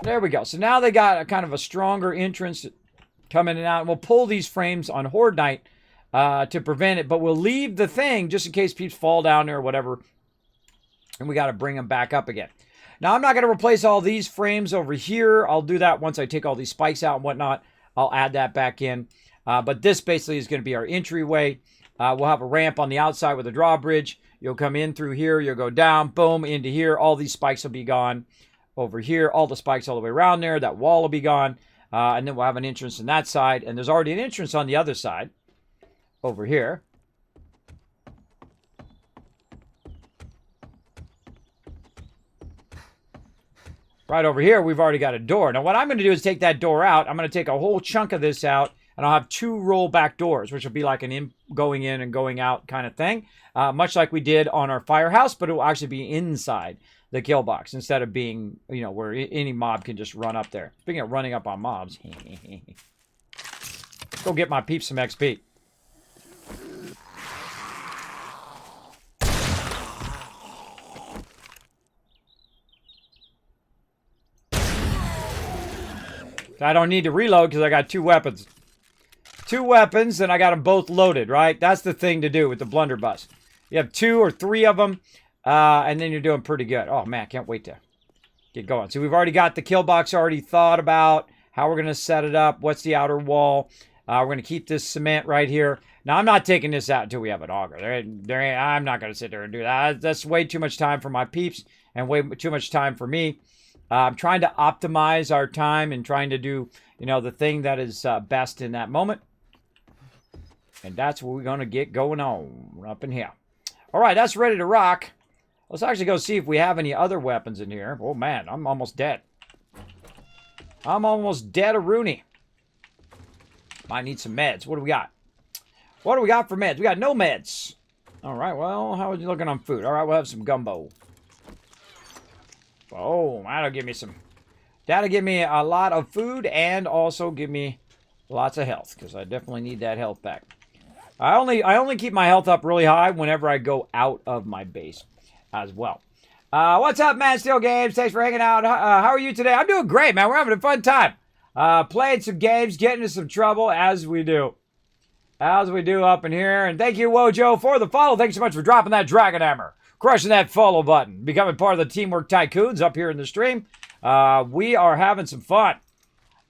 there we go. So now they got a kind of a stronger entrance coming in and out. And we'll pull these frames on Horde Night to prevent it, but we'll leave the thing just in case peeps fall down there or whatever. And we got to bring them back up again. Now, I'm not going to replace all these frames over here. I'll do that once I take all these spikes out and whatnot. I'll add that back in. But this basically is going to be our entryway. We'll have a ramp on the outside with a drawbridge. You'll come in through here. You'll go down, boom, into here. All these spikes will be gone over here. All the spikes all the way around there. That wall will be gone. And then we'll have an entrance on that side. And there's already an entrance on the other side over here. Right over here, we've already got a door. Now, what I'm going to do is take that door out. I'm going to take a whole chunk of this out. And I'll have 2 rollback doors, which will be like an going in and going out kind of thing. Much like we did on our firehouse, but it will actually be inside the kill box instead of being, you know, where any mob can just run up there. Speaking of running up on mobs. Go get my peeps some XP. I don't need to reload because I got 2 weapons. 2 weapons, and I got them both loaded, right? That's the thing to do with the blunderbuss. You have 2 or 3 of them, and then you're doing pretty good. Oh, man, can't wait to get going. So we've already got the kill box already thought about, how we're going to set it up, what's the outer wall. We're going to keep this cement right here. Now, I'm not taking this out until we have an auger. I'm not going to sit there and do that. That's way too much time for my peeps and way too much time for me. I'm trying to optimize our time and trying to do, you know, the thing that is best in that moment. And that's what we're going to get going on up in here. All right, that's ready to rock. Let's actually go see if we have any other weapons in here. Oh, man, I'm almost dead. I'm almost dead a Rooney. Might need some meds. What do we got? What do we got for meds? We got no meds. All right, well, how are you looking on food? All right, we'll have some gumbo. Oh, that'll give me some... That'll give me a lot of food and also give me lots of health because I definitely need that health back. I only keep my health up really high whenever I go out of my base as well. What's up, Man Steel Games? Thanks for hanging out. How are you today? I'm doing great, man. We're having a fun time. Playing some games, getting into some trouble as we do. As we do up in here. And thank you, Wojo, for the follow. Thanks so much for dropping that Dragon Hammer. Crushing that follow button. Becoming part of the Teamwork Tycoons up here in the stream. We are having some fun.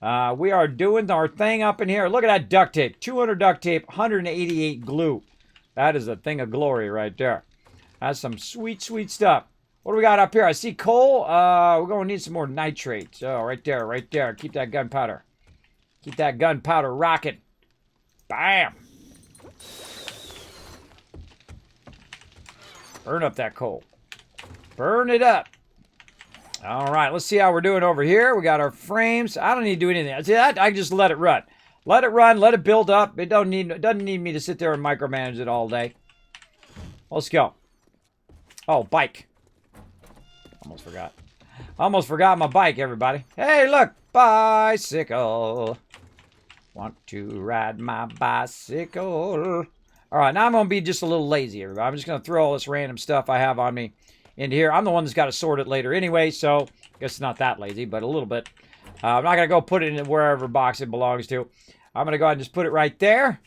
We are doing our thing up in here. Look at that duct tape. 200 duct tape, 188 glue. That is a thing of glory right there. That's some sweet, sweet stuff. What do we got up here? I see coal. We're going to need some more nitrate. Oh, right there, right there. Keep that gunpowder. Keep that gunpowder rocking. Bam. Burn up that coal. Burn it up. All right, let's see how we're doing over here. We got our frames. I don't need to do anything. See that? I can just let it run. Let it run. Let it build up. It doesn't need me to sit there and micromanage it all day. Let's go. Oh, bike. Almost forgot. Almost forgot my bike, everybody. Hey, look. Bicycle. Want to ride my bicycle. All right, now I'm going to be just a little lazy, everybody. I'm just going to throw all this random stuff I have on me into here. I'm the one that's got to sort it later anyway, so I guess it's not that lazy, but a little bit. I'm not going to go put it in wherever box it belongs to. I'm going to go ahead and just put it right there.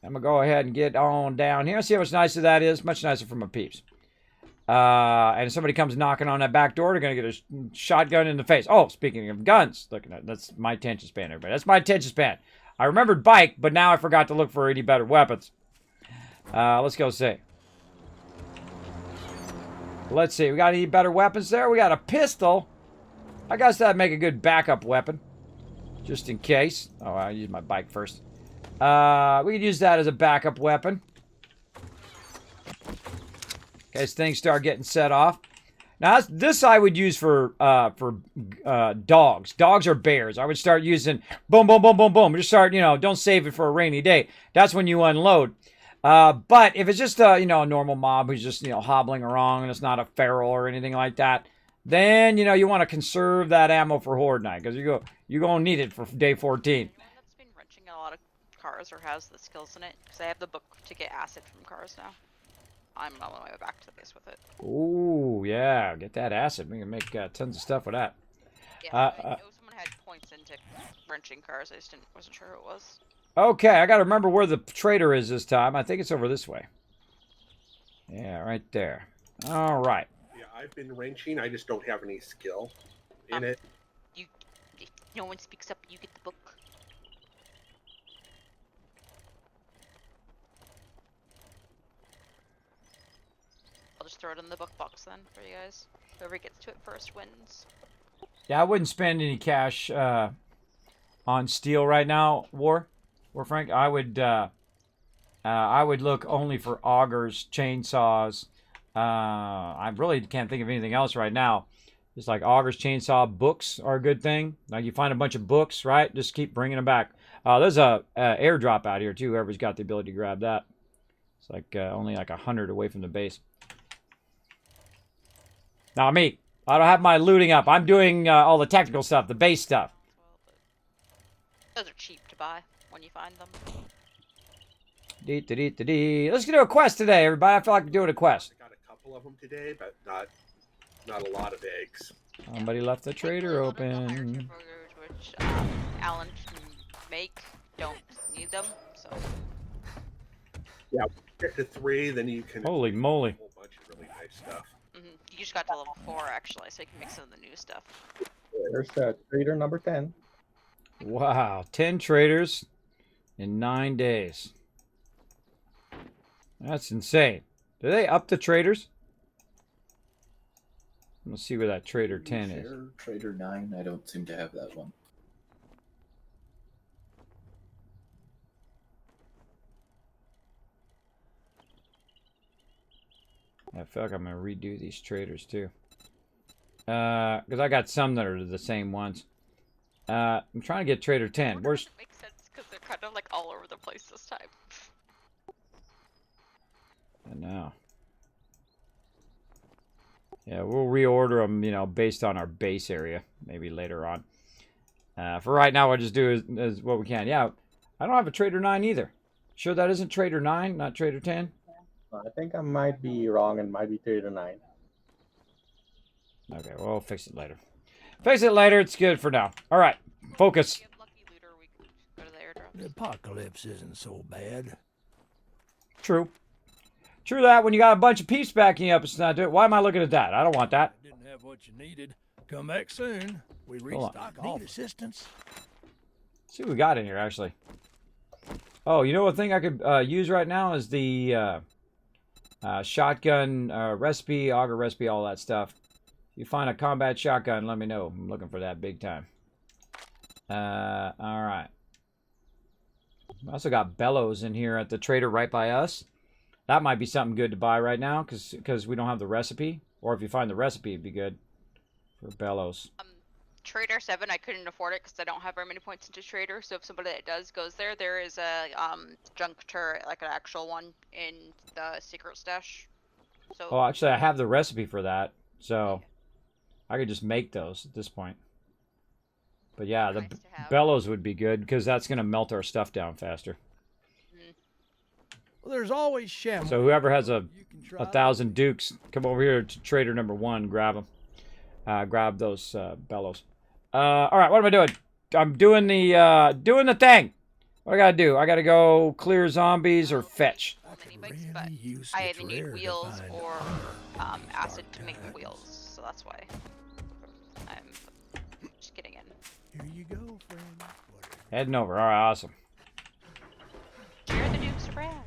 I'm going to go ahead and get on down here. See how much nicer that is? Much nicer for my peeps. And if somebody comes knocking on that back door, they're going to get a shotgun in the face. Oh, speaking of guns, looking at that's my attention span, everybody. That's my attention span. I remembered bike, but now I forgot to look for any better weapons. Let's go see. Let's see. We got any better weapons there? We got a pistol. I guess that'd make a good backup weapon. Just in case. Oh, I'll use my bike first. We could use that as a backup weapon. In case things start getting set off. Now, this I would use for dogs. Dogs or bears. I would start using boom, boom, boom, boom, boom. Just start, don't save it for a rainy day. That's when you unload. But if it's just a normal mob who's just, hobbling around and it's not a feral or anything like that, then, you want to conserve that ammo for Horde Night because you're going to need it for day 14. Anyone that's been wrenching a lot of cars or has the skills in it? Because I have the book to get acid from cars now. I'm on my way back to the base with it. Ooh, yeah. Get that acid. We can make tons of stuff with that. Yeah, I know someone had points into wrenching cars. I just wasn't sure who it was. Okay, I got to remember where the trader is this time. I think it's over this way. Yeah, right there. All right. Yeah, I've been wrenching. I just don't have any skill in it. If no one speaks up, you get the book. I'll just throw it in the book box then for you guys. Whoever gets to it first wins. Yeah, I wouldn't spend any cash on steel right now, War Frank. I would look only for augers, chainsaws. I really can't think of anything else right now. Just like augers, chainsaw, books are a good thing. Like you find a bunch of books, right? Just keep bringing them back. There's a airdrop out here too. Whoever's got the ability to grab that. It's like only like 100 away from the base. Now me, I don't have my looting up. I'm doing all the technical stuff, the base stuff. Those are cheap to buy when you find them. Let's do a quest today, everybody. I feel like doing a quest. I got a couple of them today, but not a lot of eggs. Somebody left the trader open. Burgers, which Alan can make. Don't need them, so. Yeah, get to 3, then you can. Holy moly! A whole bunch of really nice stuff. You just got to level 4 actually, so you can make some of the new stuff. There's trader number 10. Wow, 10 traders in 9 days. That's insane. Do they up the traders? Let's see where that trader 10 is. Trader 9, I don't seem to have that one. I feel like I'm going to redo these traders too. Because I got some that are the same ones. I'm trying to get trader 10. Where's... Makes sense because they're kind of like all over the place this time. I know. Yeah, we'll reorder them, based on our base area. Maybe later on. For right now, we'll just do as what we can. Yeah, I don't have a trader 9 either. Sure that isn't trader 9, not trader 10? I think I might be wrong and might be trader 9. Okay, well, we'll fix it later. Fix it later. It's good for now. All right, focus. If you have lucky looter, we can go to the airdrops. The apocalypse isn't so bad. True. True that when you got a bunch of peeps backing you up, it's not doing. Why am I looking at that? I don't want that. Didn't have what you needed. Come back soon. We restock all. Need assistance. Let's see what we got in here, actually. Oh, you know what thing I could use right now is the shotgun recipe, auger recipe, all that stuff. If you find a combat shotgun, let me know. I'm looking for that big time. All right. We also got bellows in here at the trader right by us. That might be something good to buy right now because we don't have the recipe. Or if you find the recipe, it'd be good for bellows. Trader 7, I couldn't afford it because I don't have very many points into Trader. So if somebody that does goes there, there is a junk turret, like an actual one, in the secret stash. So. Oh, actually, I have the recipe for that, so I could just make those at this point. But yeah, the bellows would be good because that's gonna melt our stuff down faster. Well, there's always Shamrock. So whoever has a You can try 1,000 dukes, come over here to trader number 1. Grab them. Grab those bellows. All right, what am I doing? I'm doing the thing. What I gotta do? I gotta go clear zombies or fetch. Mini bikes, but really use I the either need Terraire to wheels find or armor. acid to make the wheels, so that's why I'm just getting in. Here you go, friend. Whatever. Heading over. All right, awesome. Share the dukes around.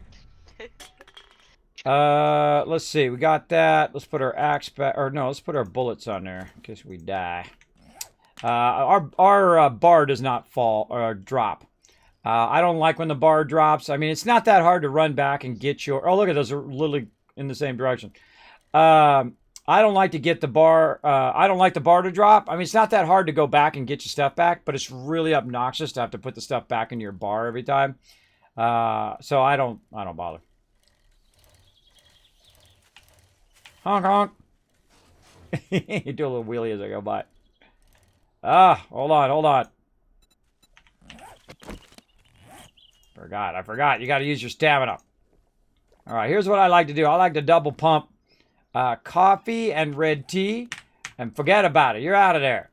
Let's see. We got that. Let's put our axe back, or no, let's put our bullets on there in case we die. Our bar does not fall or drop. I don't like when the bar drops. I mean, it's not that hard to run back and get your... Oh, look at those. They're literally in the same direction. I don't like to get the bar... I don't like the bar to drop. I mean, it's not that hard to go back and get your stuff back, but it's really obnoxious to have to put the stuff back in your bar every time. So I don't bother. Honk, honk. You do a little wheelie as I go by. Hold on. I forgot. You got to use your stamina. All right, here's what I like to do. I like to double pump coffee and red tea, and forget about it. You're out of there.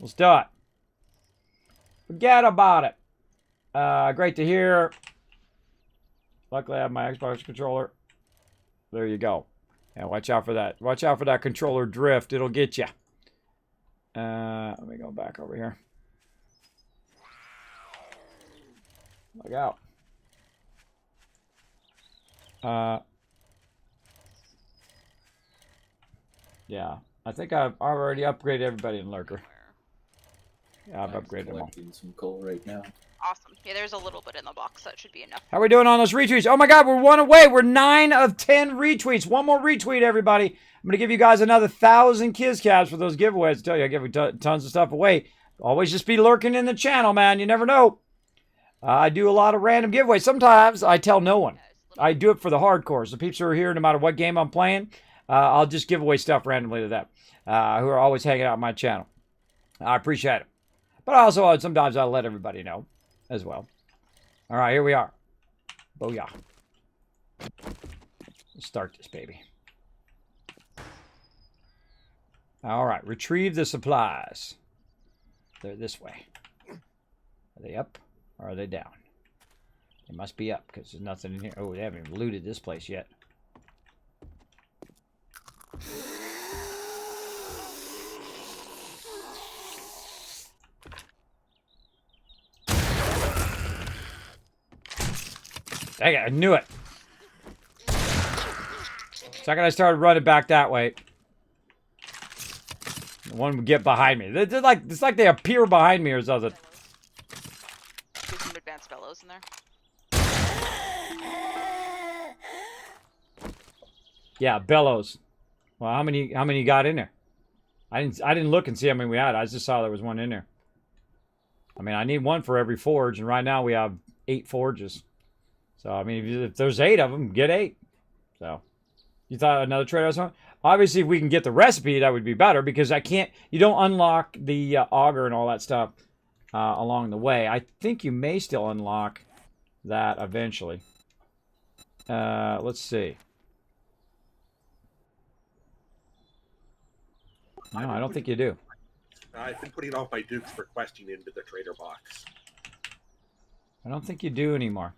Let's do it. Forget about it. Great to hear. Luckily, I have my Xbox controller. There you go. And watch out for that. Watch out for that controller drift. It'll get you. Let me go back over here. Look out. Yeah. I think I've already upgraded everybody in Lurker. Yeah, I've I'm upgraded them all. collecting some coal right now. Awesome. Yeah, there's a little bit in the box. That should be enough. How are we doing on those retweets? Oh my God, we're 1 away. We're 9 of 10 retweets. One more retweet, everybody. I'm going to give you guys another 1,000 Kiz Cabs for those giveaways. I tell you, I give tons of stuff away. Always just be lurking in the channel, man. You never know. I do a lot of random giveaways. Sometimes I tell no one. I do it for the hardcores. The peeps who are here, no matter what game I'm playing, I'll just give away stuff randomly to them who are always hanging out on my channel. I appreciate it. But also, sometimes I'll let everybody know as well. All right, here we are. Booyah. Let's start this, baby. All right, retrieve the supplies. They're this way. Are they up or are they down? They must be up because there's nothing in here. Oh, they haven't even looted this place yet. Dang it, I knew it. Second I started running back that way, the one would get behind me. It's like they appear behind me or something. There's some advanced bellows in there. Yeah, bellows. Well, how many you got in there? I didn't look and see how many we had. I just saw there was one in there. I mean, I need one for every forge, and right now we have 8 forges. So, I mean, if there's 8 of them, get 8. So, you thought another trade or something? Obviously, if we can get the recipe, that would be better because you don't unlock the auger and all that stuff along the way. I think you may still unlock that eventually. Let's see. No, I don't think you do. I've been putting all my dukes for questing into the trader box. I don't think you do anymore.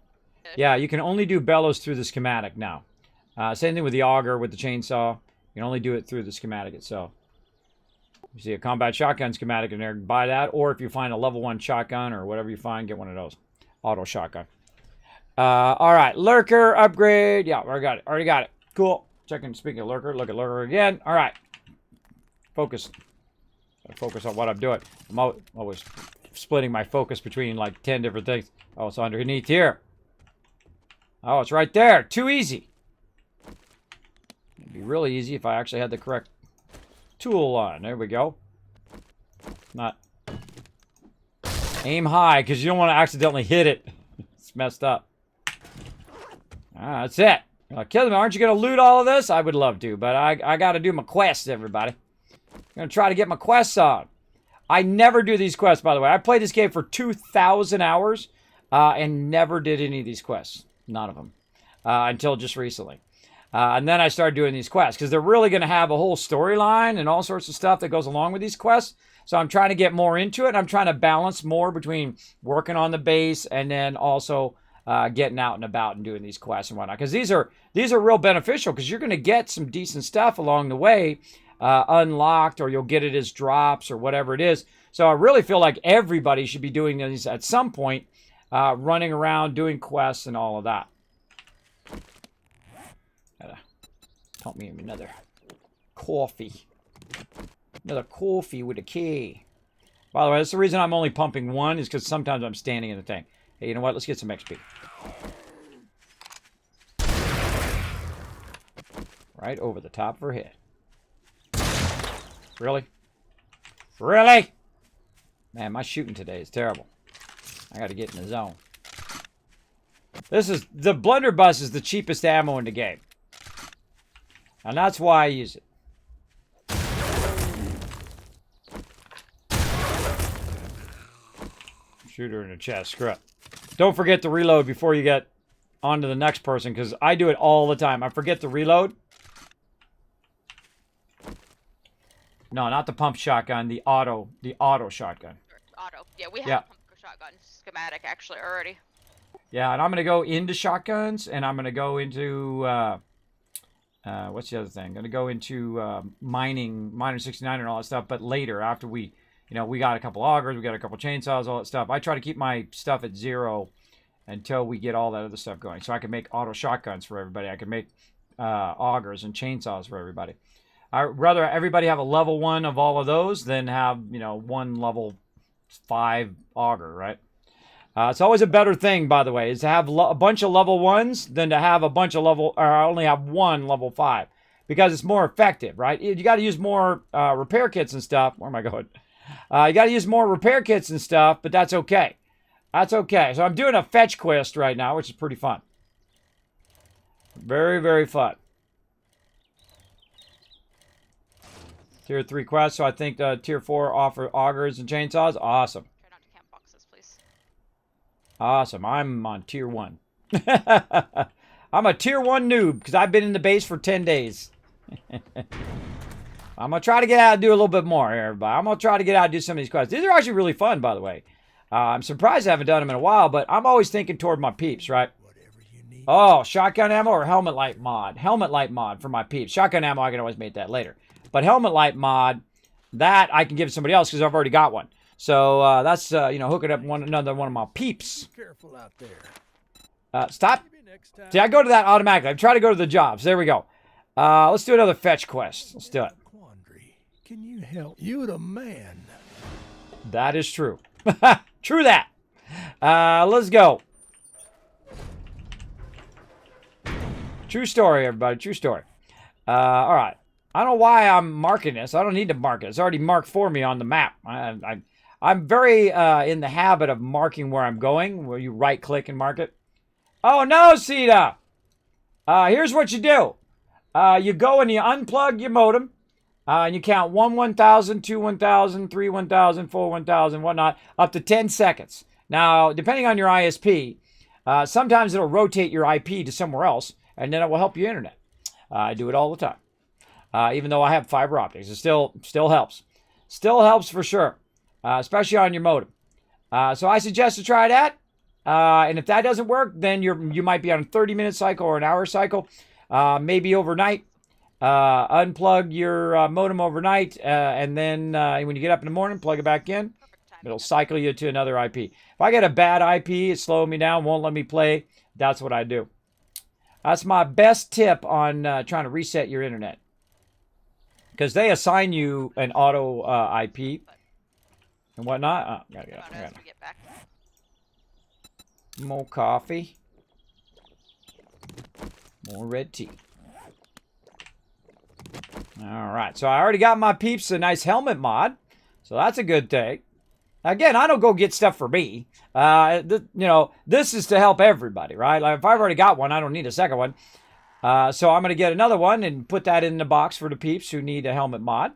Yeah, you can only do bellows through the schematic now. Same thing with the auger, with the chainsaw. You can only do it through the schematic itself. You see a combat shotgun schematic in there, buy that. Or if you find a level 1 shotgun or whatever you find, get one of those. Auto shotgun. All right, Lurker, upgrade. Yeah, already got it. Cool. Speaking of Lurker, look at Lurker again. All right. Focus. Gotta focus on what I'm doing. I'm always splitting my focus between like 10 different things. Oh, it's underneath here. Oh, it's right there. Too easy. It'd be really easy if I actually had the correct tool on. There we go. Not aim high because you don't want to accidentally hit it. It's messed up. That's it. Kismet, aren't you going to loot all of this? I would love to, but I got to do my quests, everybody. I'm going to try to get my quests on. I never do these quests, by the way. I played this game for 2,000 hours and never did any of these quests. None of them. Until just recently. And then I started doing these quests because they're really going to have a whole storyline and all sorts of stuff that goes along with these quests. So I'm trying to get more into it. I'm trying to balance more between working on the base and then also getting out and about and doing these quests and whatnot. Because these are real beneficial because you're going to get some decent stuff along the way unlocked, or you'll get it as drops or whatever it is. So I really feel like everybody should be doing these at some point, running around doing quests and all of that. Gotta pump me another coffee. Another coffee with a key. By the way, that's the reason I'm only pumping one, is because sometimes I'm standing in the tank. Hey, you know what? Let's get some XP. Right over the top of her head. Really? Really? Man, my shooting today is terrible. I gotta get in the zone. The blunderbuss is the cheapest ammo in the game. And that's why I use it. Shoot her in the chest. Screw it. Don't forget to reload before you get on to the next person, because I do it all the time. I forget to reload. No, not the pump shotgun. The auto shotgun. Auto. Yeah, we have a pump shotgun schematic actually already. Yeah, and I'm going to go into shotguns, and I'm going to go into, what's the other thing? I'm going to go into mining, Miner 69 and all that stuff, but later, after we, we got a couple augers, we got a couple chainsaws, all that stuff. I try to keep my stuff at 0 until we get all that other stuff going. So I can make auto shotguns for everybody. I can make augers and chainsaws for everybody. I'd rather everybody have a level 1 of all of those than have, one level 5 auger, right? It's always a better thing, by the way, is to have a bunch of level 1s than to have a bunch of only have one level 5, because it's more effective, right? You got to use more repair kits and stuff. Where am I going? You got to use more repair kits and stuff, but that's okay. That's okay. So I'm doing a fetch quest right now, which is pretty fun. Very, very fun. Tier 3 quest, so I think Tier 4 offer augers and chainsaws. Awesome. Try not to camp boxes, please. Awesome. I'm on Tier 1. I'm a Tier 1 noob because I've been in the base for 10 days. I'm going to try to get out and do a little bit more here, everybody. I'm going to try to get out and do some of these quests. These are actually really fun, by the way. I'm surprised I haven't done them in a while, but I'm always thinking toward my peeps, right? Oh, shotgun ammo or helmet light mod? Helmet light mod for my peeps. Shotgun ammo, I can always make that later. But helmet light mod, that I can give to somebody else because I've already got one. So that's, hooking up another one of my peeps. Careful out there. Stop. See, I go to that automatically. I try to go to the jobs. There we go. Let's do another fetch quest. Let's do it. Quandary. Can you help? You're the man. That is true. True that. Let's go. True story, everybody. True story. All right. I don't know why I'm marking this. I don't need to mark it. It's already marked for me on the map. I'm very in the habit of marking where I'm going, where you right-click and mark it. Oh, no, Sita! Here's what you do. You go and you unplug your modem, and you count 1, 1,000, 2, 1,000, 3, 1,000, 4, 1,000, whatnot, up to 10 seconds. Now, depending on your ISP, sometimes it'll rotate your IP to somewhere else, and then it will help your internet. I do it all the time. Even though I have fiber optics, it still helps. Still helps for sure, especially on your modem. So I suggest to try that. And if that doesn't work, then you might be on a 30-minute cycle or an hour cycle, maybe overnight. Unplug your modem overnight, and then when you get up in the morning, plug it back in. It'll cycle you to another IP. If I get a bad IP, it's slowing me down, won't let me play. That's what I do. That's my best tip on trying to reset your internet. Because they assign you an auto IP and whatnot. Oh, gotta get up. More coffee. More red tea. All right. So I already got my peeps a nice helmet mod. So that's a good thing. Again, I don't go get stuff for me. This is to help everybody, right? Like if I've already got one, I don't need a second one. So I'm going to get another one and put that in the box for the peeps who need a helmet mod.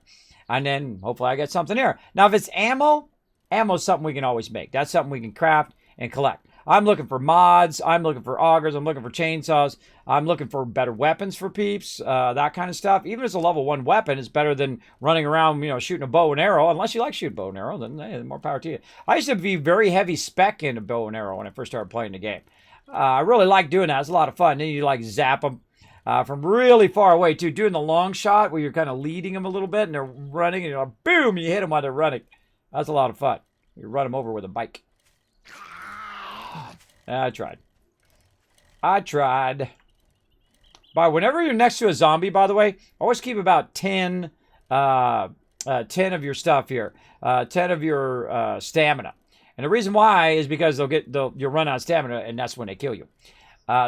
And then hopefully I get something here. Now, if it's ammo's something we can always make. That's something we can craft and collect. I'm looking for mods. I'm looking for augers. I'm looking for chainsaws. I'm looking for better weapons for peeps, that kind of stuff. Even if it's a level 1 weapon, it's better than running around, shooting a bow and arrow. Unless you like shooting bow and arrow, then hey, more power to you. I used to be very heavy spec into bow and arrow when I first started playing the game. I really like doing that. It's a lot of fun. Then you zap them from really far away too. Doing the long shot where you're kind of leading them a little bit and they're running and you're like, boom, you hit them while they're running. That's a lot of fun. You run them over with a bike. I tried. But whenever you're next to a zombie, by the way, always keep about 10 of your stuff here. 10 of your stamina. And the reason why is because you'll run out of stamina, and that's when they kill you.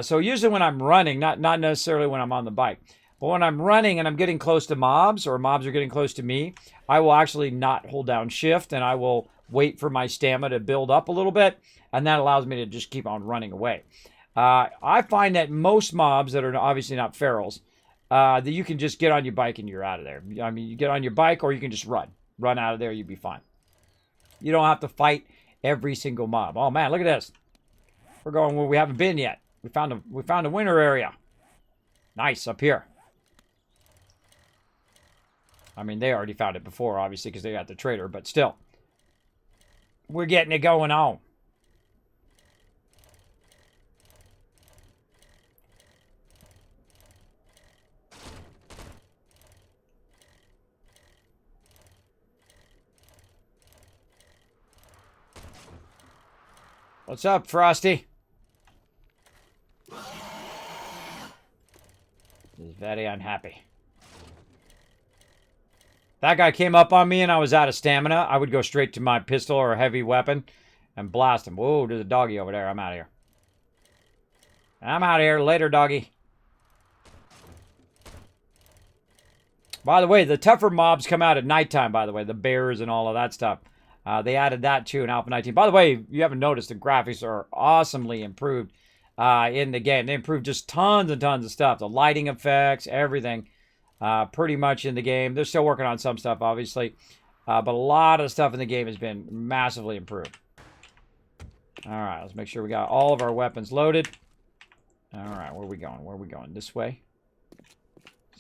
So usually when I'm running, not necessarily when I'm on the bike, but when I'm running and I'm getting close to mobs, or mobs are getting close to me, I will actually not hold down shift, and I will wait for my stamina to build up a little bit, and that allows me to just keep on running away. I find that most mobs that are obviously not ferals, that you can just get on your bike and you're out of there. I mean, you get on your bike, or you can just run out of there, you'll be fine. You don't have to fight every single mob. Oh man, look at this. We're going where we haven't been yet. We found a winter area. Nice, up here. I mean, they already found it before, obviously, because they got the trader, but still. We're getting it going on. What's up, Frosty? He's very unhappy. That guy came up on me and I was out of stamina. I would go straight to my pistol or a heavy weapon and blast him. Whoa, there's a doggy over there. I'm out of here. I'm out of here. Later, doggy. By the way, the tougher mobs come out at nighttime, by the way. The bears and all of that stuff. They added that too in Alpha 19. By the way, you haven't noticed, the graphics are awesomely improved in the game. They improved just tons and tons of stuff. The lighting effects, everything. Pretty much in the game. They're still working on some stuff, obviously. But a lot of stuff in the game has been massively improved. Alright, let's make sure we got all of our weapons loaded. Alright, where are we going? Where are we going? This way?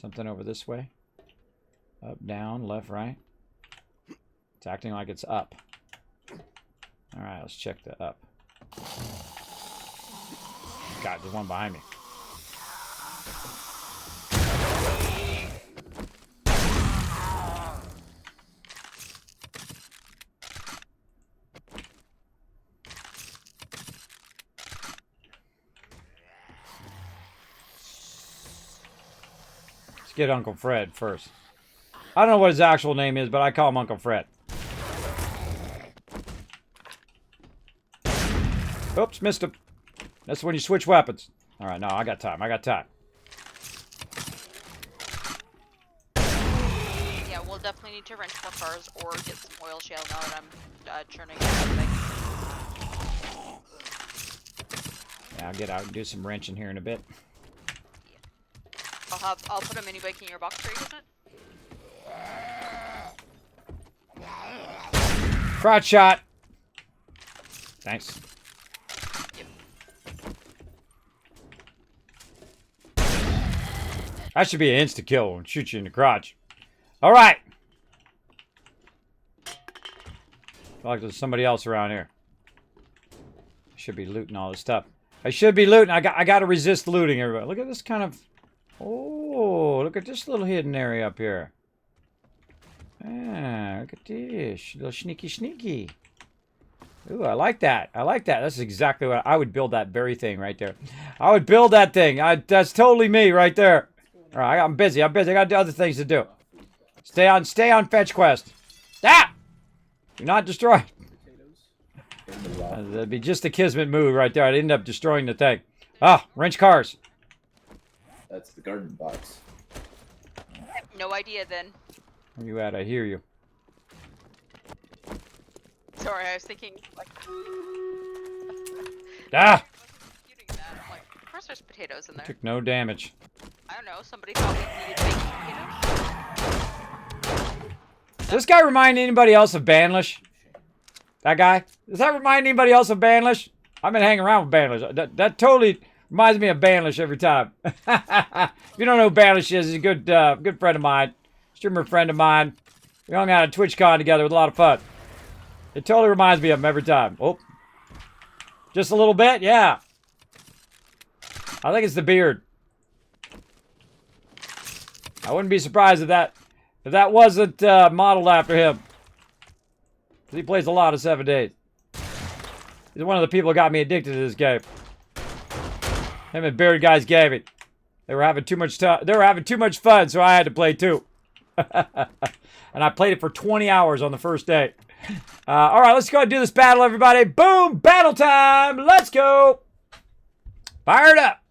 Something over this way? Up, down, left, right? It's acting like it's up. Alright, let's check the up. God, there's one behind me. Let's get Uncle Fred first. I don't know what his actual name is, but I call him Uncle Fred. Oops, missed him. That's when you switch weapons. Alright, no, I got time. I got time. Yeah, we'll definitely need to rent more cars or get some oil shale now that I'm churning everything. Yeah, I'll get out and do some wrenching here in a bit. Yeah. I'll put a mini bike in your box for you, isn't it? Crotch shot. Thanks. That should be an insta-kill and shoot you in the crotch. Alright. Feel like there's somebody else around here. I should be looting all this stuff. I should be looting. I got to resist looting, everybody. Look at this kind of... Oh, look at this little hidden area up here. Ah, look at this. Little sneaky. Ooh, I like that. I like that. That's exactly what... I would build that very thing right there. I would build that thing. That's totally me right there. All right, I'm busy. I got other things to do. Stay on fetch quest. Ah! You're not destroyed. That'd be just a Kismet move right there. I'd end up destroying the thing. Ah, wrench cars. That's the garden box. No idea then. Where you at? I hear you. Sorry, I was thinking like. Ah! I'm like, of course there's potatoes in there. Took no damage. I don't know. Somebody thought we needed baked potatoes. Does this guy remind anybody else of Banlish? That guy? Does that remind anybody else of Banlish? I've been hanging around with Banlish. That totally reminds me of Banlish every time. If you don't know who Banlish is, he's a good friend of mine. Streamer friend of mine. We hung out at TwitchCon together with a lot of fun. It totally reminds me of him every time. Oh. Just a little bit? Yeah. I think it's the beard. I wouldn't be surprised if that wasn't modeled after him. He plays a lot of 7 days. He's one of the people who got me addicted to this game. Him and Beard Guys Gaming. They were having too much fun, so I had to play too. And I played it for 20 hours on the first day. All right, let's go and do this battle, everybody. Boom! Battle time! Let's go! Fire it up!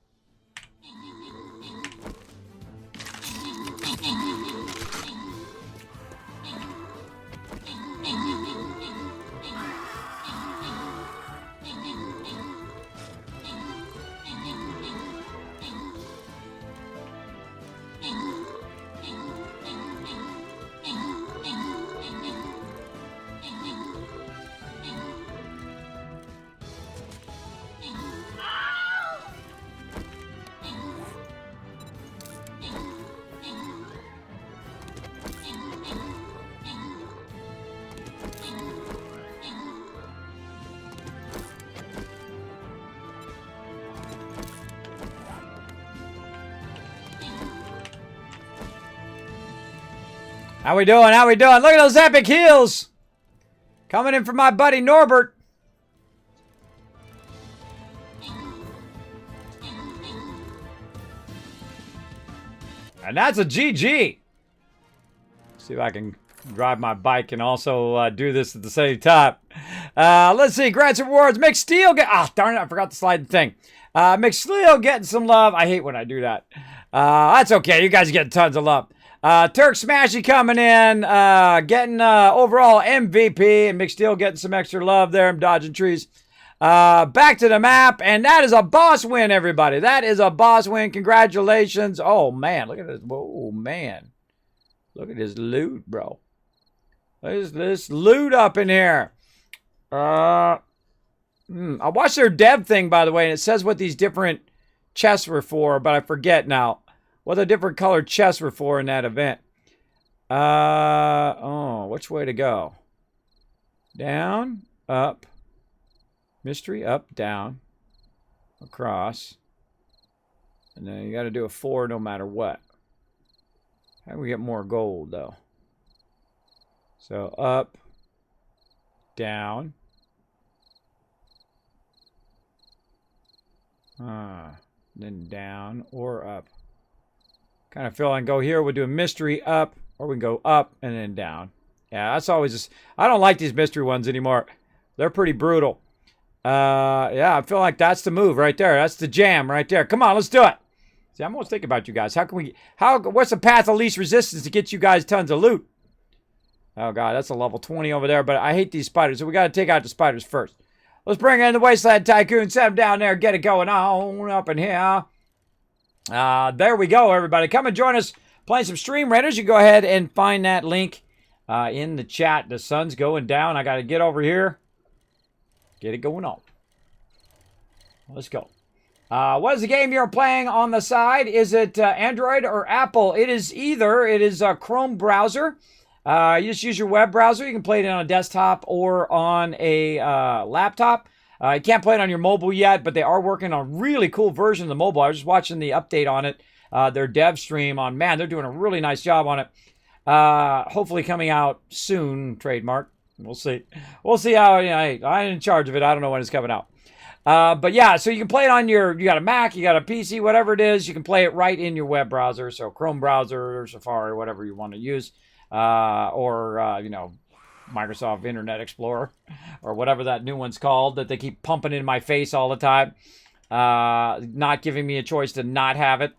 How we doing? How we doing? Look at those epic heals! Coming in from my buddy Norbert. And that's a GG. See if I can drive my bike and also do this at the same time. Let's see. Grants and rewards. McSteel get. Ah, darn it! I forgot to slide the thing. McSteel getting some love. I hate when I do that. That's okay. You guys get tons of love. Turk Smashy coming in, getting overall MVP, and McSteel getting some extra love there. I'm dodging trees. Back to the map, and that is a boss win, everybody. That is a boss win. Congratulations. Oh, man. Look at this. Oh, man. Look at this loot, bro. There's this loot up in here. I watched their dev thing, by the way, and it says what these different chests were for, but I forget now what the different colored chests were for in that event. Which way to go? Down, up, mystery, up, down, across. And then you got to do a 4 no matter what. How do we get more gold, though? So up, down. Then down or up. Kind of feel I can go here. We'll do a mystery up, or we can go up and then down. Yeah, that's always just. I don't like these mystery ones anymore. They're pretty brutal. Yeah, I feel like that's the move right there. That's the jam right there. Come on, let's do it. See, I'm always thinking about you guys. What's the path of least resistance to get you guys tons of loot? Oh, God, that's a level 20 over there, but I hate these spiders, so we got to take out the spiders first. Let's bring in the Wasteland Tycoon, set him down there, get it going on up in here. There we go, everybody. Come and join us playing some Stream Raiders. You go ahead and find that link in the chat. The sun's going down. I got to get over here. Get it going on. Let's go. What is the game you're playing on the side? Is it Android or Apple? It is either. It is a Chrome browser. You just use your web browser. You can play it on a desktop or on a laptop. You can't play it on your mobile yet, but they are working on a really cool version of the mobile. I was just watching the update on it, their dev stream on. Man, they're doing a really nice job on it. Hopefully coming out soon, trademark. We'll see. We'll see how, I'm in charge of it. I don't know when it's coming out. But yeah, so you can play it on you got a Mac, you got a PC, whatever it is. You can play it right in your web browser. So Chrome browser or Safari, whatever you want to use. Microsoft Internet Explorer or whatever that new one's called that they keep pumping in my face all the time. Not giving me a choice to not have it.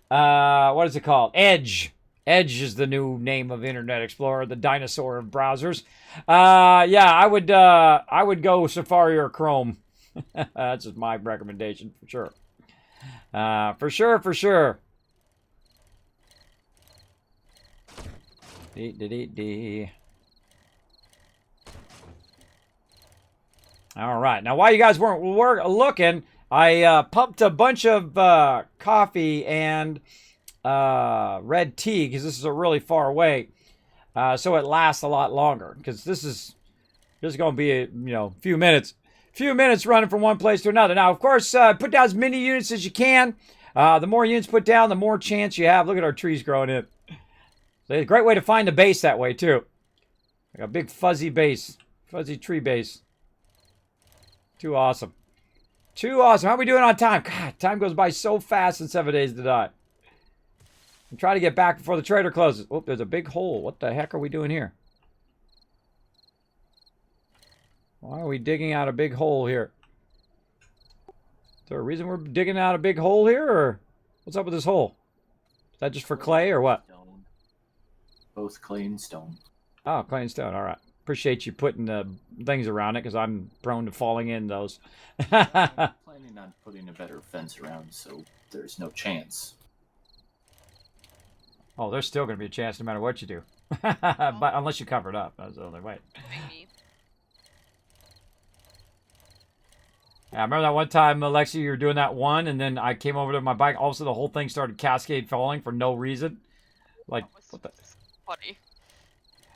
What is it called? Edge. Edge is the new name of Internet Explorer, the dinosaur of browsers. Yeah, I would go Safari or Chrome. That's just my recommendation for sure. For sure. All right. Now, while you guys weren't looking, I pumped a bunch of coffee and red tea because this is a really far away, so it lasts a lot longer. Because this is just going to be a few minutes running from one place to another. Now, of course, put down as many units as you can. The more units put down, the more chance you have. Look at our trees growing in. So it's a great way to find the base that way too. Like a big fuzzy base, fuzzy tree base. Too awesome. Too awesome. How are we doing on time? God, time goes by so fast in 7 days to die. I'm trying to get back before the trader closes. Oh, there's a big hole. What the heck are we doing here? Why are we digging out a big hole here? Is there a reason we're digging out a big hole here, or what's up with this hole? Is that just for clay, or what? Stone. Both clay and stone. Oh, clay and stone. All right. Appreciate you putting the things around it, because I'm prone to falling in those. I'm planning on putting a better fence around, so there's no chance. Oh, there's still going to be a chance no matter what you do. But unless you cover it up. That's the only way. Maybe. Yeah, I remember that one time, Alexi, you were doing that one, and then I came over to my bike. All of a sudden, the whole thing started cascade falling for no reason. Like, what the... Funny.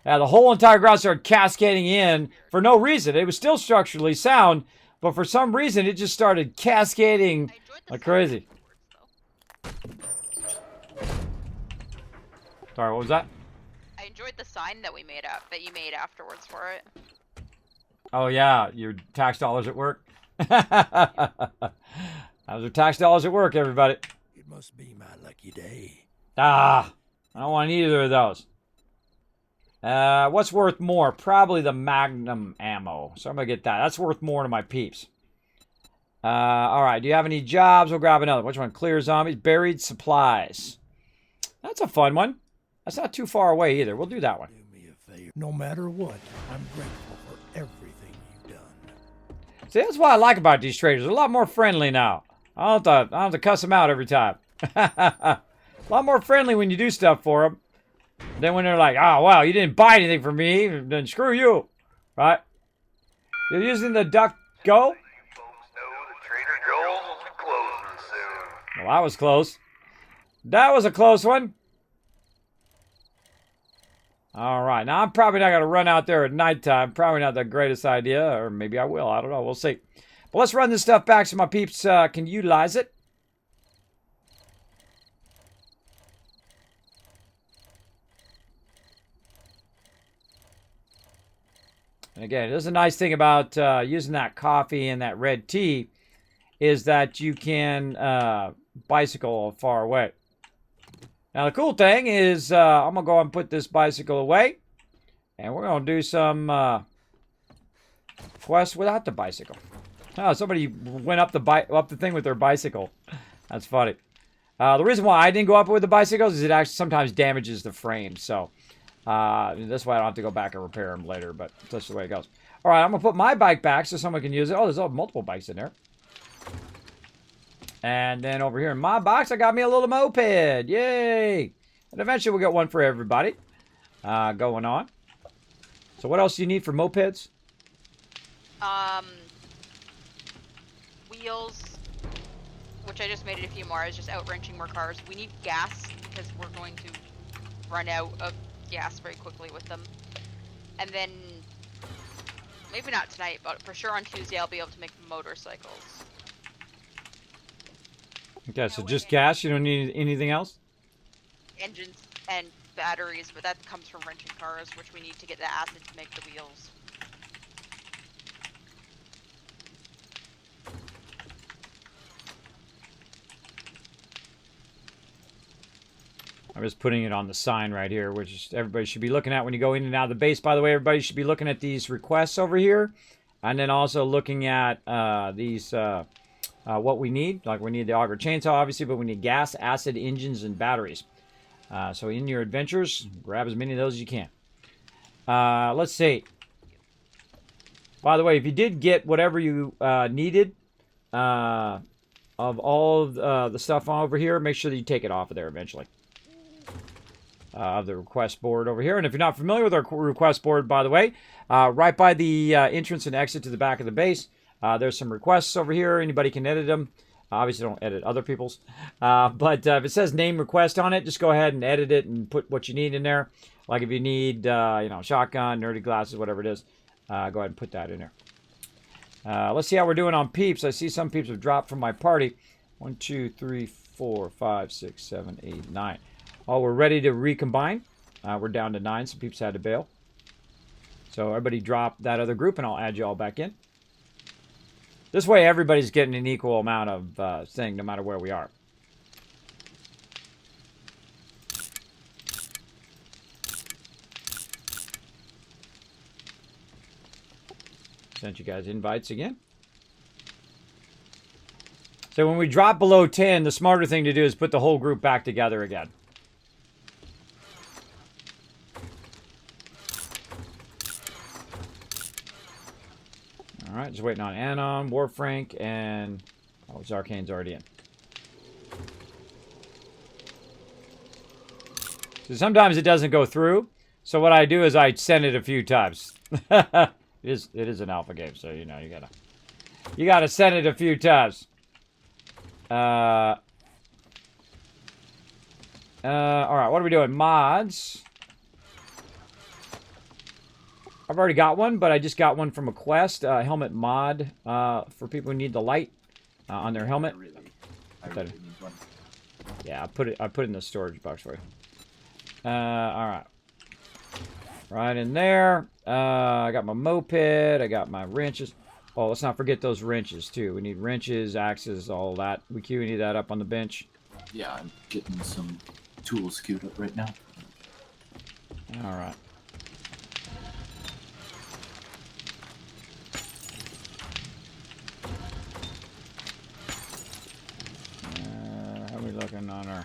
Yeah, the whole entire ground started cascading in for no reason. It was still structurally sound, but for some reason, it just started cascading like crazy. Sorry, what was that? I enjoyed the sign that we made up that you made afterwards for it. Oh yeah, your tax dollars at work. Those are tax dollars at work, everybody. It must be my lucky day. Ah, I don't want either of those. What's worth more? Probably the Magnum ammo. So I'm gonna get that. That's worth more to my peeps. All right. Do you have any jobs? We'll grab another. Which one? Clear zombies. Buried supplies. That's a fun one. That's not too far away either. We'll do that one. Do me a favor. No matter what, I'm grateful for everything you've done. See, that's what I like about these traders. They're a lot more friendly now. I don't have to cuss them out every time. A lot more friendly when you do stuff for them. Then when they're like, oh, wow, you didn't buy anything from me, then screw you. Right? You're using the duck go? Well, that was close. That was a close one. All right. Now, I'm probably not going to run out there at nighttime. Probably not the greatest idea. Or maybe I will. I don't know. We'll see. But let's run this stuff back so my peeps can utilize it. And again, there's a nice thing about using that coffee and that red tea is that you can bicycle far away. Now, the cool thing is I'm going to go and put this bicycle away. And we're going to do some quests without the bicycle. Oh, somebody went up the thing with their bicycle. That's funny. The reason why I didn't go up with the bicycles is it actually sometimes damages the frame. So that's why I don't have to go back and repair them later. But that's the way it goes. All right, I'm going to put my bike back so someone can use it. Oh, there's multiple bikes in there. And then over here in my box, I got me a little moped. Yay! And eventually we'll get one for everybody going on. So what else do you need for mopeds? Wheels, which I just made it a few more. I was just out wrenching more cars. We need gas because we're going to run out of gas very quickly with them. And then, maybe not tonight, but for sure on Tuesday I'll be able to make motorcycles. Okay, so just gas? You don't need anything else? Engines and batteries, but that comes from wrenching cars, which we need to get the acid to make the wheels. I'm just putting it on the sign right here, which is everybody should be looking at when you go in and out of the base. By the way, everybody should be looking at these requests over here. And then also looking at these... what we need. Like, we need the auger chainsaw, obviously, but we need gas, acid, engines, and batteries. So in your adventures, grab as many of those as you can. Let's see. By the way, if you did get whatever you needed of all of the stuff over here, make sure that you take it off of there eventually. of the request board over here. And if you're not familiar with our request board, by the way, right by the entrance and exit to the back of the base, there's some requests over here. Anybody can edit them. Obviously, don't edit other people's. But if it says name request on it, just go ahead and edit it and put what you need in there. Like if you need, shotgun, nerdy glasses, whatever it is, go ahead and put that in there. Let's see how we're doing on peeps. I see some peeps have dropped from my party. 1, 2, 3, 4, 5, 6, 7, 8, 9. Oh, we're ready to recombine. We're down to 9. Some peeps had to bail. So everybody drop that other group, and I'll add you all back in. This way, everybody's getting an equal amount of thing, no matter where we are. Sent you guys invites again. So when we drop below 10, the smarter thing to do is put the whole group back together again. All right, just waiting on Anon, Warfrank, and Zarkane's already in. So sometimes it doesn't go through. So what I do is I send it a few times. It is an alpha game, so you gotta send it a few times. All right, what are we doing? Mods. I've already got one, but I just got one from a quest. Helmet mod for people who need the light on their helmet. I really need one. Yeah, I put it in the storage box for you. All right. Right in there. I got my moped. I got my wrenches. Oh, let's not forget those wrenches, too. We need wrenches, axes, all that. We need that up on the bench. Yeah, I'm getting some tools queued up right now. All right. How are we looking on our...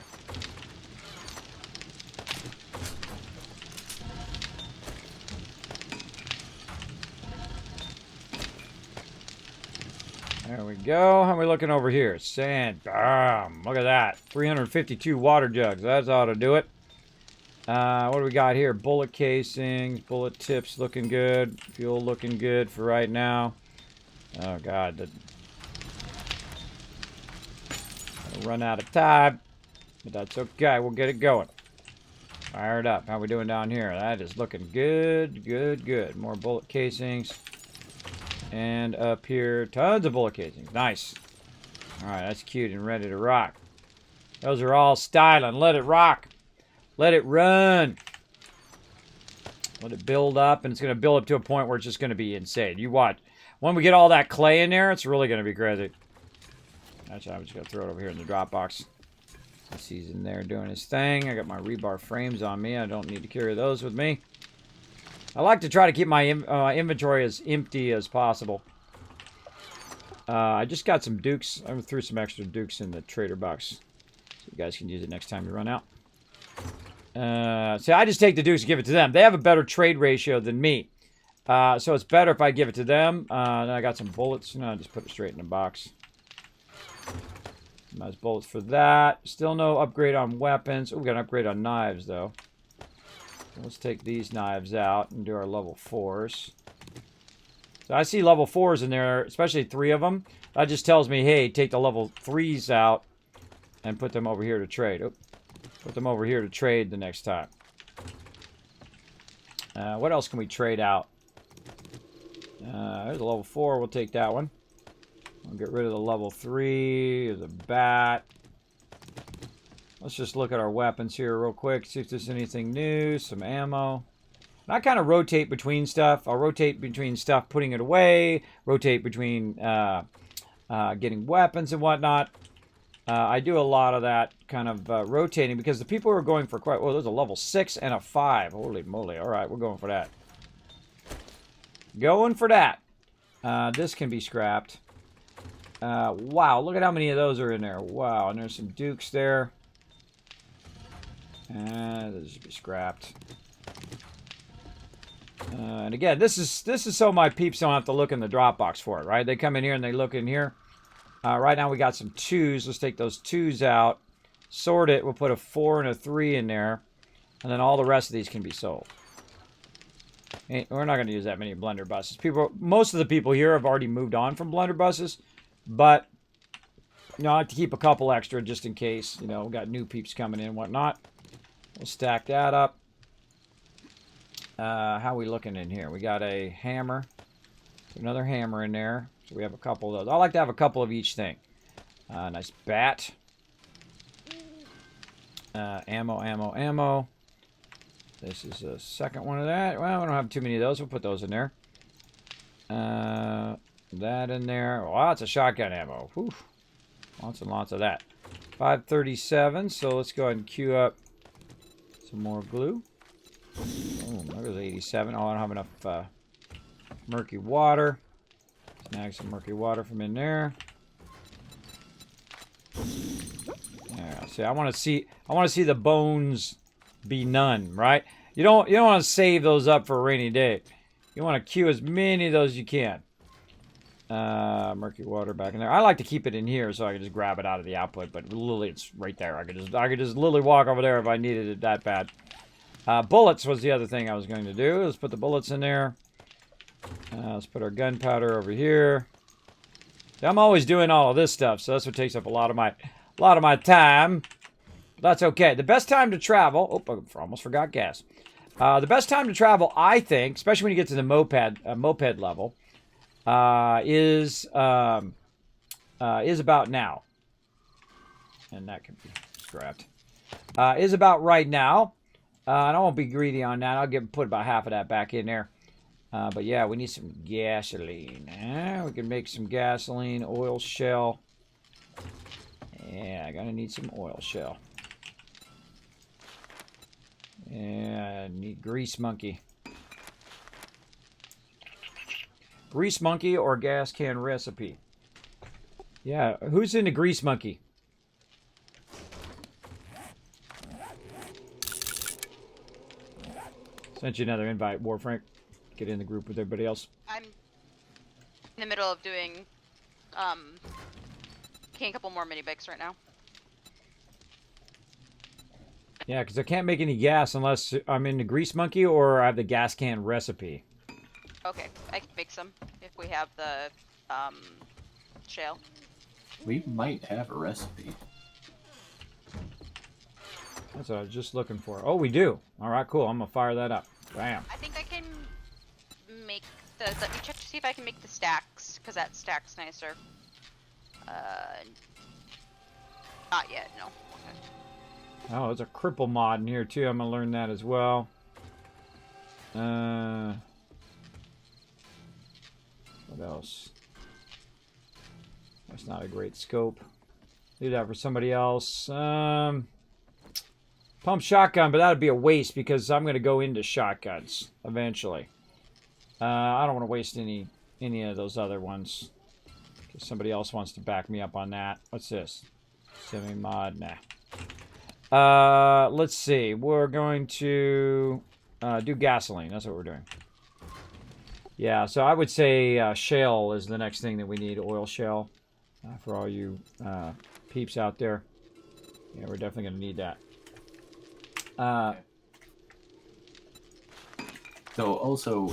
There we go. How are we looking over here? Sand. Bam. Look at that. 352 water jugs. That ought to do it. What do we got here? Bullet casings. Bullet tips looking good. Fuel looking good for right now. Oh, God. I'll run out of time. But that's okay. We'll get it going. Fire it up. How we doing down here? That is looking good. Good, good. More bullet casings. And up here, tons of bullet casings. Nice. All right, that's cute and ready to rock. Those are all styling. Let it rock. Let it run. Let it build up, and it's going to build up to a point where it's just going to be insane. You watch. When we get all that clay in there, it's really going to be crazy. Actually, I'm just going to throw it over here in the drop box. Since he's in there doing his thing. I got my rebar frames on me. I don't need to carry those with me. I like to try to keep my inventory as empty as possible. I just got some dukes. I threw some extra dukes in the trader box. So you guys can use it next time you run out. See, I just take the dukes and give it to them. They have a better trade ratio than me. So it's better if I give it to them. Then I got some bullets. No, I just put it straight in the box. Nice bullets for that. Still no upgrade on weapons. Oh, we got an upgrade on knives, though. Let's take these knives out and do our level 4s. So I see level 4s in there, especially 3 of them. That just tells me, hey, take the level 3s out and put them over here to trade. Oh, put them over here to trade the next time. What else can we trade out? There's a level 4. We'll take that one. We'll get rid of the level 3. There's a bat. Let's just look at our weapons here real quick, see if there's anything new, some ammo. And I kind of rotate between stuff. I'll rotate between stuff, putting it away, rotate between getting weapons and whatnot. I do a lot of that kind of rotating because the people who are going for quite... Oh, there's a level 6 and a 5. Holy moly. All right, we're going for that. Going for that. This can be scrapped. Wow, look at how many of those are in there. Wow, and there's some dukes there. This should be scrapped. And again, this is so my peeps don't have to look in the drop box for it, right? They come in here and they look in here. Right now we got some 2s. Let's take those 2s out. Sort it. We'll put a 4 and a 3 in there. And then all the rest of these can be sold. We're not going to use that many blunderbusses. Most of the people here have already moved on from blunderbusses, but you know, I like to keep a couple extra just in case. You know, we got new peeps coming in and whatnot. We'll stack that up. How are we looking in here? We got a hammer. Another hammer in there. So we have a couple of those. I like to have a couple of each thing. Nice bat. Ammo. This is a second one of that. Well, we don't have too many of those. We'll put those in there. That in there. Wow, it's a shotgun ammo. Whew. Lots and lots of that. 537. So let's go ahead and queue up some more glue. Oh, there goes 87. Oh, I don't have enough murky water. Snag some murky water from in there. Yeah. See, I want to see the bones be none, right? You don't want to save those up for a rainy day. You want to queue as many of those as you can. Murky water back in there. I like to keep it in here so I can just grab it out of the output, but literally it's right there. I could just literally walk over there if I needed it that bad. Bullets was the other thing I was going to do. Let's put the bullets in there. Let's put our gunpowder over here. I'm always doing all of this stuff, so that's what takes up a lot of my time. But that's okay. The best time to travel. Oh, I almost forgot gas. The best time to travel, I think, especially when you get to the moped level, is about now. And that can be scrapped. Is about right now. And I won't be greedy on that. I'll put about half of that back in there. But yeah, we need some gasoline. We can make some gasoline, oil shell. Yeah, I'm gonna need some oil shell. Yeah, I need grease monkey. Grease monkey or gas can recipe. Yeah, who's into grease monkey? Sent you another invite, Warfrank. Get in the group with everybody else. I'm in the middle of doing a couple more mini bikes right now. Yeah, because I can't make any gas unless I'm in the grease monkey or I have the gas can recipe. Okay, I can make some if we have the shale. We might have a recipe. That's what I was just looking for. Oh, we do. All right, cool. I'm gonna fire that up. Bam. I think I can make the. Let me check to see if I can make the stacks, because that stack's nicer. Not yet. No. Okay. Oh, there's a cripple mod in here too. I'm gonna learn that as well. What else? That's not a great scope. Leave that for somebody else. Pump shotgun, but that would be a waste because I'm gonna go into shotguns eventually. I don't want to waste any of those other ones. Because somebody else wants to back me up on that. What's this? Semi-mod? Nah. Let's see. We're going to do gasoline. That's what we're doing. Yeah, so I would say shale is the next thing that we need. Oil shale. For all you peeps out there. Yeah, we're definitely going to need that. So also,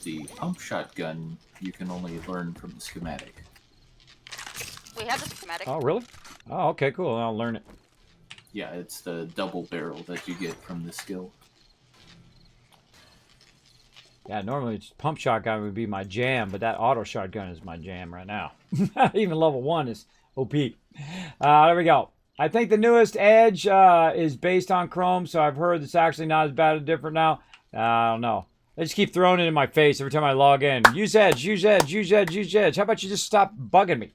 the pump shotgun, you can only learn from the schematic. We have the schematic. Oh, really? Oh, okay, cool. I'll learn it. Yeah, it's the double barrel that you get from the skill. Yeah, normally pump shotgun would be my jam, but that auto shotgun is my jam right now. Even level 1 is OP. There we go. I think the newest Edge is based on Chrome, so I've heard it's actually not as bad or different now. I don't know. They just keep throwing it in my face every time I log in. Use Edge, use Edge, use Edge, use Edge. How about you just stop bugging me?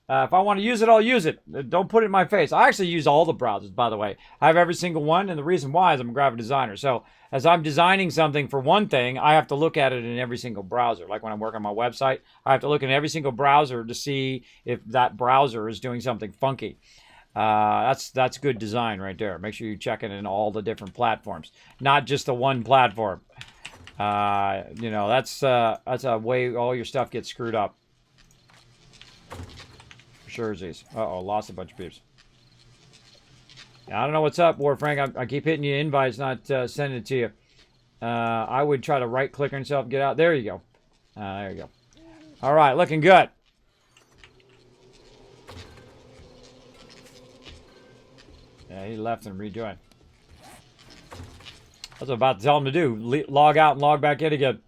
If I want to use it, I'll use it. Don't put it in my face. I actually use all the browsers, by the way. I have every single one, and the reason why is I'm a graphic designer. So as I'm designing something for one thing, I have to look at it in every single browser. Like when I'm working on my website, I have to look in every single browser to see if that browser is doing something funky. That's good design right there. Make sure you check it in all the different platforms, not just the one platform. You know, that's a way all your stuff gets screwed up. For sure, Z's. Uh-oh, lost a bunch of peeps. I don't know what's up, War Frank. I keep hitting you invites, not sending it to you. I would try to right-click on yourself, get out. There you go. There you go. All right, looking good. Yeah, he left and rejoined. That's what I'm about to tell him to do. Log out and log back in again.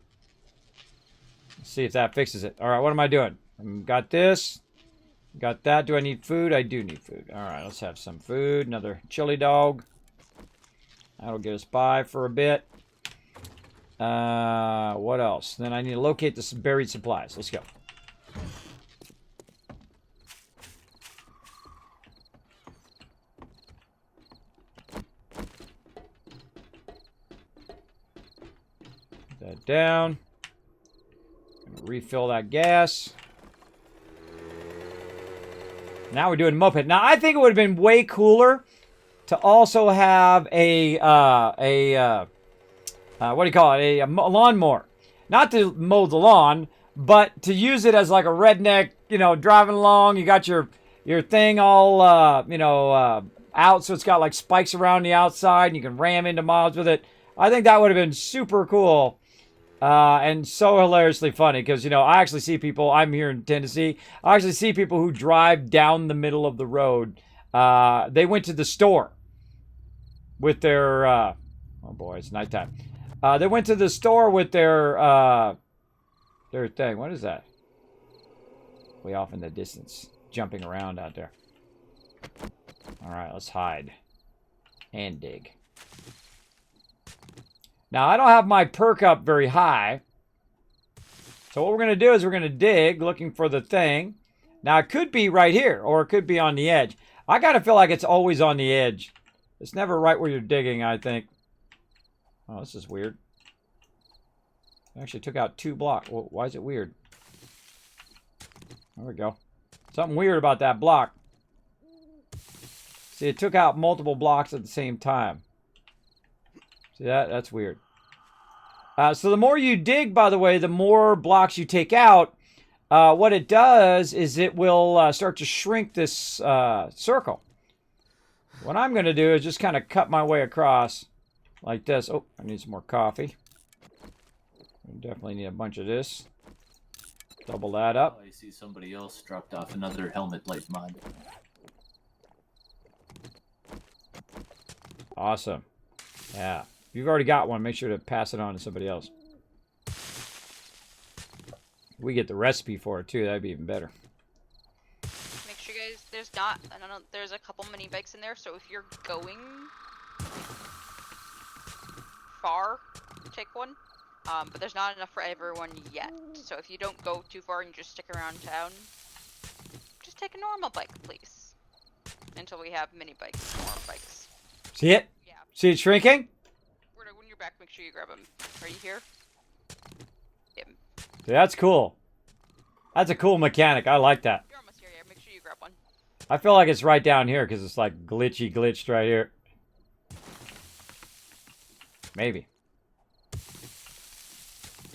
Let's see if that fixes it. All right, what am I doing? Got this. Got that. Do I need food? I do need food. All right, let's have some food. Another chili dog. That'll get us by for a bit. What else? Then I need to locate the buried supplies. Let's go. Put that down. Gonna refill that gas. Now we're doing moped. Now I think it would have been way cooler to also have a what do you call it? A lawnmower. Not to mow the lawn, but to use it as like a redneck, you know, driving along. You got your thing all, out, so it's got like spikes around the outside, and you can ram into mobs with it. I think that would have been super cool and so hilariously funny because, you know, I actually see people, I'm here in Tennessee, I actually see people who drive down the middle of the road. They went to the store with their, oh boy, it's nighttime. They went to the store with their thing. What is that? Way off in the distance. Jumping around out there. Alright, let's hide. And dig. Now, I don't have my perk up very high. So what we're going to do is we're going to dig, looking for the thing. Now, it could be right here, or it could be on the edge. I got to feel like it's always on the edge. It's never right where you're digging, I think. Oh, this is weird. I actually took out 2 blocks. Well, why is it weird? There we go. Something weird about that block. See, it took out multiple blocks at the same time. See that? That's weird. So the more you dig, by the way, the more blocks you take out. What it does is it will start to shrink this circle. What I'm going to do is just kind of cut my way across like this. Oh, I need some more coffee. I definitely need a bunch of this. Double that up. Oh, I see somebody else dropped off another helmet light mod. Awesome. Yeah. If you've already got one, make sure to pass it on to somebody else. We get the recipe for it too. That'd be even better. Make sure you guys, there's not, I don't know, there's a couple mini bikes in there, so if you're going far, take one. But there's not enough for everyone yet. So if you don't go too far and you just stick around town, just take a normal bike, please. Until we have mini bikes, more bikes. See it? Yeah. See it shrinking? When you're back, make sure you grab them. Are you here? Yep. See, that's cool. That's a cool mechanic. I like that. You're almost here, yeah. Make sure you grab one. I feel like it's right down here because it's like glitched right here. Maybe.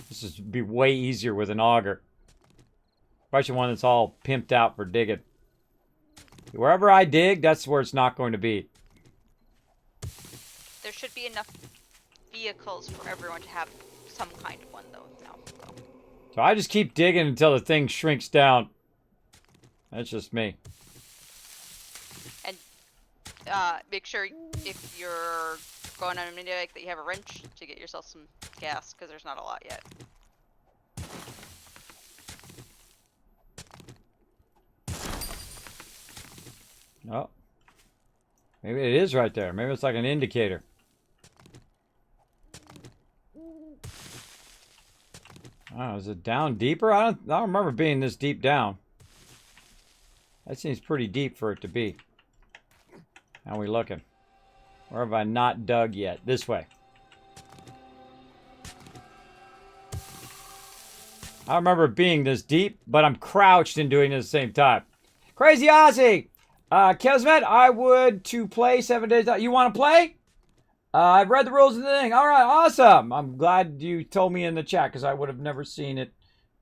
This would be way easier with an auger. Especially one that's all pimped out for digging. Wherever I dig, that's where it's not going to be. There should be enough vehicles for everyone to have some kind of one, though. Now, so. So I just keep digging until the thing shrinks down. That's just me. And make sure if you're going on a mini bike that you have a wrench to get yourself some gas, because there's not a lot yet. Oh. Maybe it is right there. Maybe it's like an indicator. Oh, is it down deeper? I don't remember being this deep down. That seems pretty deep for it to be. How are we looking? Where have I not dug yet? This way. I remember it being this deep, but I'm crouched and doing it at the same time. Crazy Ozzy! Kismet, I would to play 7 days. You want to play? I've read the rules of the thing. All right, awesome. I'm glad you told me in the chat because I would have never seen it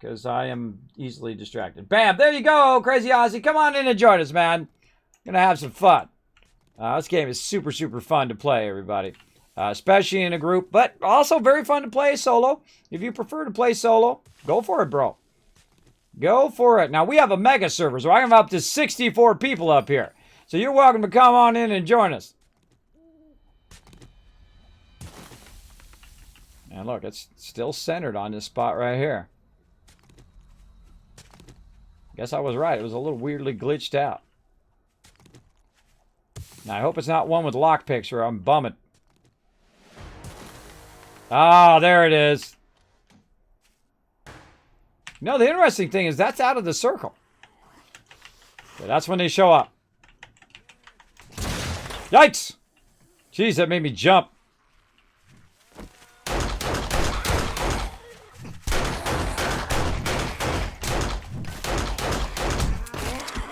because I am easily distracted. Bam, there you go, Crazy Ozzy. Come on in and join us, man. Gonna have some fun. This game is super, super fun to play, everybody. Especially in a group, but also very fun to play solo. If you prefer to play solo, go for it, bro. Go for it. Now, we have a mega server, so I have up to 64 people up here. So you're welcome to come on in and join us. And look, it's still centered on this spot right here. Guess I was right. It was a little weirdly glitched out. Now, I hope it's not one with lockpicks or I'm bumming. Ah, there it is. No, the interesting thing is that's out of the circle. So that's when they show up. Yikes! Jeez, that made me jump.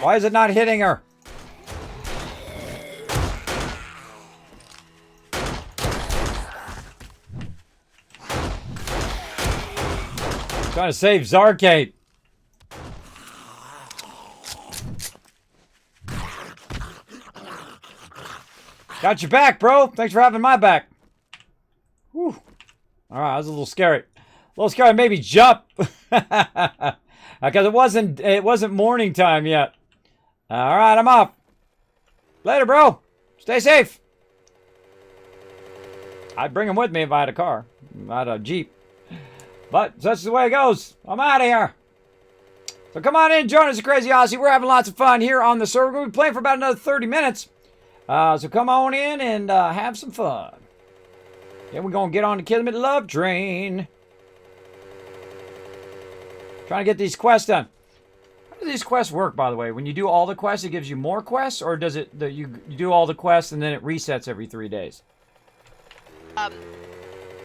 Why is it not hitting her? Trying to save Zarkate. Got your back, bro. Thanks for having my back. Whew. All right, that was a little scary. A little scary. Maybe jump because it wasn't morning time yet. All right, I'm off. Later, bro. Stay safe. I'd bring him with me if I had a car. If I had a Jeep. But such is the way it goes. I'm out of here. So come on in, join us at Crazy Aussie. We're having lots of fun here on the server. We'll be playing for about another 30 minutes. So come on in and have some fun. Then we're going to get on the Kismet Love Train. Trying to get these quests done. How do these quests work, by the way? When you do all the quests, it gives you more quests? Or does it you do all the quests and then it resets every 3 days?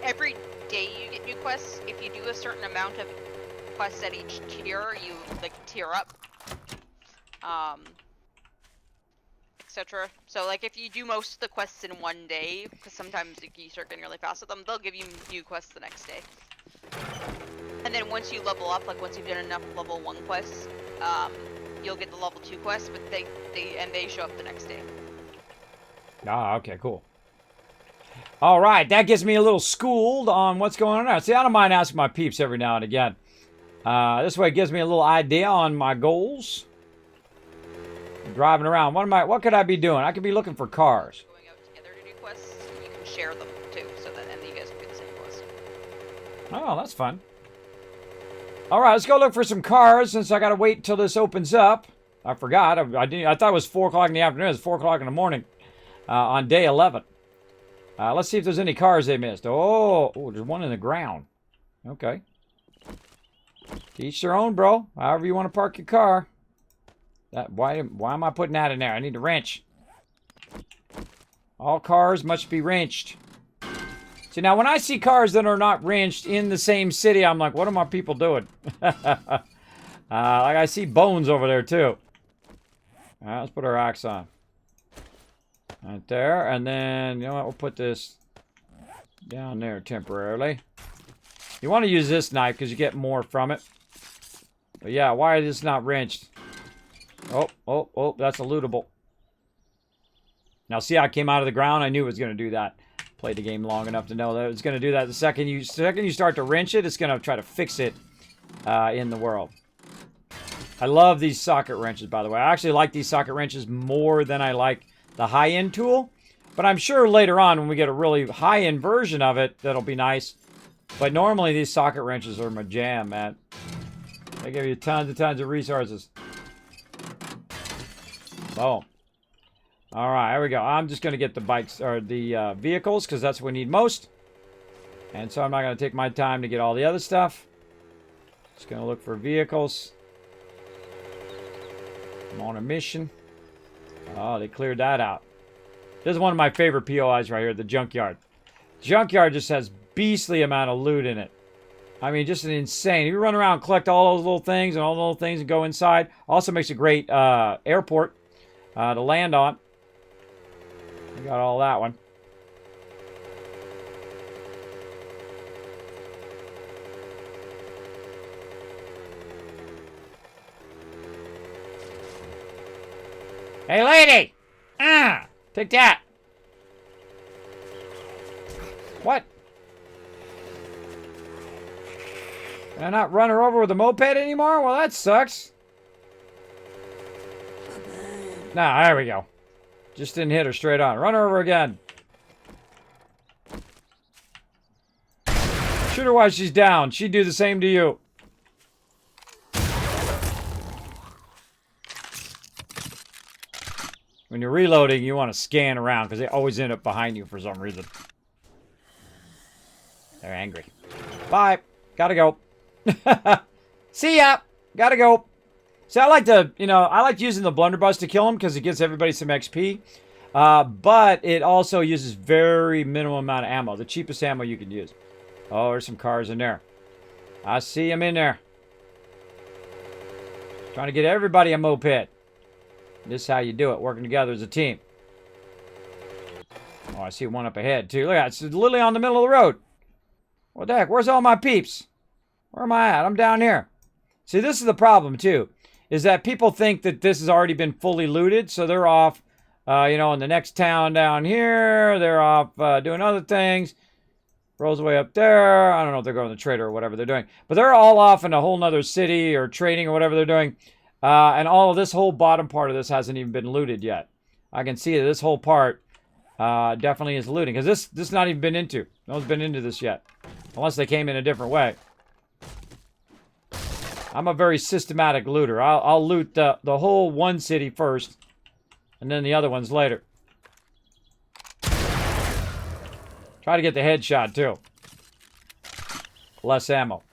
Every day you get new quests. If you do a certain amount of quests at each tier, you like tier up, etc. So like if you do most of the quests in one day, because sometimes you start getting really fast at them, they'll give you new quests the next day. And then once you level up, like once you've done enough level 1 quests, you'll get the level 2 quests, but they show up the next day. Ah, okay, cool. All right, that gets me a little schooled on what's going on there. See, I don't mind asking my peeps every now and again. This way it gives me a little idea on my goals. Driving around, what could I be doing? I could be looking for cars. Going out together to do quests, you can share them too, so that and you guys can do the same quest. Oh, that's fun. All right, let's go look for some cars since I got to wait until this opens up. I forgot. I thought it was 4 o'clock in the afternoon. It's 4 o'clock in the morning on day 11. Let's see if there's any cars they missed. Oh, there's one in the ground. Okay. To each their own, bro. However you want to park your car. Why am I putting that in there? I need a wrench. All cars must be wrenched. See, now when I see cars that are not wrenched in the same city, I'm like, what are my people doing? Like I see bones over there too. All right, let's put our axe on. Right there, and then, you know what, we'll put this down there temporarily. You want to use this knife because you get more from it. But yeah, why is this not wrenched? Oh, that's a lootable. Now see how I came out of the ground? I knew it was going to do that. Played the game long enough to know that it was going to do that. The second you start to wrench it, it's going to try to fix it in the world. I love these socket wrenches, by the way. I actually like these socket wrenches more than I like the high-end tool, but I'm sure later on when we get a really high-end version of it, that'll be nice. But normally these socket wrenches are my jam, man. They give you tons of resources. Boom. All right, here we go. I'm just going to get the bikes or the vehicles because that's what we need most. And so I'm not going to take my time to get all the other stuff. Just going to look for vehicles. I'm on a mission. Oh, they cleared that out. This is one of my favorite POIs right here, the junkyard. Junkyard just has beastly amount of loot in it. I mean, just an insane. You run around and collect all those little things and all the little things and go inside. Also makes a great airport to land on. We got all that one. Hey, lady! Take that. What? Can I not run her over with a moped anymore? Well, that sucks. Nah, there we go. Just didn't hit her straight on. Run her over again. Shoot her while she's down. She'd do the same to you. When you're reloading, you want to scan around because they always end up behind you for some reason. They're angry. Bye. Gotta go. See ya. Gotta go. See, I like to, I like using the blunderbuss to kill them because it gives everybody some XP. But it also uses very minimum amount of ammo. The cheapest ammo you can use. Oh, there's some cars in there. I see them in there. Trying to get everybody a moped. This is how you do it, working together as a team. Oh, I see one up ahead, too. Look at that. It's literally on the middle of the road. What the heck? Where's all my peeps? Where am I at? I'm down here. See, this is the problem, too, is that people think that this has already been fully looted, so they're off, in the next town down here. They're off doing other things. Rolls away up there. I don't know if they're going to the trader or whatever they're doing. But they're all off in a whole nother city or trading or whatever they're doing. And all of this whole bottom part of this hasn't even been looted yet. I can see that this whole part definitely is looting. Because this not even been into. No one's been into this yet. Unless they came in a different way. I'm a very systematic looter. I'll loot the whole one city first. And then the other ones later. Try to get the headshot, too. Less ammo.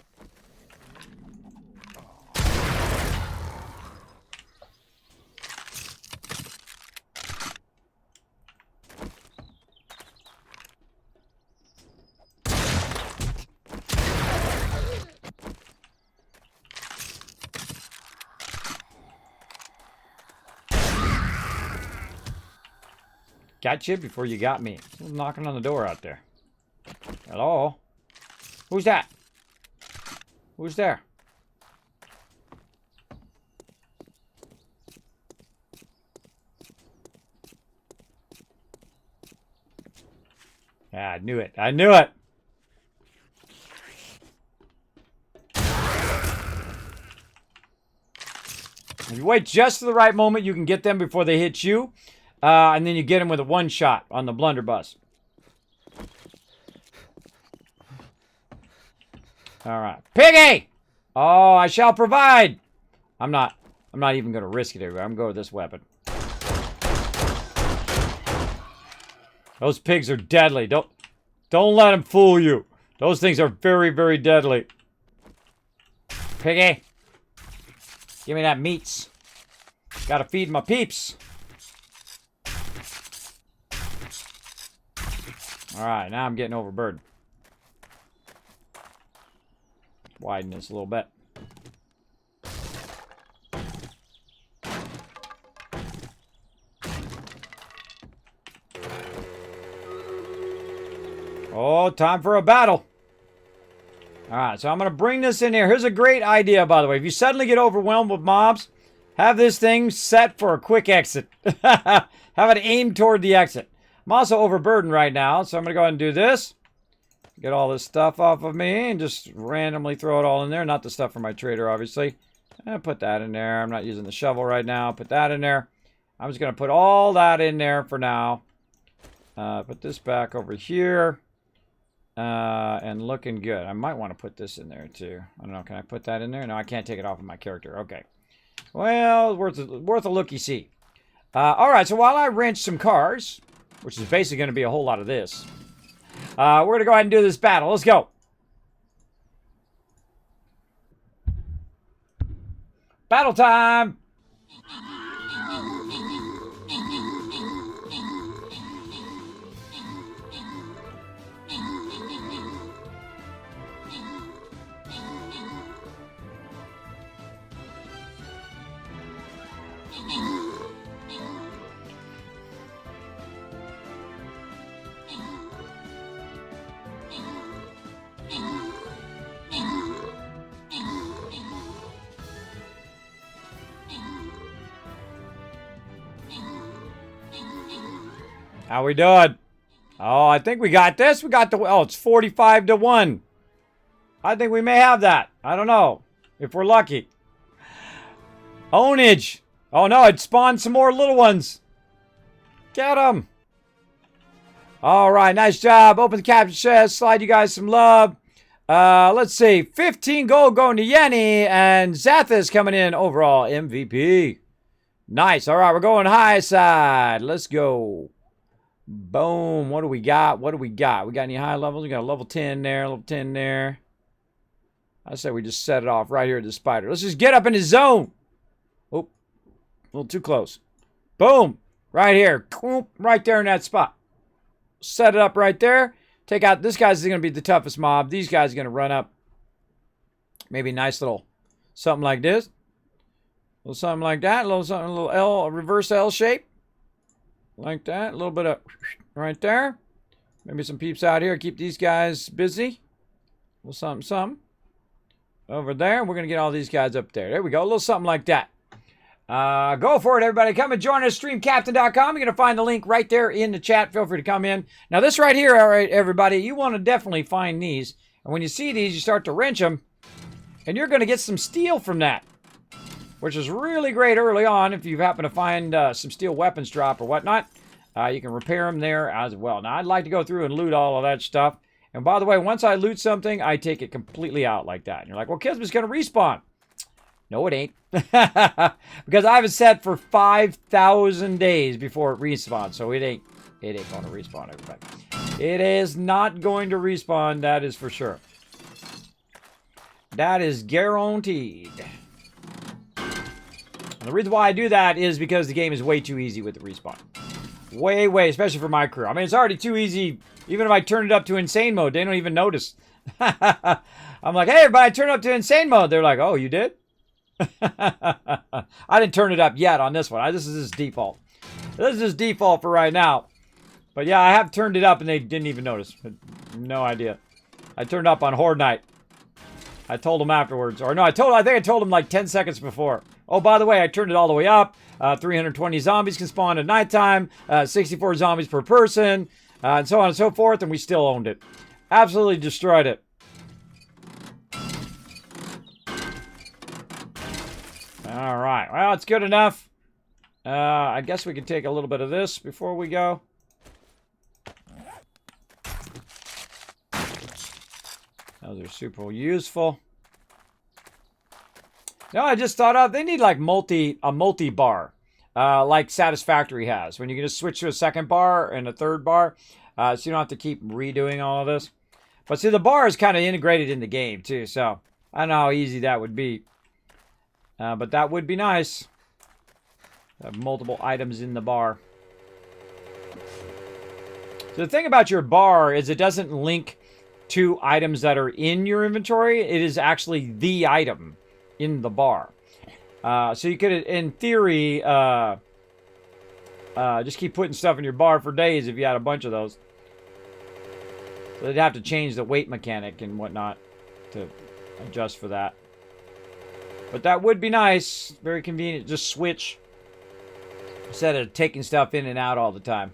Got you before you got me. Someone's knocking on the door out there. Hello? Who's that? Who's there? Yeah, I knew it. I knew it! If you wait just to the right moment, you can get them before they hit you. And then you get them with a one shot on the blunderbuss. Alright. Piggy! Oh, I shall provide! I'm not even going to risk it everywhere. I'm going to go with this weapon. Those pigs are deadly. Don't let them fool you. Those things are very, very deadly. Piggy! Give me that meats. Gotta feed my peeps. Alright, now I'm getting overburdened. Widen this a little bit. Oh, time for a battle. Alright, so I'm going to bring this in here. Here's a great idea, by the way. If you suddenly get overwhelmed with mobs, have this thing set for a quick exit. Have it aimed toward the exit. I'm also overburdened right now, so I'm going to go ahead and do this. Get all this stuff off of me and just randomly throw it all in there. Not the stuff from my trader, obviously. And put that in there. I'm not using the shovel right now. Put that in there. I'm just going to put all that in there for now. Put this back over here. And looking good. I might want to put this in there, too. I don't know. Can I put that in there? No, I can't take it off of my character. Okay. Well, worth a looky-see. Alright, so while I wrench some cars, which is basically going to be a whole lot of this, we're going to go ahead and do this battle. Let's go. Battle time! How we doing? Oh, I think we got this. We got the... Oh, it's 45-1. I think we may have that. I don't know. If we're lucky. Ownage. Oh, no. It spawned some more little ones. Get them. All right. Nice job. Open the capture chest. Slide you guys some love. Let's see. 15 gold going to Yenny. And Zathis coming in overall MVP. Nice. All right. We're going high side. Let's go. Boom. What do we got? What do we got? We got any high levels? We got a level 10 there. Level 10 there. I say we just set it off right here at the spider. Let's just get up in the zone. Oh, a little too close. Boom. Right here. Right there in that spot. Set it up right there. Take out. This guy's going to be the toughest mob. These guys are going to run up. Maybe a nice little something like this. A little something like that. A little something, a little L, a reverse L shape. Like that. A little bit of right there. Maybe some peeps out here. Keep these guys busy. A little something, something. Over there. We're going to get all these guys up there. There we go. A little something like that. Go for it, everybody. Come and join us, streamcaptain.com. You're going to find the link right there in the chat. Feel free to come in. Now, this right here, all right, everybody, you want to definitely find these. And when you see these, you start to wrench them. And you're going to get some steel from that. Which is really great early on if you happen to find some steel weapons drop or whatnot. You can repair them there as well. Now, I'd like to go through and loot all of that stuff. And by the way, once I loot something, I take it completely out like that. And you're like, well, Kismet's going to respawn. No, it ain't. Because I have it set for 5,000 days before it respawns. So it ain't going to respawn, everybody. It is not going to respawn, that is for sure. That is guaranteed. And the reason why I do that is because the game is way too easy with the respawn. Way, especially for my crew. I mean, it's already too easy. Even if I turn it up to insane mode, they don't even notice. I'm like, hey, everybody, turn it up to insane mode. They're like, oh, you did? I didn't turn it up yet on this one. This is just default. This is just default for right now. But yeah, I have turned it up and they didn't even notice. No idea. I turned up on Horde Night. I told them afterwards. Or no, I think I told them like 10 seconds before. Oh, by the way, I turned it all the way up. 320 zombies can spawn at nighttime. 64 zombies per person. And so on and so forth. And we still owned it. Absolutely destroyed it. All right. Well, it's good enough. I guess we can take a little bit of this before we go. Those are super useful. No, I just thought of, they need like a multi-bar, like Satisfactory has. When you can just switch to a second bar and a third bar, so you don't have to keep redoing all of this. But see, the bar is kind of integrated in the game too, so I don't know how easy that would be. But that would be nice. Have multiple items in the bar. So the thing about your bar is it doesn't link to items that are in your inventory. It is actually the item in the bar. So you could, in theory, just keep putting stuff in your bar for days if you had a bunch of those. So they'd have to change the weight mechanic and whatnot to adjust for that. But that would be nice. Very convenient. Just switch instead of taking stuff in and out all the time.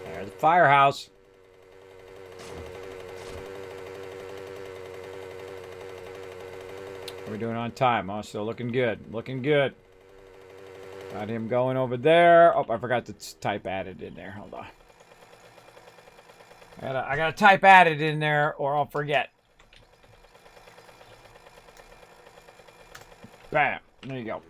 There's the firehouse. We're doing on time. Oh, still looking good. Looking good. Got him going over there. Oh, I forgot to type added in there. Hold on. I gotta type added in there or I'll forget. Bam. There you go.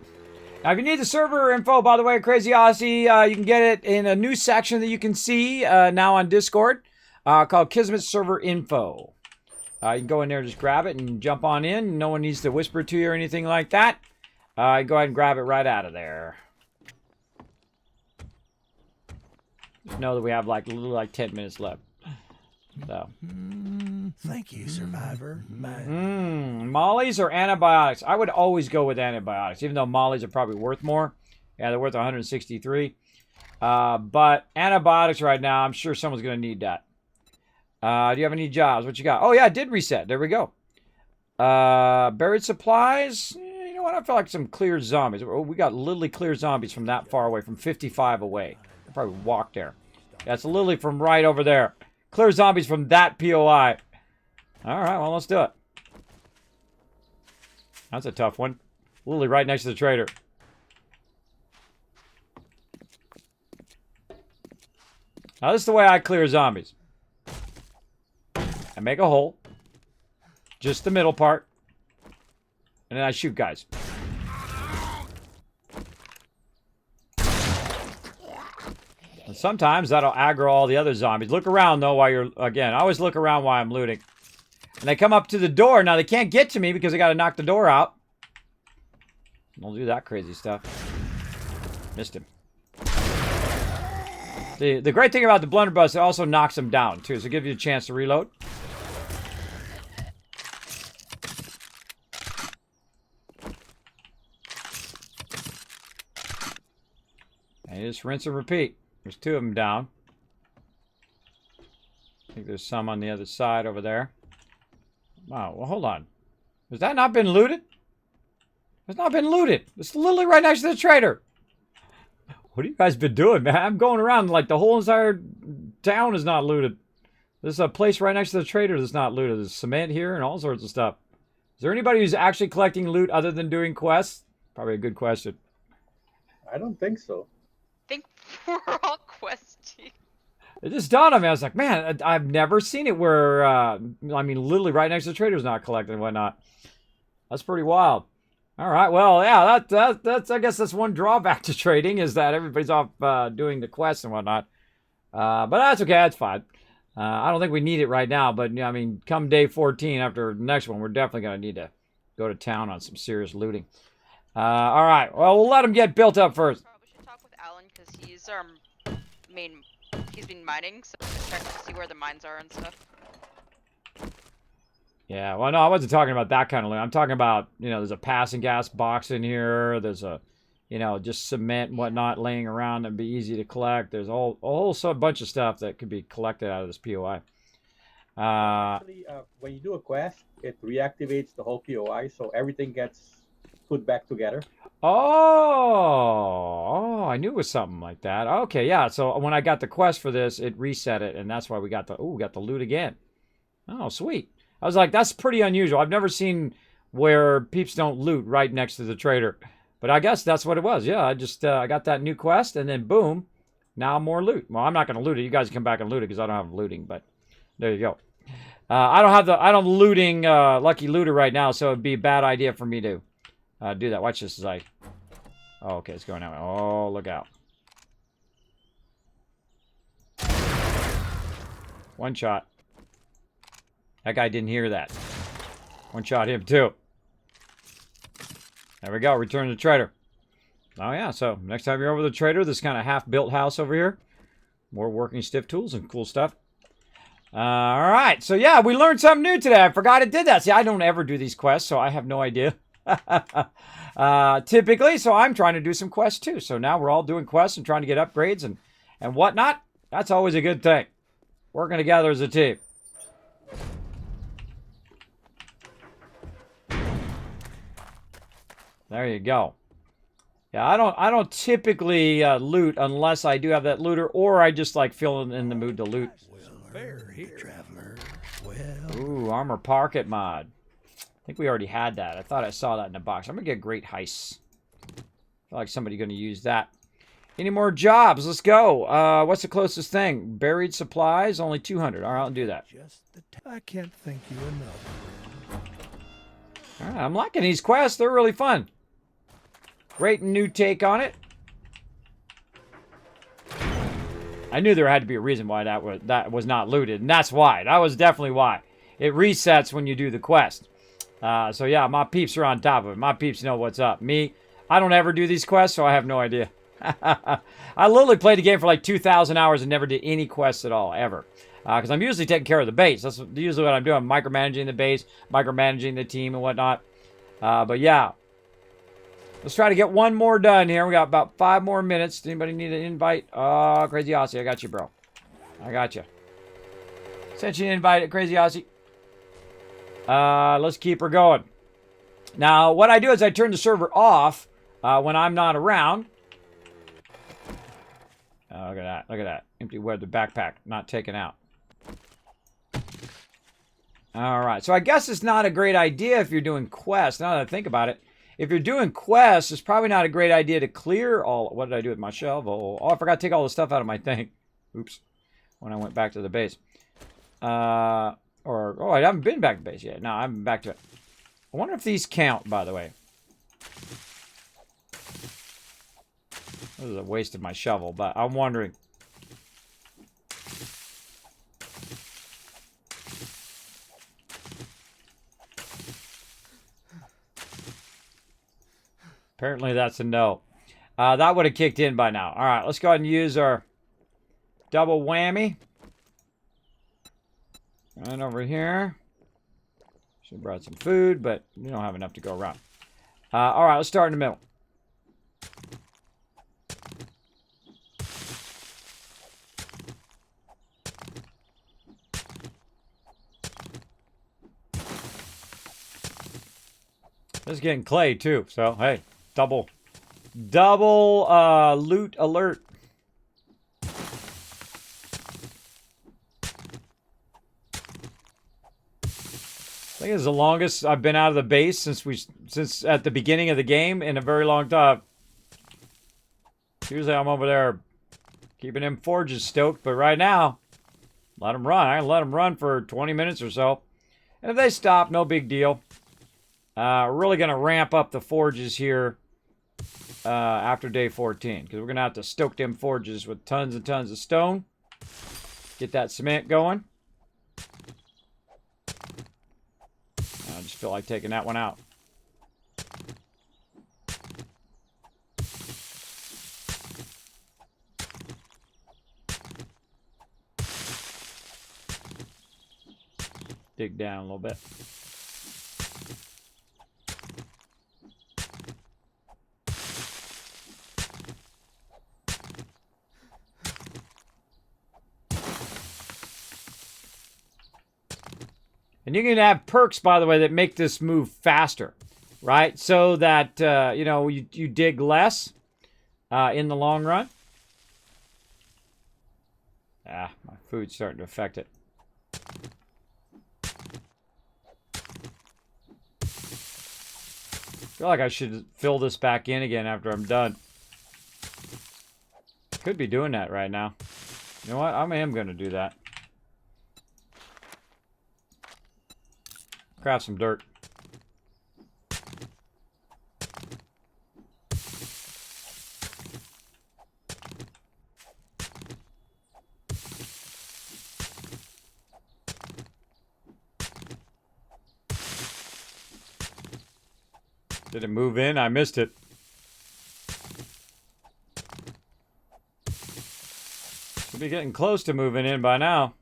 Now, if you need the server info, by the way, Crazy Aussie, you can get it in a new section that you can see now on Discord called Kismet Server Info. You can go in there, just grab it, and jump on in. No one needs to whisper to you or anything like that. Go ahead and grab it right out of there. Just know that we have like a little like 10 minutes left. So. Thank you, Survivor. Mollies or antibiotics? I would always go with antibiotics, even though mollies are probably worth more. Yeah, they're worth 163. But antibiotics right now, I'm sure someone's going to need that. Do you have any jobs? What you got? Oh, yeah, it did reset. There we go. Buried supplies. You know know what? I feel like some clear zombies. Oh, we got literally clear zombies from that far away, from 55 away. I probably walked there. Yeah, it's literally from right over there. Clear zombies from that POI. All right, well, let's do it. That's a tough one. Literally right next to the trader. Now, this is the way I clear zombies. I make a hole. Just the middle part. And then I shoot guys. And sometimes that'll aggro all the other zombies. Look around, though, while you're... Again, I always look around while I'm looting. And they come up to the door. Now, they can't get to me because I got to knock the door out. Don't do that crazy stuff. Missed him. The great thing about the blunderbuss, it also knocks them down, too. So it gives you a chance to reload. And you just rinse and repeat. There's 2 of them down. I think there's some on the other side over there. Wow, well, hold on. Has that not been looted? It's not been looted. It's literally right next to the trader. What have you guys been doing, man? I'm going around like the whole entire town is not looted. There's a place right next to the trader that's not looted. There's cement here and all sorts of stuff. Is there anybody who's actually collecting loot other than doing quests? Probably a good question. I don't think so. I think we're all questing. It just dawned on me. I was like, man, I've never seen it where, I mean, literally right next to the trader's not collecting and whatnot. That's pretty wild. All right, well, yeah, that's I guess that's one drawback to trading is that everybody's off doing the quests and whatnot. But that's okay, that's fine. I don't think we need it right now, but I mean, come day 14 after the next one, we're definitely going to need to go to town on some serious looting. All right, well, we'll let them get built up first. Probably should talk with Alan because he's our main. He's been mining, so he's trying to see where the mines are and stuff. Yeah, well, no, I wasn't talking about that kind of loot. I'm talking about, you know, there's a passing gas box in here. There's a, you know, just cement and whatnot laying around that'd be easy to collect. There's a whole bunch of stuff that could be collected out of this POI. Actually, when you do a quest, it reactivates the whole POI, so everything gets put back together. Oh, I knew it was something like that. Okay, yeah. So when I got the quest for this, it reset it, and that's why we got the loot again. Oh, sweet. I was like, that's pretty unusual. I've never seen where peeps don't loot right next to the trader. But I guess that's what it was. Yeah, I just I got that new quest, and then boom, now more loot. Well, I'm not going to loot it. You guys come back and loot it because I don't have looting. But there you go. I don't looting lucky looter right now, so it'd be a bad idea for me to do that. Watch this as I. Oh, okay, it's going out. Oh, look out! One shot. That guy didn't hear that. One shot him too. There we go. Return to the trader. Oh yeah. So next time you're over the trader, this kind of half-built house over here, more working stiff tools and cool stuff. All right. So yeah, we learned something new today. I forgot it did that. See, I don't ever do these quests, so I have no idea. Typically, so I'm trying to do some quests too. So now we're all doing quests and trying to get upgrades and whatnot. That's always a good thing. Working together as a team. There you go. Yeah, I don't typically loot unless I do have that looter, or I just like feeling in the mood to loot. Fair here, traveler. Well. Ooh, armor pocket mod. I think we already had that. I thought I saw that in the box. I'm gonna get great heists. I feel like somebody's gonna use that. Any more jobs? Let's go. What's the closest thing? Buried supplies, only 200. All right, I'll do that. I can't thank you enough. All right, I'm liking these quests. They're really fun. Great new take on it. I knew there had to be a reason why that was not looted, and that's why. That was definitely why. It resets when you do the quest. So yeah, my peeps are on top of it. My peeps know what's up. Me, I don't ever do these quests, so I have no idea. I literally played the game for like 2,000 hours and never did any quests at all, ever. Because I'm usually taking care of the base. That's usually what I'm doing. I'm micromanaging the base, micromanaging the team and whatnot. But yeah. Let's try to get one more done here. We got about 5 more minutes. Does anybody need an invite? Oh, Crazy Aussie, I got you, bro. I got you. Sent you an invite, Crazy Aussie. Let's keep her going. Now, what I do is I turn the server off when I'm not around. Oh, look at that. Look at that. Empty weather backpack. Not taken out. Alright. So I guess it's not a great idea if you're doing quests. Now that I think about it. If you're doing quests, it's probably not a great idea to clear all... What did I do with my shovel? Oh, I forgot to take all the stuff out of my thing. Oops. When I went back to the base. I haven't been back to the base yet. No, I haven't been back to it. I wonder if these count, by the way. This is a waste of my shovel, but I'm wondering. Apparently that's a no. That would have kicked in by now. All right, let's go ahead and use our double whammy. And over here. Should have brought some food, but we don't have enough to go around. All right, let's start in the middle. This is getting clay too, so hey, double loot alert. I think it's the longest I've been out of the base since at the beginning of the game in a very long time. Usually I'm over there keeping them forges stoked, but right now, let them run. I let them run for 20 minutes or so. And if they stop, no big deal. We're really going to ramp up the forges here after day 14. Because we're going to have to stoke them forges with tons and tons of stone. Get that cement going. I just feel like taking that one out. Dig down a little bit. And you can have perks, by the way, that make this move faster, right? So that, you know, you dig less in the long run. Ah, my food's starting to affect it. I feel like I should fill this back in again after I'm done. Could be doing that right now. You know what? I am going to do that. Craft some dirt. Did it move in? I missed it. Should be getting close to moving in by now.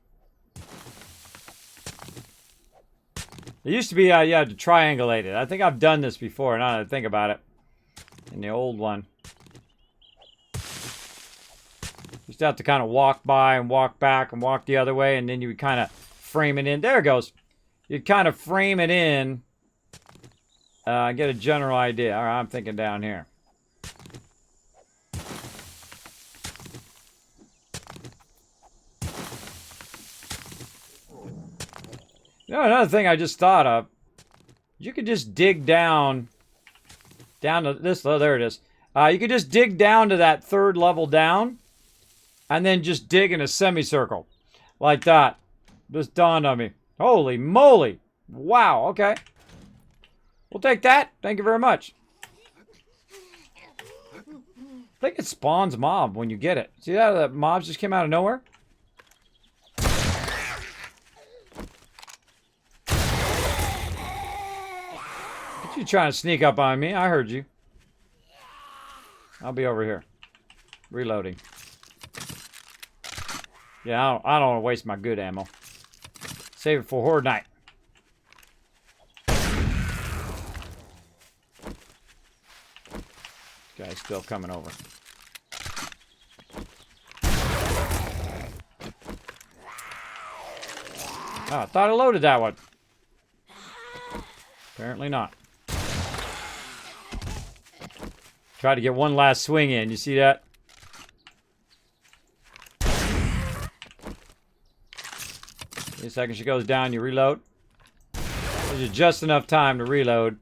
It used to be, you had to triangulate it. I think I've done this before, now that I think about it. In the old one. Used to have to kind of walk by and walk back and walk the other way, and then you would kind of frame it in. There it goes. You'd kind of frame it in. Get a general idea. All right, I'm thinking down here. You know, another thing I just thought of, you could just dig down to this, oh, there it is. You could just dig down to that third level down, and then just dig in a semicircle, like that. Just dawned on me. Holy moly. Wow, okay. We'll take that. Thank you very much. I think it spawns mob when you get it. See that? The mobs just came out of nowhere? You trying to sneak up on me? I heard you. I'll be over here. Reloading. Yeah, I don't want to waste my good ammo. Save it for Horde Night. This guy's still coming over. Oh, I thought I loaded that one. Apparently not. Try to get one last swing in. You see that? In a second she goes down, you reload. Gives you just enough time to reload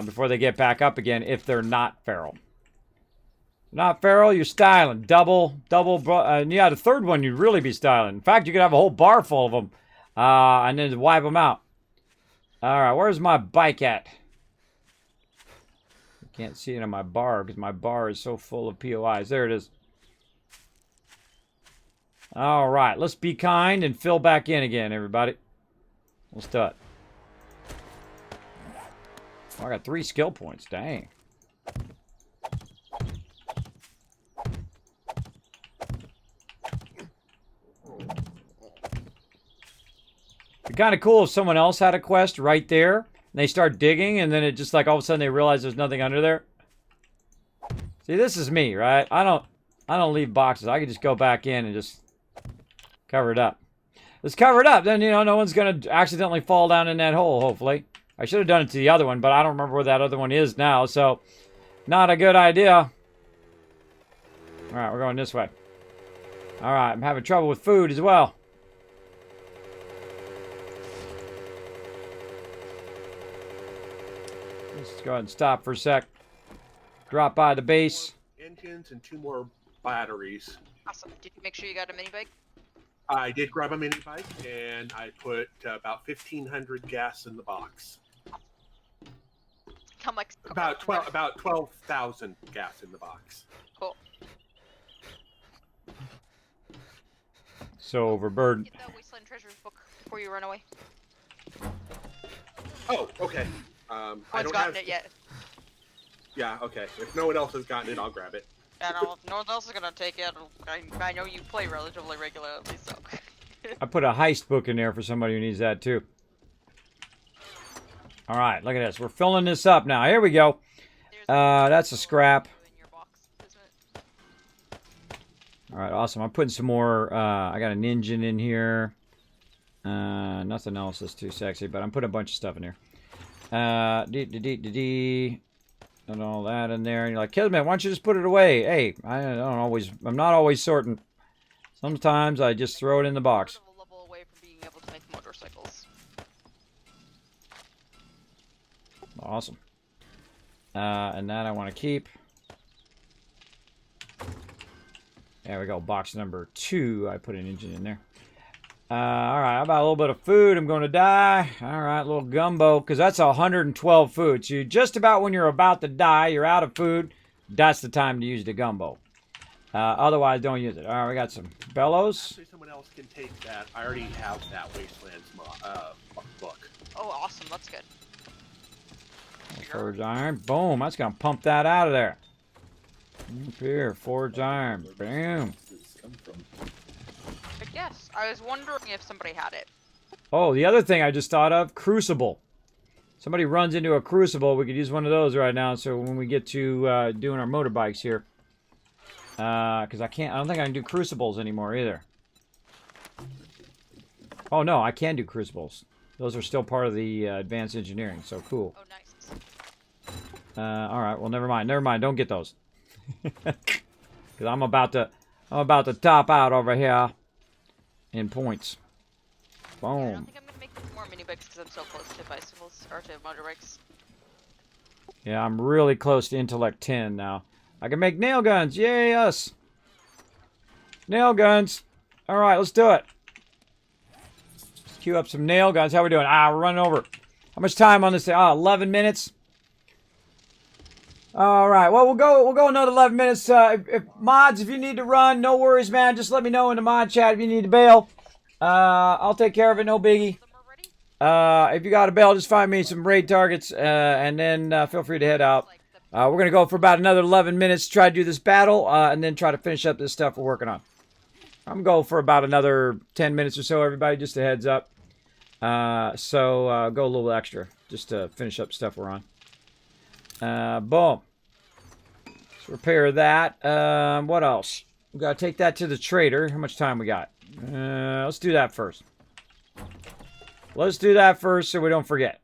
before they get back up again if they're not feral. Not feral, you're styling. Double. Yeah, the third one you'd really be styling. In fact, you could have a whole bar full of them and then wipe them out. All right, where's my bike at? I can't see it on my bar because my bar is so full of POIs. There it is. All right, let's be kind and fill back in again, everybody. Let's do it. Oh, I got 3 skill points. Dang. It'd be kind of cool if someone else had a quest right there and they start digging and then it just like all of a sudden they realize there's nothing under there. See, this is me, right? I don't leave boxes. I can just go back in and just cover it up. Let's cover it up. Then, you know, no one's going to accidentally fall down in that hole, hopefully. I should have done it to the other one, but I don't remember where that other one is now, so not a good idea. All right, we're going this way. All right, I'm having trouble with food as well. Let's go ahead and stop for a sec. Drop by the base. Engines and 2 more batteries. Awesome. Did you make sure you got a mini bike? I did grab a mini bike, and I put about 1,500 gas in the box. How much? About 12,000 gas in the box. Cool. So overburdened. Get that Wasteland Treasures book before you run away. Oh, okay. No I one's don't gotten have... it yet. Yeah, okay. If no one else has gotten it, I'll grab it. And if no one else is gonna take it, I know you play relatively regularly, so. I put a heist book in there for somebody who needs that too. All right, look at this. We're filling this up now. Here we go. That's a scrap. All right, awesome. I'm putting some more. I got an engine in here. Nothing else that's too sexy, but I'm putting a bunch of stuff in here. And all that in there. And you're like, Kismet, why don't you just put it away? Hey, I'm not always sorting. Sometimes I just throw it in the box. A level away from being able to make motorcycles. Awesome. And that I want to keep. There we go. Box number 2. I put an engine in there. All right. How about a little bit of food? I'm going to die. All right. A little gumbo. Because that's 112 food. So just about when you're about to die, you're out of food. That's the time to use the gumbo. Otherwise, don't use it. All right. We got some bellows. Actually, someone else can take that. I already have that Wastelands book. Oh, awesome. That's good. Forged iron. Boom. That's going to pump that out of there. Up here. Forged iron. Bam. But yes, I was wondering if somebody had it. Oh, the other thing I just thought of, crucible. Somebody runs into a crucible. We could use one of those right now. So when we get to doing our motorbikes here, because I don't think I can do crucibles anymore either. Oh no, I can do crucibles. Those are still part of the advanced engineering. So cool. Oh, nice. All right. Well, never mind. Never mind. Don't get those. Because I'm about to top out over here in points. Yeah, I Boom. don't think I'm gonna make more mini bikes because I'm so close to bicycles or to motorbikes. Yeah, I'm really close to intellect 10 now. I can make nail guns. Yay, us. Nail guns. All right, let's do it. Let's queue up some nail guns. How we doing? We're running over. How much time on this thing? 11 minutes. All right. Well, we'll go another 11 minutes. If mods, if you need to run, no worries, man. Just let me know in the mod chat if you need to bail. I'll take care of it. No biggie. If you got to bail, just find me some raid targets, and then feel free to head out. We're going to go for about another 11 minutes to try to do this battle, and then try to finish up this stuff we're working on. I'm going for about another 10 minutes or so, everybody, just a heads up. So go a little extra just to finish up stuff we're on. Boom. Let's repair that. What else? We got to take that to the trader. How much time we got? Let's do that first. Let's do that first so we don't forget.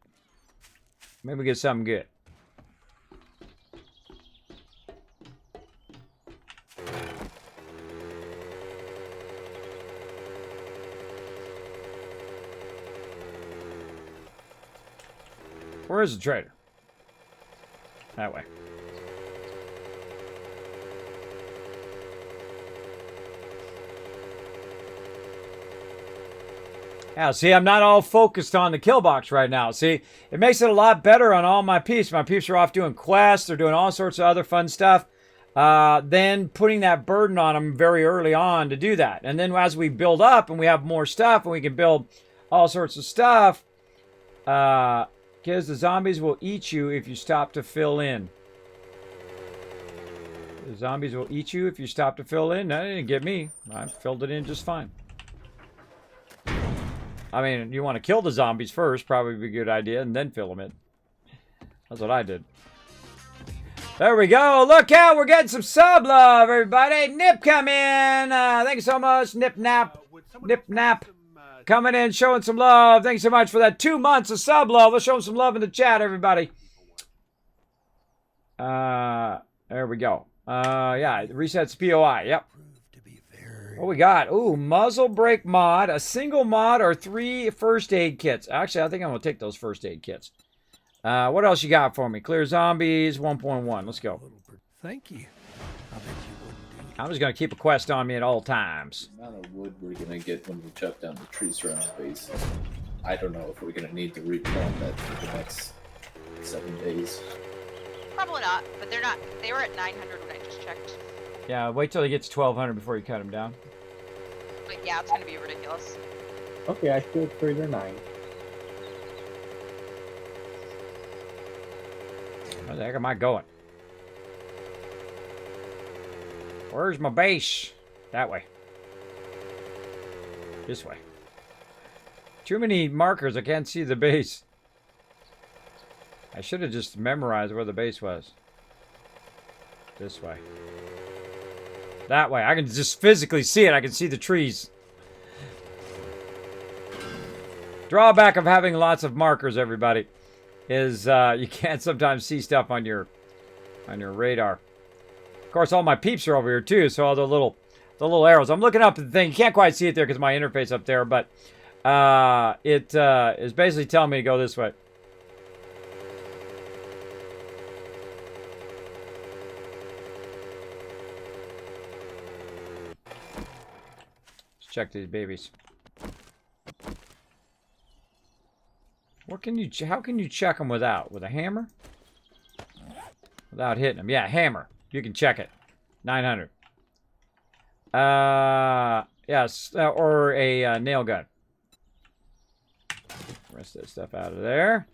Maybe we get something good. Where is the trader? That way. Yeah, see, I'm not all focused on the kill box right now. See, it makes it a lot better on all my peeps. My peeps are off doing quests. They're doing all sorts of other fun stuff. Then putting that burden on them very early on to do that. And then as we build up and we have more stuff and we can build all sorts of stuff, because the zombies will eat you if you stop to fill in. The zombies will eat you if you stop to fill in. That didn't get me. I filled it in just fine. I mean, you want to kill the zombies first, probably be a good idea, and then fill them in. That's what I did. There we go. Look out. We're getting some sub love, everybody. Nip come in. Thank you so much. Nip Nap. Nip Nap. Coming in, showing some love. Thanks so much for that 2 months of sub love. Let's show some love in the chat, everybody. There we go. Yeah, it resets POI. Yep. What we got? Ooh, muzzle brake mod, a single mod, or 3 first aid kits. Actually, I think I'm going to take those first aid kits. What else you got for me? Clear zombies, 1.1. Let's go. Thank you. I bet you wouldn't do I'm just going to keep a quest on me at all times. The amount of wood we're going to get when we chop down the trees around the base. I don't know if we're going to need to replant that for the next 7 days. Probably not, but they're not. They were at 900 when I just checked. Yeah, wait till they get to 1,200 before you cut them down. But yeah, it's gonna be ridiculous. Okay, I still trigger 9. Where the heck am I going? Where's my base? That way. This way. Too many markers. I can't see the base. I should have just memorized where the base was. This way. That way. I can just physically see it. I can see the trees. Drawback of having lots of markers, everybody, is you can't sometimes see stuff on your radar. Of course, all my peeps are over here too, so all the little arrows. I'm looking up at the thing. You can't quite see it there because my interface up there, but it is basically telling me to go this way. Check these babies. What can you? How can you check them with a hammer? Without hitting them? Yeah, hammer. You can check it. 900. Yes, or a nail gun. Rest of that stuff out of there.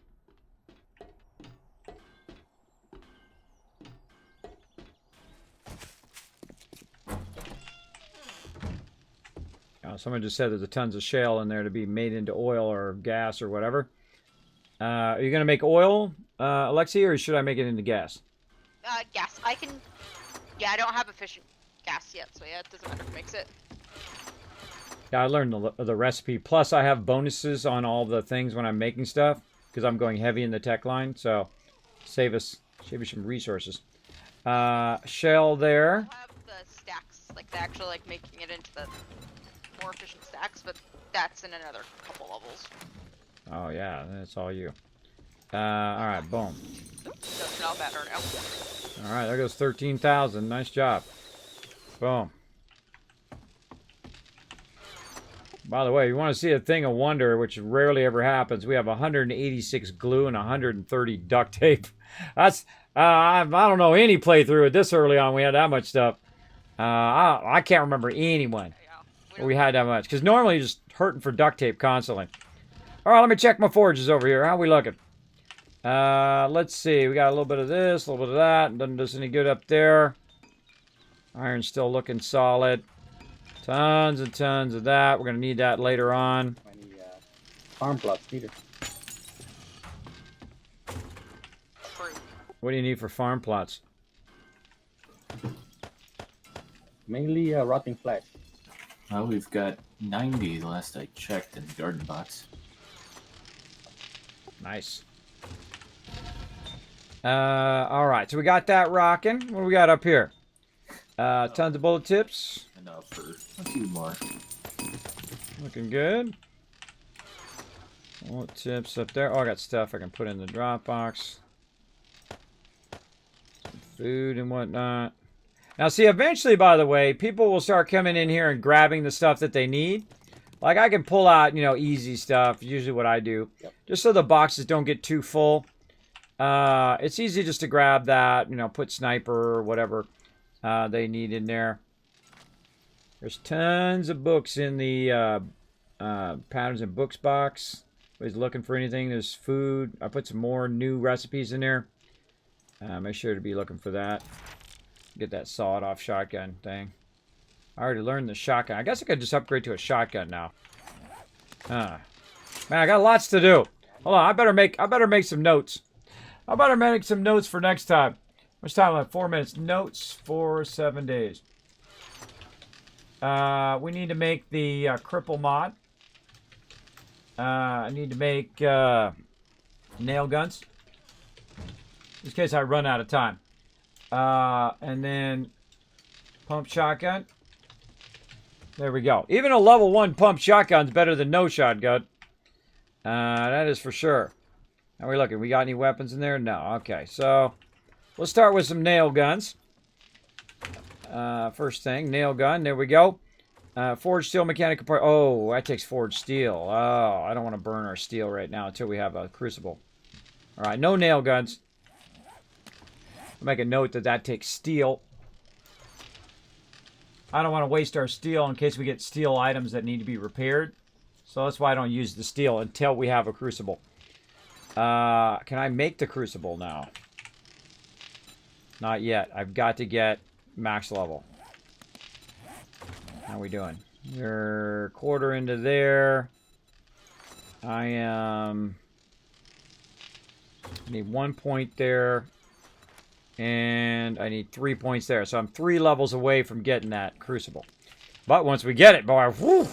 Someone just said there's tons of shale in there to be made into oil or gas or whatever. Are you going to make oil, Alexi, or should I make it into gas? Gas. I can... Yeah, I don't have efficient gas yet, so yeah, it doesn't matter who makes it. Yeah, I learned the recipe. Plus, I have bonuses on all the things when I'm making stuff because I'm going heavy in the tech line. So, save you some resources. Shell there. I have the stacks, like the actual making it into the more efficient stacks, but that's in another couple levels. Oh yeah, that's all you. All right, boom. Doesn't all matter now. All right, there goes 13,000. Nice job. Boom. By the way, you want to see a thing of wonder, which rarely ever happens. We have 186 glue and 130 duct tape. That's I don't know any playthrough at this early on we had that much stuff. I can't remember anyone where we had that much, because normally you're just hurting for duct tape constantly. All right, let me check my forges over here. How are we looking? Let's see. We got a little bit of this, a little bit of that. Doesn't do us any good up there. Iron's still looking solid. Tons and tons of that. We're going to need that later on. Any farm plots, Peter? What do you need for farm plots? Mainly rotting flesh. Well, we've got 90 last I checked in the garden box. Nice. All right, so we got that rocking. What do we got up here? Tons of bullet tips. Enough for a few more. Looking good. What tips up there? Oh, I got stuff I can put in the drop box. Some food and whatnot. Now, see, eventually, by the way, people will start coming in here and grabbing the stuff that they need. Like, I can pull out, you know, easy stuff. Usually what I do. Yep. Just so the boxes don't get too full. It's easy just to grab that, you know, put sniper or whatever they need in there. There's tons of books in the patterns and books box. Everybody's looking for anything. There's food. I put some more new recipes in there. Make sure to be looking for that. Get that sawed-off shotgun thing. I already learned the shotgun. I guess I could just upgrade to a shotgun now. Man, I got lots to do. Hold on, I better make some notes. I better make some notes for next time. How much time left? 4 minutes. Notes for 7 days. We need to make the cripple mod. I need to make nail guns. In case I run out of time. And then pump shotgun. There we go. Even a level 1 pump shotgun is better than no shotgun. That is for sure. How are we looking? We got any weapons in there? No. Okay, so let's start with some nail guns. First thing, nail gun. There we go. Forged steel mechanical part. Oh, that takes forged steel. Oh, I don't want to burn our steel right now until we have a crucible. All right, no nail guns. I'll make a note that that takes steel. I don't want to waste our steel in case we get steel items that need to be repaired. So that's why I don't use the steel until we have a crucible. Can I make the crucible now? Not yet. I've got to get max level. How are we doing? We're quarter into there. I need 1 point there. And I need 3 points there. So I'm 3 levels away from getting that crucible. But once we get it, boy, whew,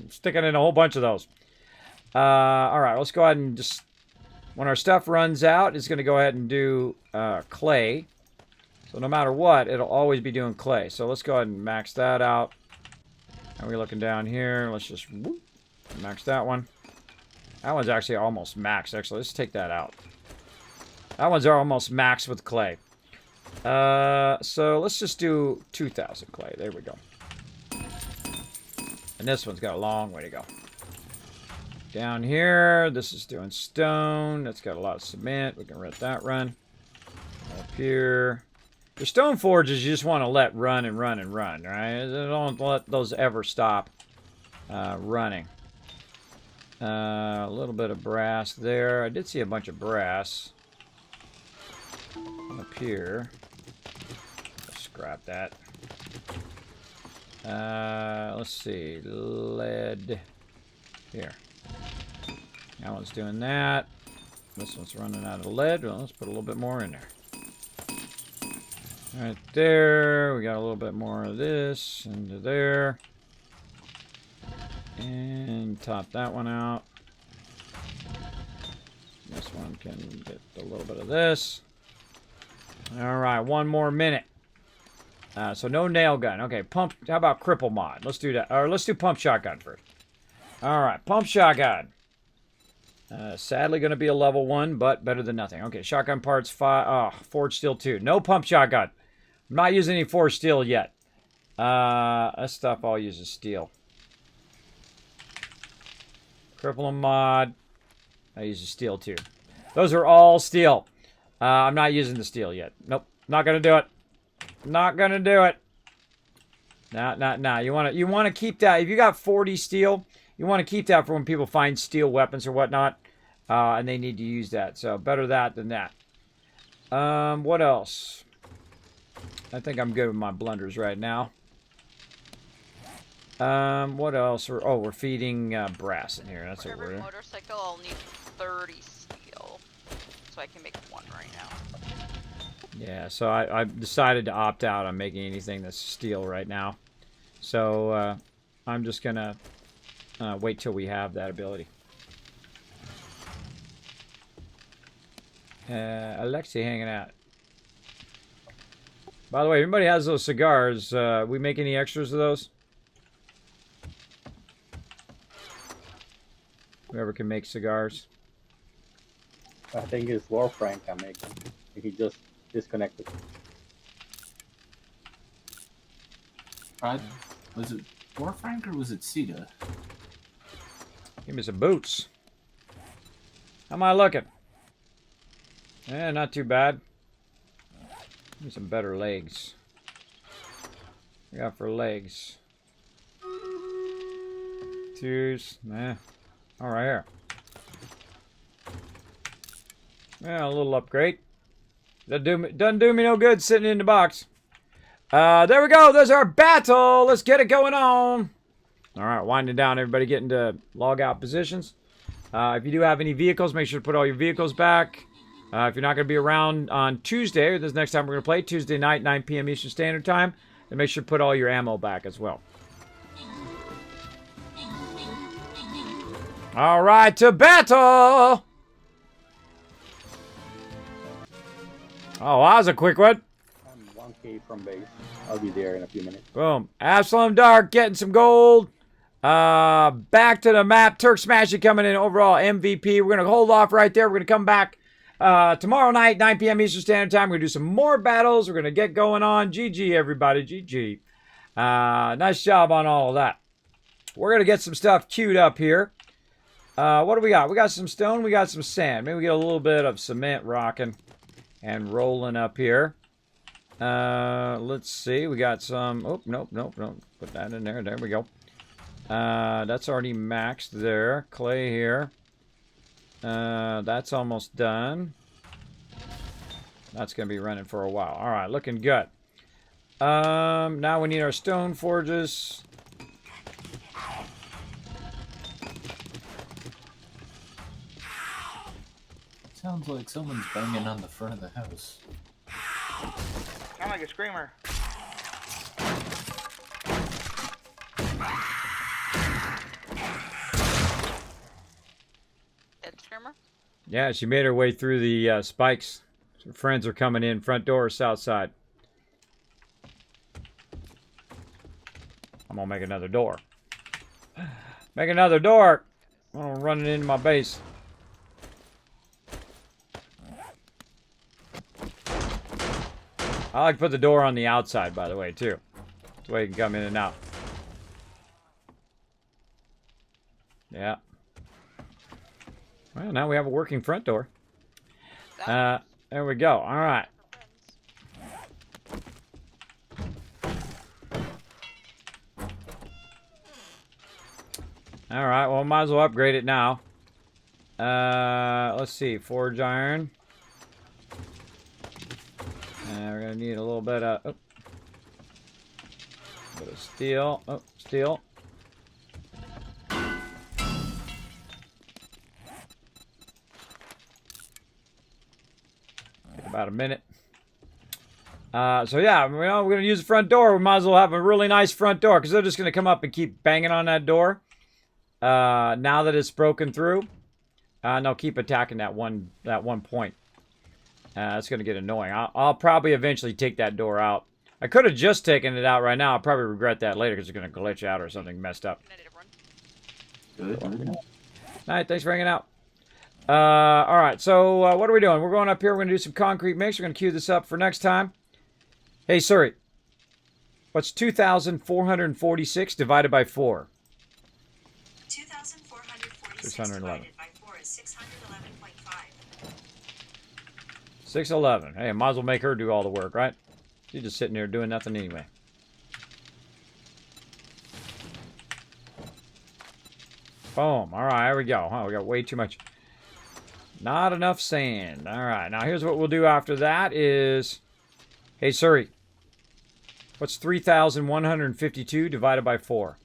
sticking in a whole bunch of those. All right, let's go ahead and just... When our stuff runs out, it's going to go ahead and do clay. So no matter what, it'll always be doing clay. So let's go ahead and max that out. And we're looking down here. Let's just whoop, max that one. That one's actually almost maxed. Actually, let's take that out. That one's almost maxed with clay. So let's just do 2,000 clay. There we go. And this one's got a long way to go. Down here, this is doing stone. That's got a lot of cement. We can let that run. Up here. The stone forges you just want to let run and run and run, right? Don't let those ever stop running. A little bit of brass there. I did see a bunch of brass up here. Let's scrap that. Let's see. Lead. Here. That one's doing that. This one's running out of lead. Well, let's put a little bit more in there. Right there. We got a little bit more of this into there. And top that one out. This one can get a little bit of this. Alright, 1 more minute. So no nail gun. Okay, pump. How about cripple mod? Let's do that. Or let's do pump shotgun first. Alright, pump shotgun. Sadly going to be a level 1, but better than nothing. Okay, shotgun parts 5. Oh, forged steel 2. No pump shotgun. I'm not using any forged steel yet. That stuff all uses steel. Cripple mod. I use steel too. Those are all steel. I'm not using the steel yet. Nope. Not going to do it. Not going to do it. Nah. You want to keep that. If you got 40 steel, you want to keep that for when people find steel weapons or whatnot. And they need to use that. So better that than that. What else? I think I'm good with my blunders right now. What else? We're feeding brass in here. That's what we're doing. Motorcycle, I'll need 30 steel. So I can make 1 right now. Yeah, so I decided to opt out on making anything that's steel right now. So I'm just going to wait till we have that ability. Alexi hanging out. By the way, if anybody has those cigars, we make any extras of those? Whoever can make cigars. I think it's War Frank I'm making. He just disconnected. Was it Warfrank or was it Sita? Give me some boots. How am I looking? Eh, not too bad. Give me some better legs. What we got for legs? Twos. Nah. All right here. Yeah, a little upgrade. Doesn't do me no good sitting in the box. There we go. There's our battle. Let's get it going on. All right, winding down. Everybody get into log out positions. If you do have any vehicles, make sure to put all your vehicles back. If you're not going to be around on Tuesday, or this next time we're going to play, Tuesday night, 9 p.m. Eastern Standard Time, then make sure to put all your ammo back as well. All right, to battle. Oh, that was a quick one. I'm 1K from base. I'll be there in a few minutes. Boom. Absalom Dark getting some gold. Back to the map. Turk Smashing coming in overall MVP. We're going to hold off right there. We're going to come back tomorrow night, 9 p.m. Eastern Standard Time. We're going to do some more battles. We're going to get going on. GG, everybody. GG. Nice job on all of that. We're going to get some stuff queued up here. What do we got? We got some stone. We got some sand. Maybe we get a little bit of cement rocking and rolling up here. Let's see. We got some... Oh, nope. Put that in there. There we go. That's already maxed there. Clay here. That's almost done. That's going to be running for a while. All right, looking good. Now we need our stone forges. Sounds like someone's banging on the front of the house. Sound like a screamer. Dead screamer? Yeah, she made her way through the spikes. Her friends are coming in. Front door or south side. I'm going to make another door. Make another door. I'm running into my base. I like to put the door on the outside, by the way, too. So you can come in and out. Yeah. Well, now we have a working front door. There we go. All right. All right. Well, might as well upgrade it now. Let's see. Forge iron. We're going to need a little bit of... Oh, bit of steel. Oh, steel. Take about a minute. So yeah, we're going to use the front door. We might as well have a really nice front door because they're just going to come up and keep banging on that door. Now that it's broken through. And they'll keep attacking that one point. That's going to get annoying. I'll probably eventually take that door out. I could have just taken it out right now. I'll probably regret that later because it's going to glitch out or something messed up. Good. All right, thanks for hanging out. All right, so what are we doing? We're going up here. We're going to do some concrete mix. We're going to queue this up for next time. Hey, Suri. What's 2,446 divided by 4? 2,446 611. divided by 4 is 611.5. 611. Hey, might as well make her do all the work, right? She's just sitting there doing nothing anyway. Boom. All right, here we go. Oh, we got way too much. Not enough sand. All right, now here's what we'll do after that is... Hey, Suri. What's 3,152 divided by 4?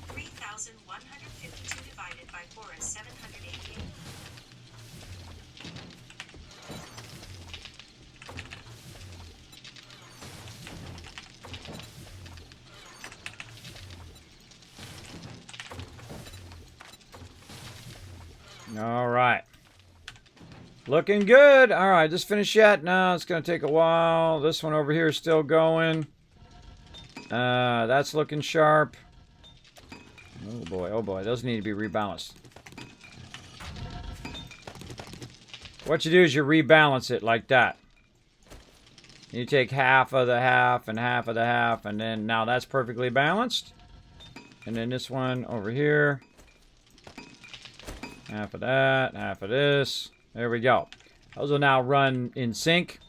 3,152 divided by 4 is 788. All right. Looking good. All right, just finish yet? No, it's going to take a while. This one over here is still going. That's looking sharp. Oh boy, those need to be rebalanced. What you do is you rebalance it like that. You take half of the half and half of the half, and then now that's perfectly balanced. And then this one over here. Half of that, half of this. There we go. Those will now run in sync.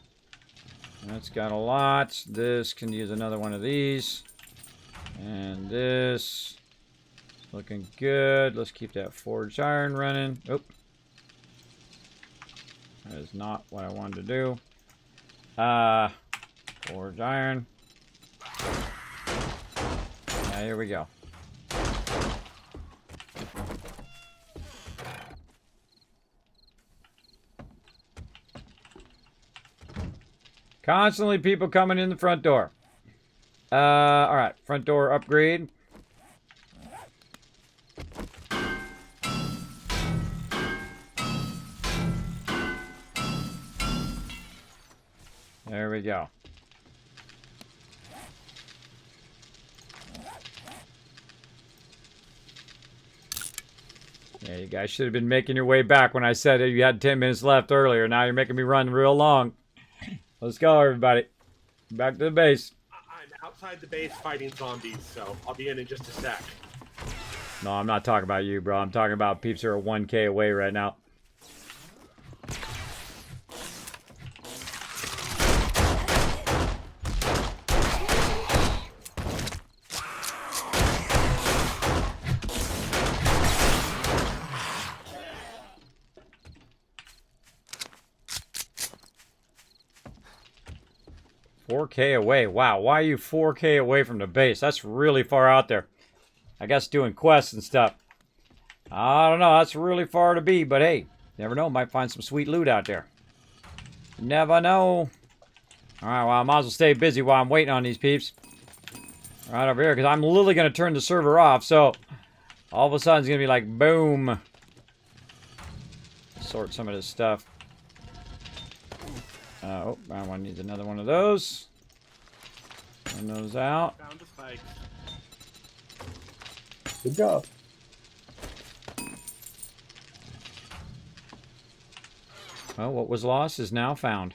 That's got a lot. This can use another one of these. And this. Looking good. Let's keep that forged iron running. Oop. That is not what I wanted to do. Forged iron. Yeah, here we go. Constantly people coming in the front door. Alright, front door upgrade. There we go. Yeah, you guys should have been making your way back when I said you had 10 minutes left earlier. Now you're making me run real long. Let's go, everybody. Back to the base. I'm outside the base fighting zombies, so I'll be in just a sec. No, I'm not talking about you, bro. I'm talking about peeps who are 1K away right now. $4K away. Wow, why are you 4K away from the base? That's really far out there. I guess doing quests and stuff. I don't know. That's really far to be, but hey, never know. Might find some sweet loot out there. Never know. All right, well, I might as well stay busy while I'm waiting on these peeps. Right over here, because I'm literally going to turn the server off, so all of a sudden it's going to be like, boom. Sort some of this stuff. Oh, that one needs another one of those. Turn those out. Found the spikes. Good job. Well, what was lost is now found.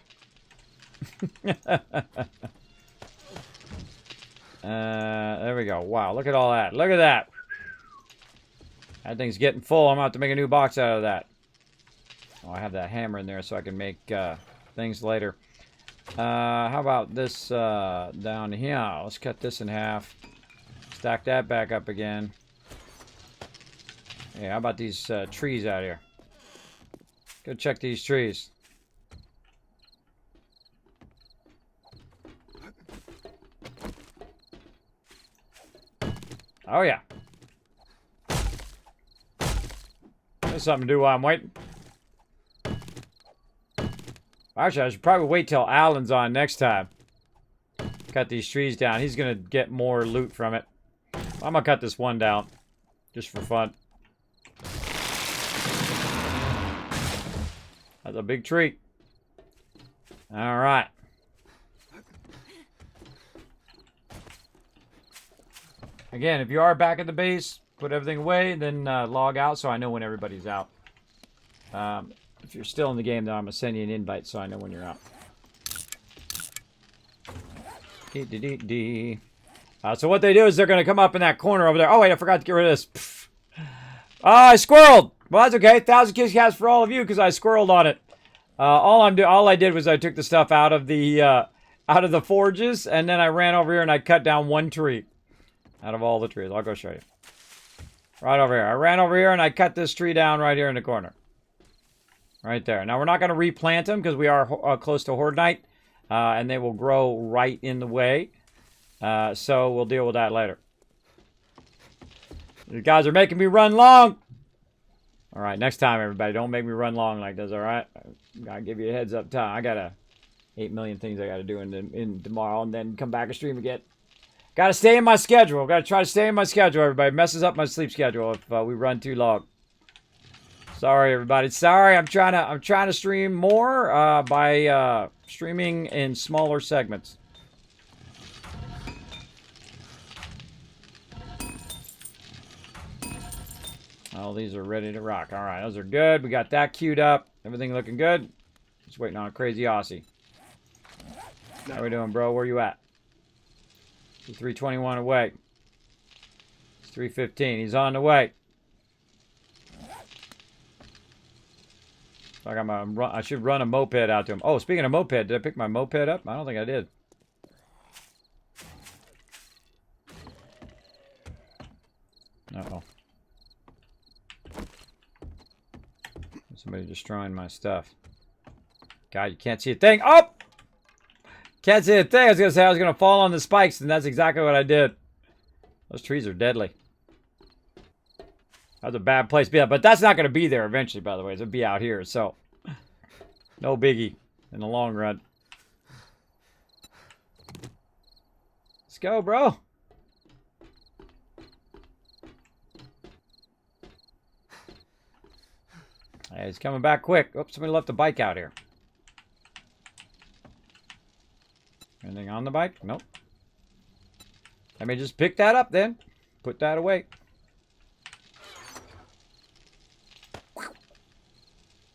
There we go. Wow, look at all that. Look at that. That thing's getting full. I'm going to have to make a new box out of that. Oh, I have that hammer in there so I can make things later. How about this down here? Let's cut this in half. Stack that back up again. Hey, how about these trees out here? Go check these trees. Oh yeah. There's something to do while I'm waiting. Actually, I should probably wait till Alan's on next time. Cut these trees down. He's going to get more loot from it. I'm going to cut this one down. Just for fun. That's a big tree. Alright. Again, if you are back at the base, put everything away, then log out so I know when everybody's out. If you're still in the game, though, I'm going to send you an invite so I know when you're out. So what they do is they're going to come up in that corner over there. Oh, wait, I forgot to get rid of this. I squirreled. Well, that's okay. 1,000 kiss cats for all of you because I squirreled on it. All I did was I took the stuff out of the forges, and then I ran over here and I cut down one tree out of all the trees. I'll go show you. Right over here. I ran over here and I cut this tree down right here in the corner. Right there. Now, we're not going to replant them because we are close to Horde Night, and they will grow right in the way. So we'll deal with that later. You guys are making me run long. All right, next time, everybody, don't make me run long like this, all right? I got to give you a heads up time. I got 8 million things I got to do in tomorrow and then come back and stream again. Got to stay in my schedule. Got to try to stay in my schedule, everybody. It messes up my sleep schedule if we run too long. Sorry, everybody. Sorry, I'm trying to stream more by streaming in smaller segments. All these are ready to rock. All right, those are good. We got that queued up. Everything looking good. Just waiting on a crazy Aussie. How we doing, bro? Where you at? 321 away. It's 315. He's on the way. I should run a moped out to him. Oh, speaking of moped, did I pick my moped up? I don't think I did. Uh-oh. Somebody destroying my stuff. God, you can't see a thing. Oh! Can't see a thing. I was going to say I was going to fall on the spikes, and that's exactly what I did. Those trees are deadly. That's a bad place to be at, but that's not going to be there eventually, by the way. It'll be out here, so no biggie in the long run. Let's go, bro. Hey, he's coming back quick. Oops, somebody left the bike out here. Anything on the bike? Nope. Let me just pick that up then. Put that away.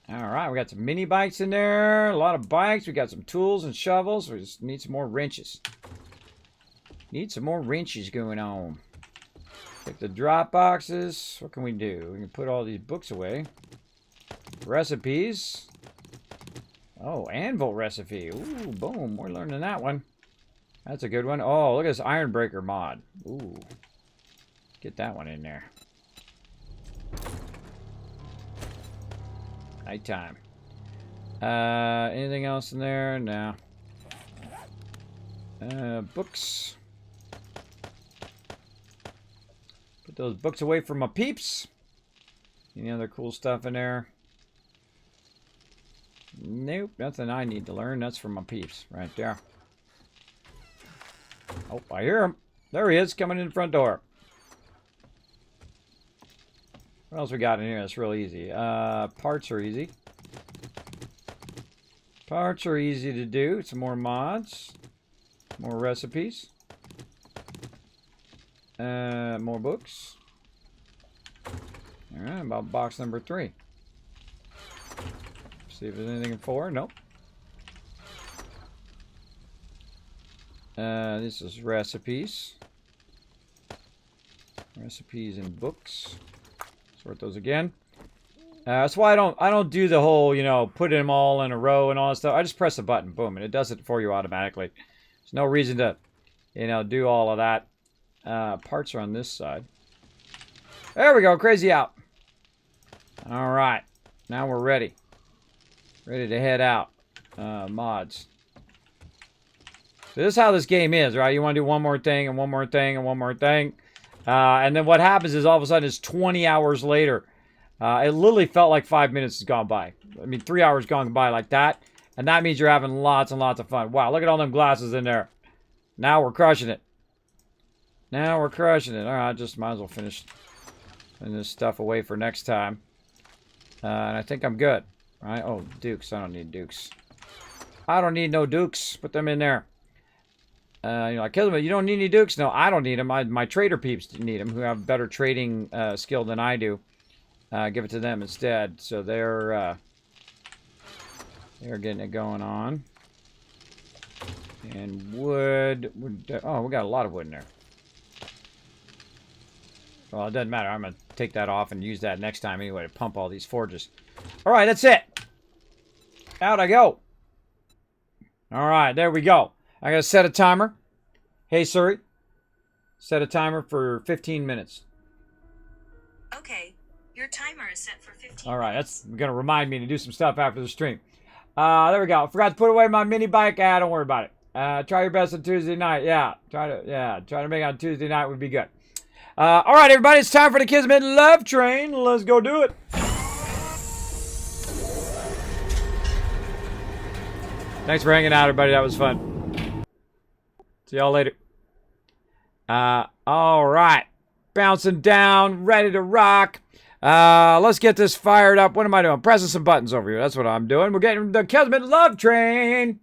Alright, we got some mini bikes in there. A lot of bikes. We got some tools and shovels. We just need some more wrenches. Need some more wrenches going on. Take the drop boxes. What can we do? We can put all these books away. Recipes. Oh, anvil recipe. Ooh, boom. We're learning that one. That's a good one. Oh, look at this iron breaker mod. Ooh. Get that one in there. Nighttime. Anything else in there? No. Books. Put those books away from my peeps. Any other cool stuff in there? Nope, nothing I need to learn. That's from my peeps right there. Oh, I hear him. There he is, coming in the front door. What else we got in here? That's real easy. Parts are easy. Parts are easy to do. Some more mods. More recipes. More books. Alright, about box number 3. See if there's anything in 4. Nope. This is recipes. Recipes and books. Sort those again. That's why I don't do the whole, you know, put them all in a row and all that stuff. I just press a button, boom, and it does it for you automatically. There's no reason to, you know, do all of that. Parts are on this side. There we go, crazy out. All right, now we're ready. Ready to head out. Mods. So this is how this game is, right? You want to do one more thing and one more thing and one more thing. And then what happens is all of a sudden it's 20 hours later. It literally felt like 5 minutes has gone by. I mean, 3 hours gone by like that. And that means you're having lots and lots of fun. Wow, look at all them glasses in there. Now we're crushing it. Now we're crushing it. All right, just might as well finish this stuff away for next time. And I think I'm good. Right? Oh, dukes. I don't need dukes. I don't need no dukes. Put them in there. You know, like Kismet, you don't need any dukes. No, I don't need them. My trader peeps need them, who have better trading skill than I do. Give it to them instead. So they're getting it going on. And wood. Oh, we got a lot of wood in there. Well, it doesn't matter. I'm going to take that off and use that next time anyway to pump all these forges. All right, that's it. Out I go. All right, there we go. I got to set a timer. Hey, Siri. Set a timer for 15 minutes. Okay, your timer is set for 15 All right, minutes. that's going to remind me to do some stuff after the stream. There we go. I forgot to put away my mini bike. Don't worry about it. Try your best on Tuesday night. Yeah, try to make it on Tuesday night would be good. All right, everybody, it's time for the Kismet Love Train. Let's go do it. Thanks for hanging out, everybody. That was fun. See y'all later. All right. Bouncing down, ready to rock. Let's get this fired up. What am I doing? Pressing some buttons over here. That's what I'm doing. We're getting the Kismet Love Train.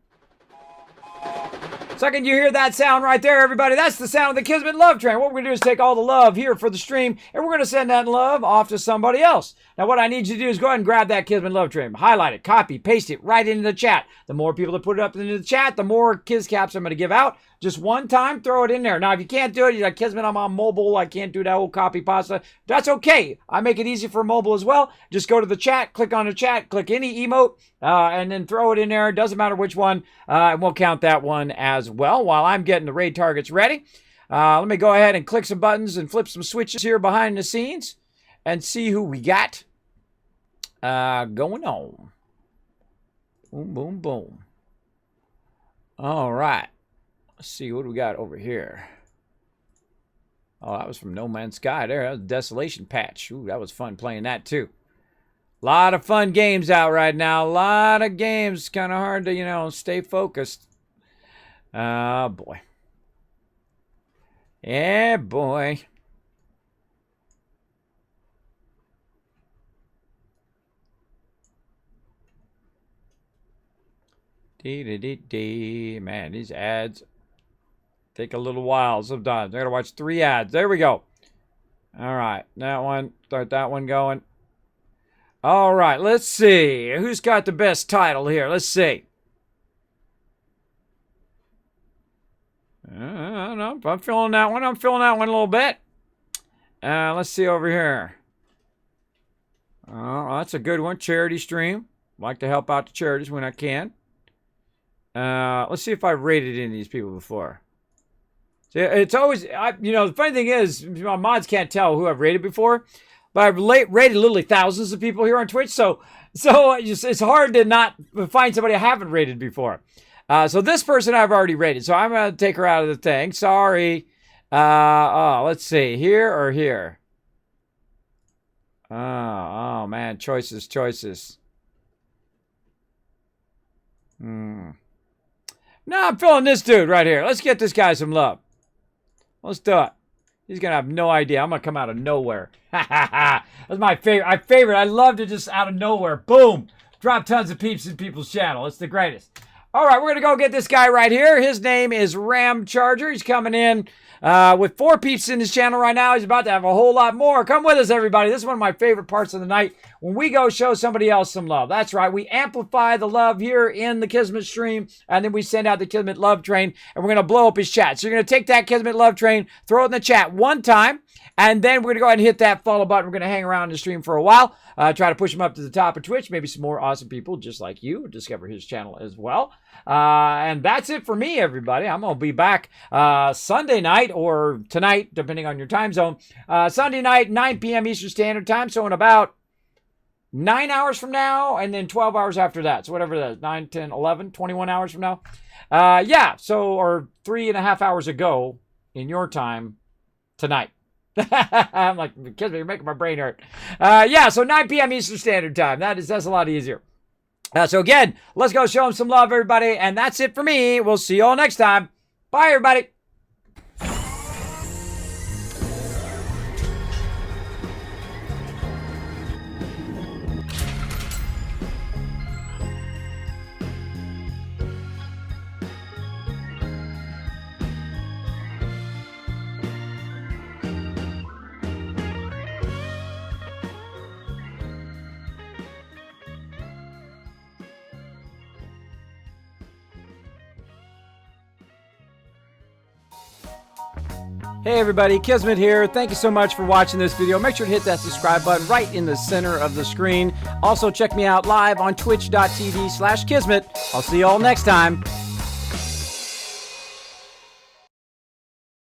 What's Second, you hear that sound right there, everybody. That's the sound of the Kismet Love Train. What we're going to do is take all the love here for the stream, and we're going to send that love off to somebody else. Now, what I need you to do is go ahead and grab that Kismet Love Train, highlight it, copy, paste it right into the chat. The more people that put it up into the chat, the more Kiz Caps I'm going to give out. Just one time, throw it in there. Now, if you can't do it, you're like, Kismet, I'm on mobile. I can't do that whole copy pasta. That's okay. I make it easy for mobile as well. Just go to the chat, click on the chat, click any emote, and then throw it in there. It doesn't matter which one. And we'll count that one as well while I'm getting the raid targets ready. Let me go ahead and click some buttons and flip some switches here behind the scenes and see who we got going on. Boom, boom, boom. All right. Let's see what we got over here. Oh, that was from No Man's Sky there. That was Desolation Patch. Ooh, that was fun playing that too. A lot of fun games out right now. A lot of games. Kind of hard to, you know, stay focused. Oh, boy. Yeah, boy. Dee. Man, these ads take a little while sometimes. I gotta watch 3 ads. There we go. All right, that one. Start that one going. All right, let's see. Who's got the best title here? Let's see. I don't know. I'm feeling that one. I'm feeling that one a little bit. Let's see over here. Oh, that's a good one. Charity stream. Like to help out the charities when I can. Let's see if I've rated any of these people before. See, it's always, you know, the funny thing is, my mods can't tell who I've rated before, but I've rated literally thousands of people here on Twitch, so it's hard to not find somebody I haven't rated before. So this person I've already rated, so I'm going to take her out of the thing. Sorry. Let's see, here or here? Oh man, choices. No, I'm feeling this dude right here. Let's get this guy some love. Let's do it. He's going to have no idea. I'm going to come out of nowhere. That's my favorite. I love to just out of nowhere. Boom. Drop tons of peeps in people's channel. It's the greatest. All right, we're going to go get this guy right here. His name is Ram Charger. He's coming in with 4 peeps in his channel right now. He's about to have a whole lot more. Come with us, everybody. This is one of my favorite parts of the night when we go show somebody else some love. That's right. We amplify the love here in the Kismet stream, and then we send out the Kismet Love Train, and we're going to blow up his chat. So you're going to take that Kismet Love Train, throw it in the chat one time, and then we're going to go ahead and hit that follow button. We're going to hang around the stream for a while, try to push him up to the top of Twitch. Maybe some more awesome people just like you discover his channel as well. And that's it for me, everybody. I'm going to be back Sunday night or tonight, depending on your time zone. Sunday night, 9 p.m. Eastern Standard Time. So in about 9 hours from now, and then 12 hours after that. So whatever that is, 9, 10, 11, 21 hours from now. Yeah, so, or 3.5 hours ago in your time tonight. I'm like, kids, you're making my brain hurt. Yeah, so 9 p.m. Eastern Standard Time. That's a lot easier. So again, let's go show them some love, everybody. And that's it for me. We'll see you all next time. Bye, everybody. Hey everybody, Kismet here. Thank you so much for watching this video. Make sure to hit that subscribe button right in the center of the screen. Also check me out live on twitch.tv/Kismet. I'll see you all next time.